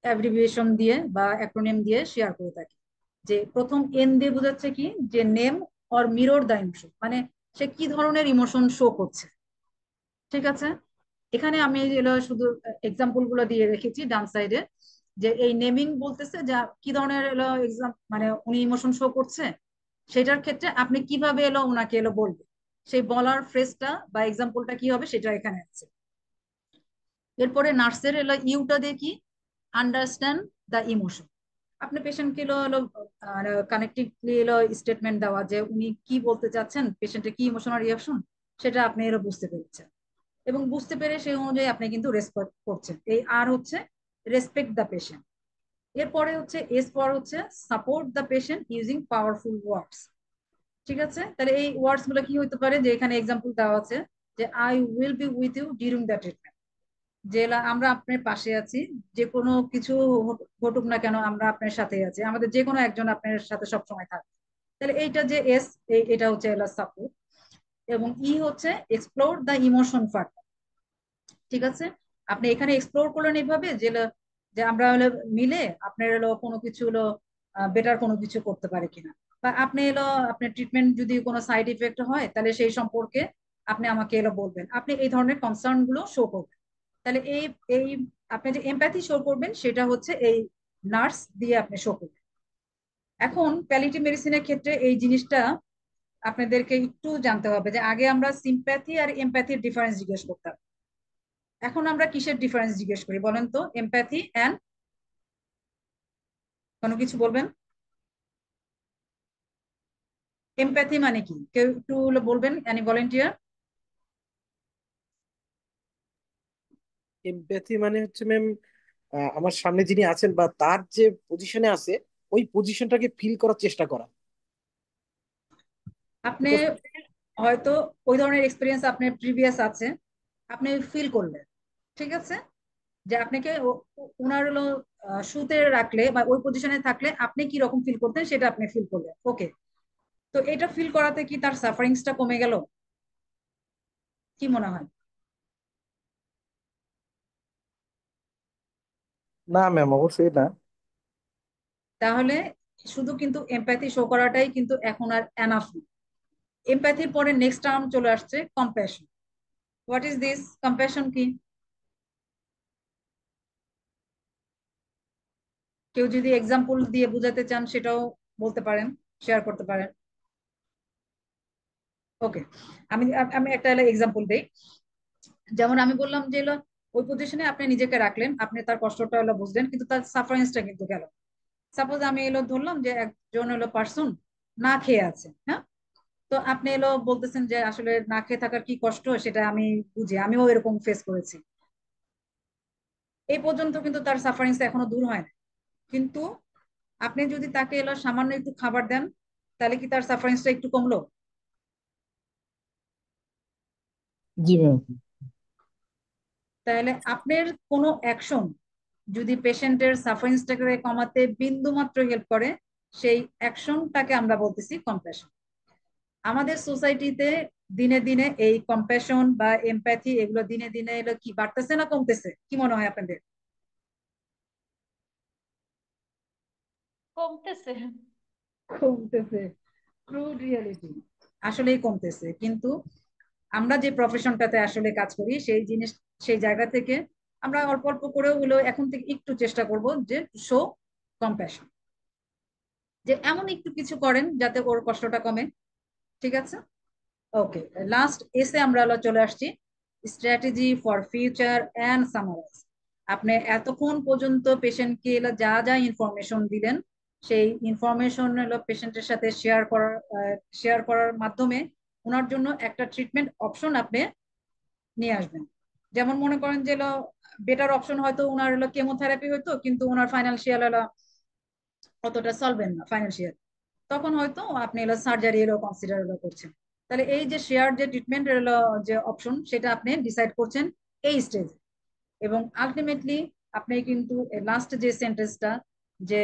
অ্যাব্রিভিয়েশন দিয়ে বা অ্যাক্রোনিম দিয়ে শেয়ার করে থাকি। যে প্রথম এন দিয়ে বোঝাচ্ছে কি, যে name or mirror the emotion, মানে সে কি ধরনের ইমোশন শো করছে। ঠিক আছে, এখানে আমি শুধু এক্সাম্পল গুলো দিয়ে রেখেছি ডান সাইডে, যে এই নেমিং বলতেছে যে কি ধরনের এক্সাম, মানে উনি ইমোশন শো করছে, সেটার ক্ষেত্রে আপনি কিভাবে ওনাকে বলবে, সেই বলার ফ্রেজটা বা এক্সাম্পলটা কি হবে সেটা এখানে আছে। এরপরে নার্সের ইউটা দিয়ে কি, আন্ডারস্ট্যান্ড দ্য ইমোশন। আপনি পেশেন্টকে কানেক্টিভলি স্টেটমেন্ট দেওয়া যে উনি কি বলতে চাচ্ছেন, পেশেন্টের কি ইমোশনাল রিয়াকশন, সেটা আপনি বুঝতে পেরেছেন। এবং বুঝতে পেরে সেই অনুযায়ী আপনি কিন্তু রেসপেক্ট করছেন। এই আর হচ্ছে রেসপেক্ট দ্য পেশেন্ট। এরপরে হচ্ছে এস পর হচ্ছে support the patient using powerful words. ঠিক আছে, তাহলে এই ওয়ার্ডস গুলো কি হতে পারে, যে এখানে এক্সাম্পল দেওয়া আছে যে I will be with you during the treatment, যে আমরা আপনার পাশে আছি, যে কোনো কিছু ঘটুক না কেন আমরা আপনার সাথে আছি, আমাদের যে কোনো একজন আপনার সাথে সবসময় থাকবে। তাহলে এইটা যে এস, এটা হচ্ছে সাপোর্ট। এবং ই হচ্ছে এক্সপ্লোর দ্য ইমোশন ফার্দার। ঠিক আছে, আপনি এখানে এক্সপ্লোর করলেন এইভাবে যে যে আমরা হলো মিলে আপনার হলো কোনো কিছু হলো বেটার কোনো কিছু করতে পারে কিনা, বা আপনি এলো আপনার ট্রিটমেন্ট যদি কোনো সাইড ইফেক্ট হয় তাহলে সেই সম্পর্কে আপনি আমাকে এলো বলবেন, আপনি এই ধরনের কনসার্ন গুলো শো করবেন। তাহলে এই এই আপনি যে এমপ্যাথি শো করবেন সেটা হচ্ছে এই নার্স দিয়ে আপনি শো করবেন। এখন প্যালিয়েটিভ মেডিসিনের ক্ষেত্রে এই জিনিসটা আপনাদেরকে একটু জানতে হবে যে আগে আমরা সিম্প্যাথি আর এমপ্যাথির ডিফারেন্স জিজ্ঞেস করতাম, এখন আমরা কিসের ডিফারেন্স জিজ্ঞেস করি বলেন তো? এমপ্যাথি অ্যান্ড কোনো কিছু বলবেন? এমপ্যাথি মানে কি কেউ একটু বলবেন, এনি ভলেন্টিয়ার? এমপ্যাথি মানে হচ্ছে ম্যাম, আমার সামনে যিনি আছেন বা তার যে পজিশনে আছে ওই পজিশনটাকে ফিল করার চেষ্টা করা। আপনি হয়তো ওই ধরনের এক্সপিরিয়েন্স আপনার প্রিভিয়াস আছে, আপনি ফিল করলেন, ঠিক আছে, যে আপনাকে ওনার হলো শুতে রাখলে বা ওই পজিশনে থাকলে আপনি কি রকম ফিল করতেন সেটা আপনি ফিল করলেন, ওকে। তো এটা ফিল করাতে কি তার সাফারিংসটা কমে গেল? কি মনে হয়? না ম্যাম, অবশ্যই না। তাহলে শুধু কিন্তু এমপ্যাথি শো করাটাই কিন্তু এখন আর এনাফ না। এমপ্যাথির পরে নেক্সট টার্ম চলে আসছে compassion. What is this compassion কি? কেউ যদি এক্সাম্পল দিয়ে বুঝাতে চান সেটাও বলতে পারেন, শেয়ার করতে পারেন। ওকে, আমি আমি একটা এক্সাম্পল দেই। যেমন আমি বললাম যে ওই পজিশনে আপনি নিজেকে রাখলেন, আপনি তার কষ্টটা বুঝলেন, কিন্তু তার সাফারেন্সটা কিন্তু গেল। সাপোজ আমি ধরলাম যে একজন পার্সন না খেয়ে আছে, হ্যাঁ, তো আপনি বলতেছেন যে আসলে না খেয়ে থাকার কি কষ্ট সেটা আমি বুঝি, আমিও এরকম ফেস করেছি। এই পর্যন্ত কিন্তু তার সাফারিংস এখনো দূর হয় না, কিন্তু আপনি যদি তাকে সামান্য একটু খাবার দেন তাহলে কি তার সাফারিংসটা একটু কমলো? জি ম্যাম। তাহলে আপনার কোনো অ্যাকশন যদি পেশেন্টের সাফারিংসটাকে কমাতে বিন্দু মাত্র হেল্প করে, সেই অ্যাকশনটাকে আমরা বলতেছি কম্প্যাশন। আমাদের সোসাইটিতে দিনে দিনে এই কম্প্যাশন বা এমপ্যাথি এগুলো দিনে দিনে কি বাড়তেছে না কমতেছে, কি মনে হয় আপনাদের? কমতেছে। কমতেছে, ক্রুড রিয়েলিটি, আসলেই কমতেছে। কিন্তু আমরা যে প্রফেশনটাতে আসলে কাজ করি সেই জিনিস, সেই জায়গা থেকে আমরা অল্প অল্প করেও হলেও এখন থেকে একটু চেষ্টা করব যে শো কম্প্যাশন, যে এমন একটু কিছু করেন যাতে ওর কষ্টটা কমে। ঠিক আছে, ওকে। লাস্ট এসে আমরা চলে আসছি strategy for future and summarize. আপনি এতক্ষণ পর্যন্ত পেশেন্টকে যা যা ইনফরমেশন দিলেন সেই ইনফরমেশন পেশেন্টের সাথে শেয়ার করার মাধ্যমে ওনার জন্য একটা ট্রিটমেন্ট অপশন আপনি নিয়ে আসবেন। যেমন মনে করেন যে বেটার অপশন হয়তো ওনার কেমোথেরাপি হইতো, কিন্তু ওনার ফাইন্যান্সিয়াল অতটা সলভেন্ট না ফাইন্যান্সিয়াল, তখন হয়তো আপনি সার্জারি কনসিডার করছেন। তাহলে এই যে শেয়ার যে ট্রিটমেন্ট যে অপশন সেটা আপনি ডিসাইড করছেন এই স্টেজে। এবং আলটিমেটলি আপনি কিন্তু লাস্ট যে সেন্টেন্সটা যে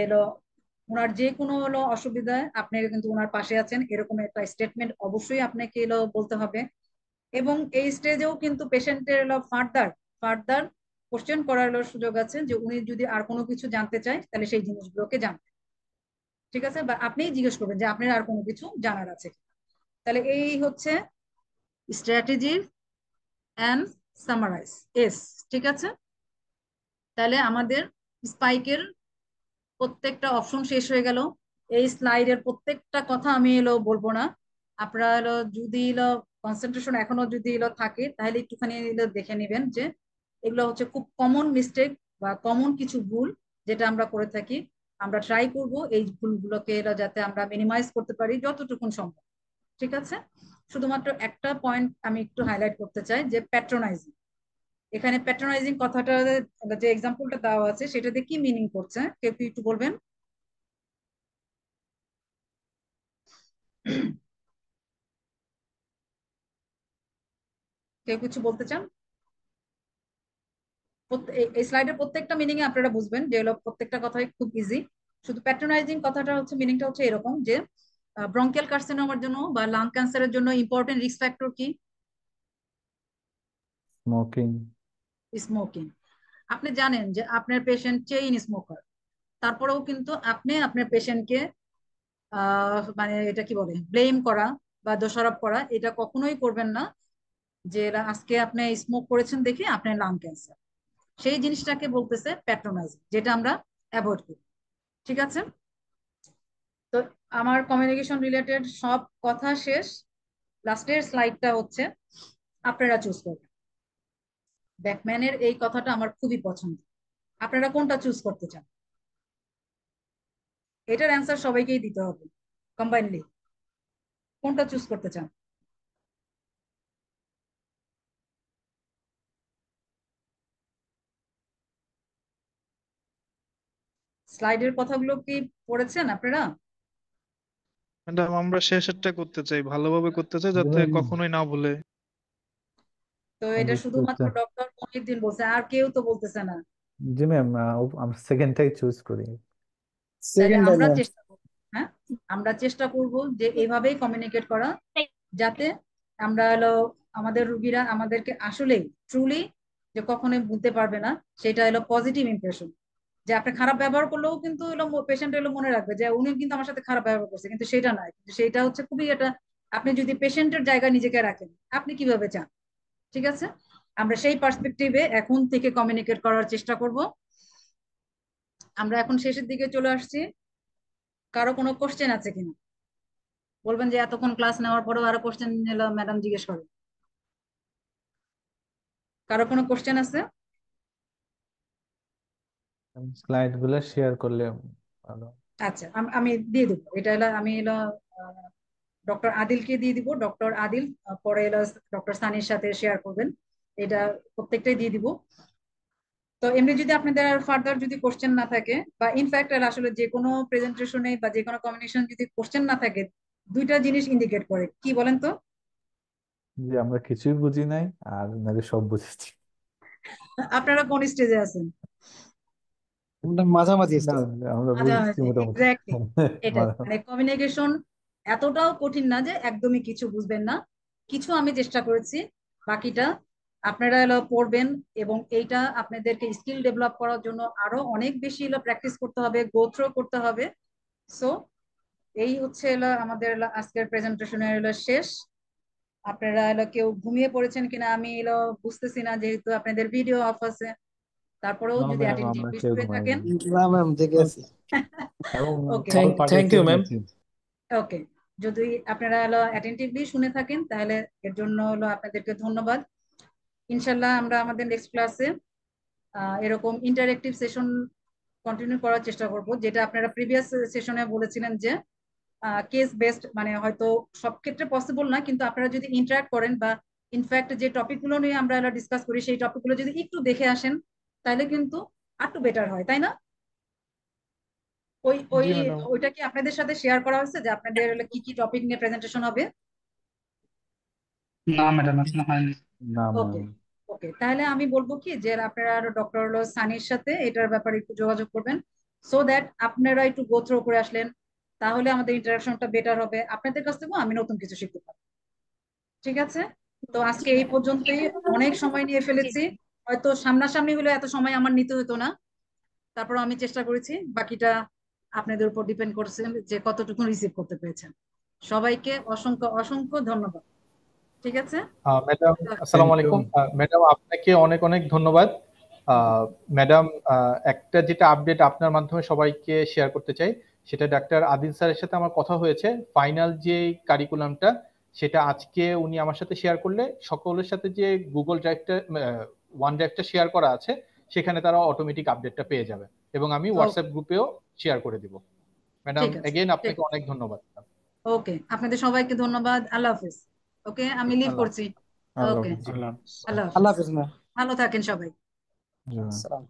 ওনার যে কোনো অসুবিধায় আপনি কিন্তু ওনার পাশে আছেন এরকম একটা স্টেটমেন্ট অবশ্যই আপনাকে বলতে হবে। এবং এই স্টেজেও কিন্তু পেশেন্টের ফার্দার ফার্দার কোশ্চেন করার সুযোগ আছে, যে উনি যদি আর কোনো কিছু জানতে চায় তাহলে সেই জিনিসগুলোকে জানতে। ঠিক আছে, বা আপনিই জিজ্ঞেস করবেন যে আপনার আর কোনো কিছু জানার আছে কিনা। তাহলে এই হচ্ছে স্ট্র্যাটেজি অ্যান্ড সামারাইজ এস। ঠিক আছে, তাহলে আমাদের স্পাইকের প্রত্যেকটা অপশন শেষ হয়ে গেল। এই স্লাইডের প্রত্যেকটা কথা আমি বলবো না, আপনারা যদি কনসেন্ট্রেশন এখনো যদি থাকে তাহলে একটুখানি দেখে নেবেন যে এগুলো হচ্ছে খুব কমন মিস্টেক বা কমন কিছু ভুল যেটা আমরা করে থাকি। আমরা ট্রাই করব এই ভুলগুলোকে যাতে আমরা মিনিমাইজ করতে পারি যতটুকু সম্ভব। ঠিক আছে? শুধুমাত্র একটা পয়েন্ট আমি একটু হাইলাইট করতে চাই, যে প্যাট্রোনাইজিং। এখানে প্যাট্রোনাইজিং কথাটা যে এক্সাম্পলটা দেওয়া আছে সেটাতে কি মিনিং করছে, কেউ কি একটু বলবেন? কেউ কিছু বলতে চান? এই স্লাইডের প্রত্যেকটা মিনিং এ আপনারা বুঝবেন যে হলো প্রত্যেকটা কথাই খুব ইজি। শুধু প্যাট্রোনাইজিং কথাটা হচ্ছে মিনিংটা হচ্ছে এরকম যে ব্রঙ্কিয়াল কার্সিনোমার জন্য বা লাং ক্যান্সারের জন্য ইম্পর্টেন্ট রিস্ক ফ্যাক্টর কি? স্মোকিং। স্মোকিং। আপনি জানেন যে আপনার পেশেন্ট চেইন স্মোকার, তারপরেও কিন্তু আপনি আপনার পেশেন্টকে মানে এটা কি বলে ব্লেম করা বা দোষারোপ করা, এটা কখনোই করবেন না যে আজকে আপনি স্মোক করেছেন দেখে আপনার লাং ক্যান্সার। সেই জিনিসটাকে বলতেছে প্যাট্রোনাইজিং, যেটা আমরা অ্যাভয়েড করি। ঠিক আছে? তো আমার কমিউনিকেশন রিলেটেড সব কথা শেষ। লাস্টের স্লাইডটা হচ্ছে আপনারা চুজ করবেন। ব্যাকম্যানের এই কথাটা আমার খুবই পছন্দ। আপনারা কোনটা চুজ করতে চান? এটার অ্যান্সার সবাইকেই দিতে হবে কম্বাইনলি। কোনটা চুজ করতে চান? স্লাইডের কথাগুলো কি পড়েছেন আপনারা? ম্যাডাম আমরা শেষেরটা করতে চাই, ভালোভাবে করতে চাই, যাতে কখনোই না ভুলে। তো এটা শুধুমাত্র ডক্টর মহিউদ্দিন বলছে, আর কেউ তো বলতেছে না। জি ম্যাম, আমরা সেকেন্ডটাই চুজ করি। তাহলে আমরা চেষ্টা করব, হ্যাঁ আমরা চেষ্টা করব যে এইভাবেই কমিউনিকেট করা, যাতে আমরা হলো আমাদের রুগীরা আমাদেরকে আসলে ট্রুলি যে কখনোই বুঝতে পারবে না, সেটা হলো পজিটিভ ইমপ্রেশন। যে আপনি খারাপ ব্যবহার করলেও কিন্তু হলো পেশেন্ট হলো মনে রাখবে যে উনি কিন্তু আমার সাথে খারাপ ব্যবহার করছে, কিন্তু সেটা নয়। কিন্তু সেটা হচ্ছে খুবই এটা, আপনি যদি পেশেন্টের জায়গায় নিজেকে রাখেন আপনি কিভাবে চান। ঠিক আছে? আমরা সেই পার্সপেক্টিভে এখন থেকে কমিউনিকেট করার চেষ্টা করব। আমরা এখন শেষের দিকে চলে আসছি। কারো কোনো কোশ্চেন আছে কিনা বলবেন, যে এতক্ষণ ক্লাস নেওয়ার পরেও আরো কোশ্চেন নিল ম্যাডাম জিজ্ঞেস করে। কারো কোনো কোশ্চেন আছে? স্লাইড গুলো শেয়ার করলে ভালো। আচ্ছা আমি দিয়ে দেবো। এটা হলো আমি হলো ডক্টর আদিলকে দিয়ে দিব। ডক্টর আদিল পরে এলো ডক্টর সানির সাথে শেয়ার করবেন। এটা প্রত্যেকটাই দিয়ে দিব। তো এমনি যদি আপনাদের আর ফার্দার যদি কোশ্চেন না থাকে, বা ইনফ্যাক্ট আর আসলে যে কোনো প্রেজেন্টেশনে বা যে কোনো কমিউনিকেশন যদি কোশ্চেন না থাকে, দুইটা জিনিস ইন্ডিকেট করে, কি বলেন তো? যে আমরা কিছুই বুঝি নাই, আর নাহলে সব বুঝেছি। আপনারা কোন স্টেজে আছেন? মাঝামাঝি না, stage। আমরা আচ্ছা, বুঝেছি মোটামুটি। এক্স্যাক্টলি এটা মানে কমিউনিকেশন এতটাও কঠিন না যে একদমই কিছু বুঝবেন না। কিছু আমি চেষ্টা করেছি, বাকিটা আপনারা হলো পড়বেন। এবং এইটা আপনাদেরকে স্কিল ডেভেলপ করার জন্য আরো অনেক বেশি হলো প্র্যাকটিস করতে হবে, গো থ্রু করতে হবে। সো এই হচ্ছে হলো আমাদের হলো আজকের প্রেজেন্টেশনের হলো শেষ। আপনারা হলো কেউ ঘুমিয়ে পড়েছেন কিনা আমি হলো বুঝতেছি না, যেহেতু আপনাদের ভিডিও অফ আছে। তারপরেও না যদি ম্যাম, আমরা অ্যাটেন্টিভলি কেউ শুয়ে থাকেন। ঘুমাইনি। না ম্যাম, দেখে আছি। এবং okay all thank you participant ma'am. আছি। ওকে, যদি আপনারা হলো অ্যাটেন্টিভলি শুনে থাকেন তাহলে এর জন্য হলো আপনাদেরকে ধন্যবাদ। ইনশাল্লাহ আমরা আমাদের নেক্সট ক্লাসে এরকম ইন্টারেক্টিভ সেশন কন্টিনিউ করার চেষ্টা করব, যেটা আপনারা প্রিভিয়াস সেশনে বলেছিলেন যে কেস বেসড, মানে হয়তো সব ক্ষেত্রে পসিবল না, কিন্তু আপনারা যদি ইন্টারাক্ট করেন বা ইনফ্যাক্ট যে টপিকগুলো নিয়ে আমরা ডিসকাস করি সেই টপিকগুলো যদি একটু দেখে আসেন, তাহলে কিন্তু আরটু বেটার হয়, তাই না? ওই ওই জি ম্যাডাম। ওইটা কি আপনাদের সাথে শেয়ার করা হয়েছে যে আপনাদের কি কি টপিক নিয়ে প্রেজেন্টেশন হবে? না ম্যাডাম, এখনো হয়নি। না ওকে ম্যাম। ওকে, তাহলে আমি বলবো কি যে আপনারা ডক্টর সানির সাথে এটার ব্যাপারে একটু যোগাযোগ করবেন, সো দ্যাট আপনারা একটু গো থ্রু করে আসলেন। তাহলে আমাদের ইন্টারাকশনটা বেটার হবে, আপনাদের কাছ থেকেও আমি নতুন কিছু শিখতে পারবো। ঠিক আছে? তো আজকে এই পর্যন্তই, অনেক সময় নিয়ে ফেলেছি। হয়তো সামনাসামনি হলে এত সময় আমার নিতে হতো না, তারপর আমি চেষ্টা করেছি। বাকিটা আপনাদের উপর ডিপেন্ড করছে যে কতটুকু রিসিভ করতে পেরেছেন। সবাইকে অসংখ্য অসংখ্য ধন্যবাদ। ঠিক আছে? ম্যাডাম, থ্যাংক আসসালামু ইউ। আলাইকুম। ম্যাডাম, আপনাকে অনেক অনেক ধন্যবাদ। ম্যাডাম, একটা যেটা আপডেট আপনার মাধ্যমে সবাইকে শেয়ার করতে চাই, সেটা ডাক্তার আদিল স্যারের সাথে আমার কথা হয়েছে। ফাইনাল যে কারিকুলামটা সেটা আজকে উনি আমার সাথে শেয়ার করলে সকলের সাথে যে গুগল ড্রাইভটা, ওয়ান ড্রাইভটা শেয়ার করা আছে, সেখানে তারা অটোমেটিক আপডেটটা পেয়ে যাবে এবং আমি হোয়াটসঅ্যাপ গ্রুপেও শেয়ার করে দিব। ম্যাডাম, ঠিক আছে, এগেইন ঠিক আপনাকে আছে। অনেক ধন্যবাদ। ওকে, আপনাদের সবাইকে ধন্যবাদ। আল্লাহ হাফিজ। ওকে, আমি লিভ আল্লাহ করছি। আল্লাহ ওকে, হাফিজ। আল্লাহ হাফিজ। আল্লাহ আল্লাহ হাফিজ। হাফিজ না। ভালো থাকেন সবাই। জি ম্যাম। আসসালাম।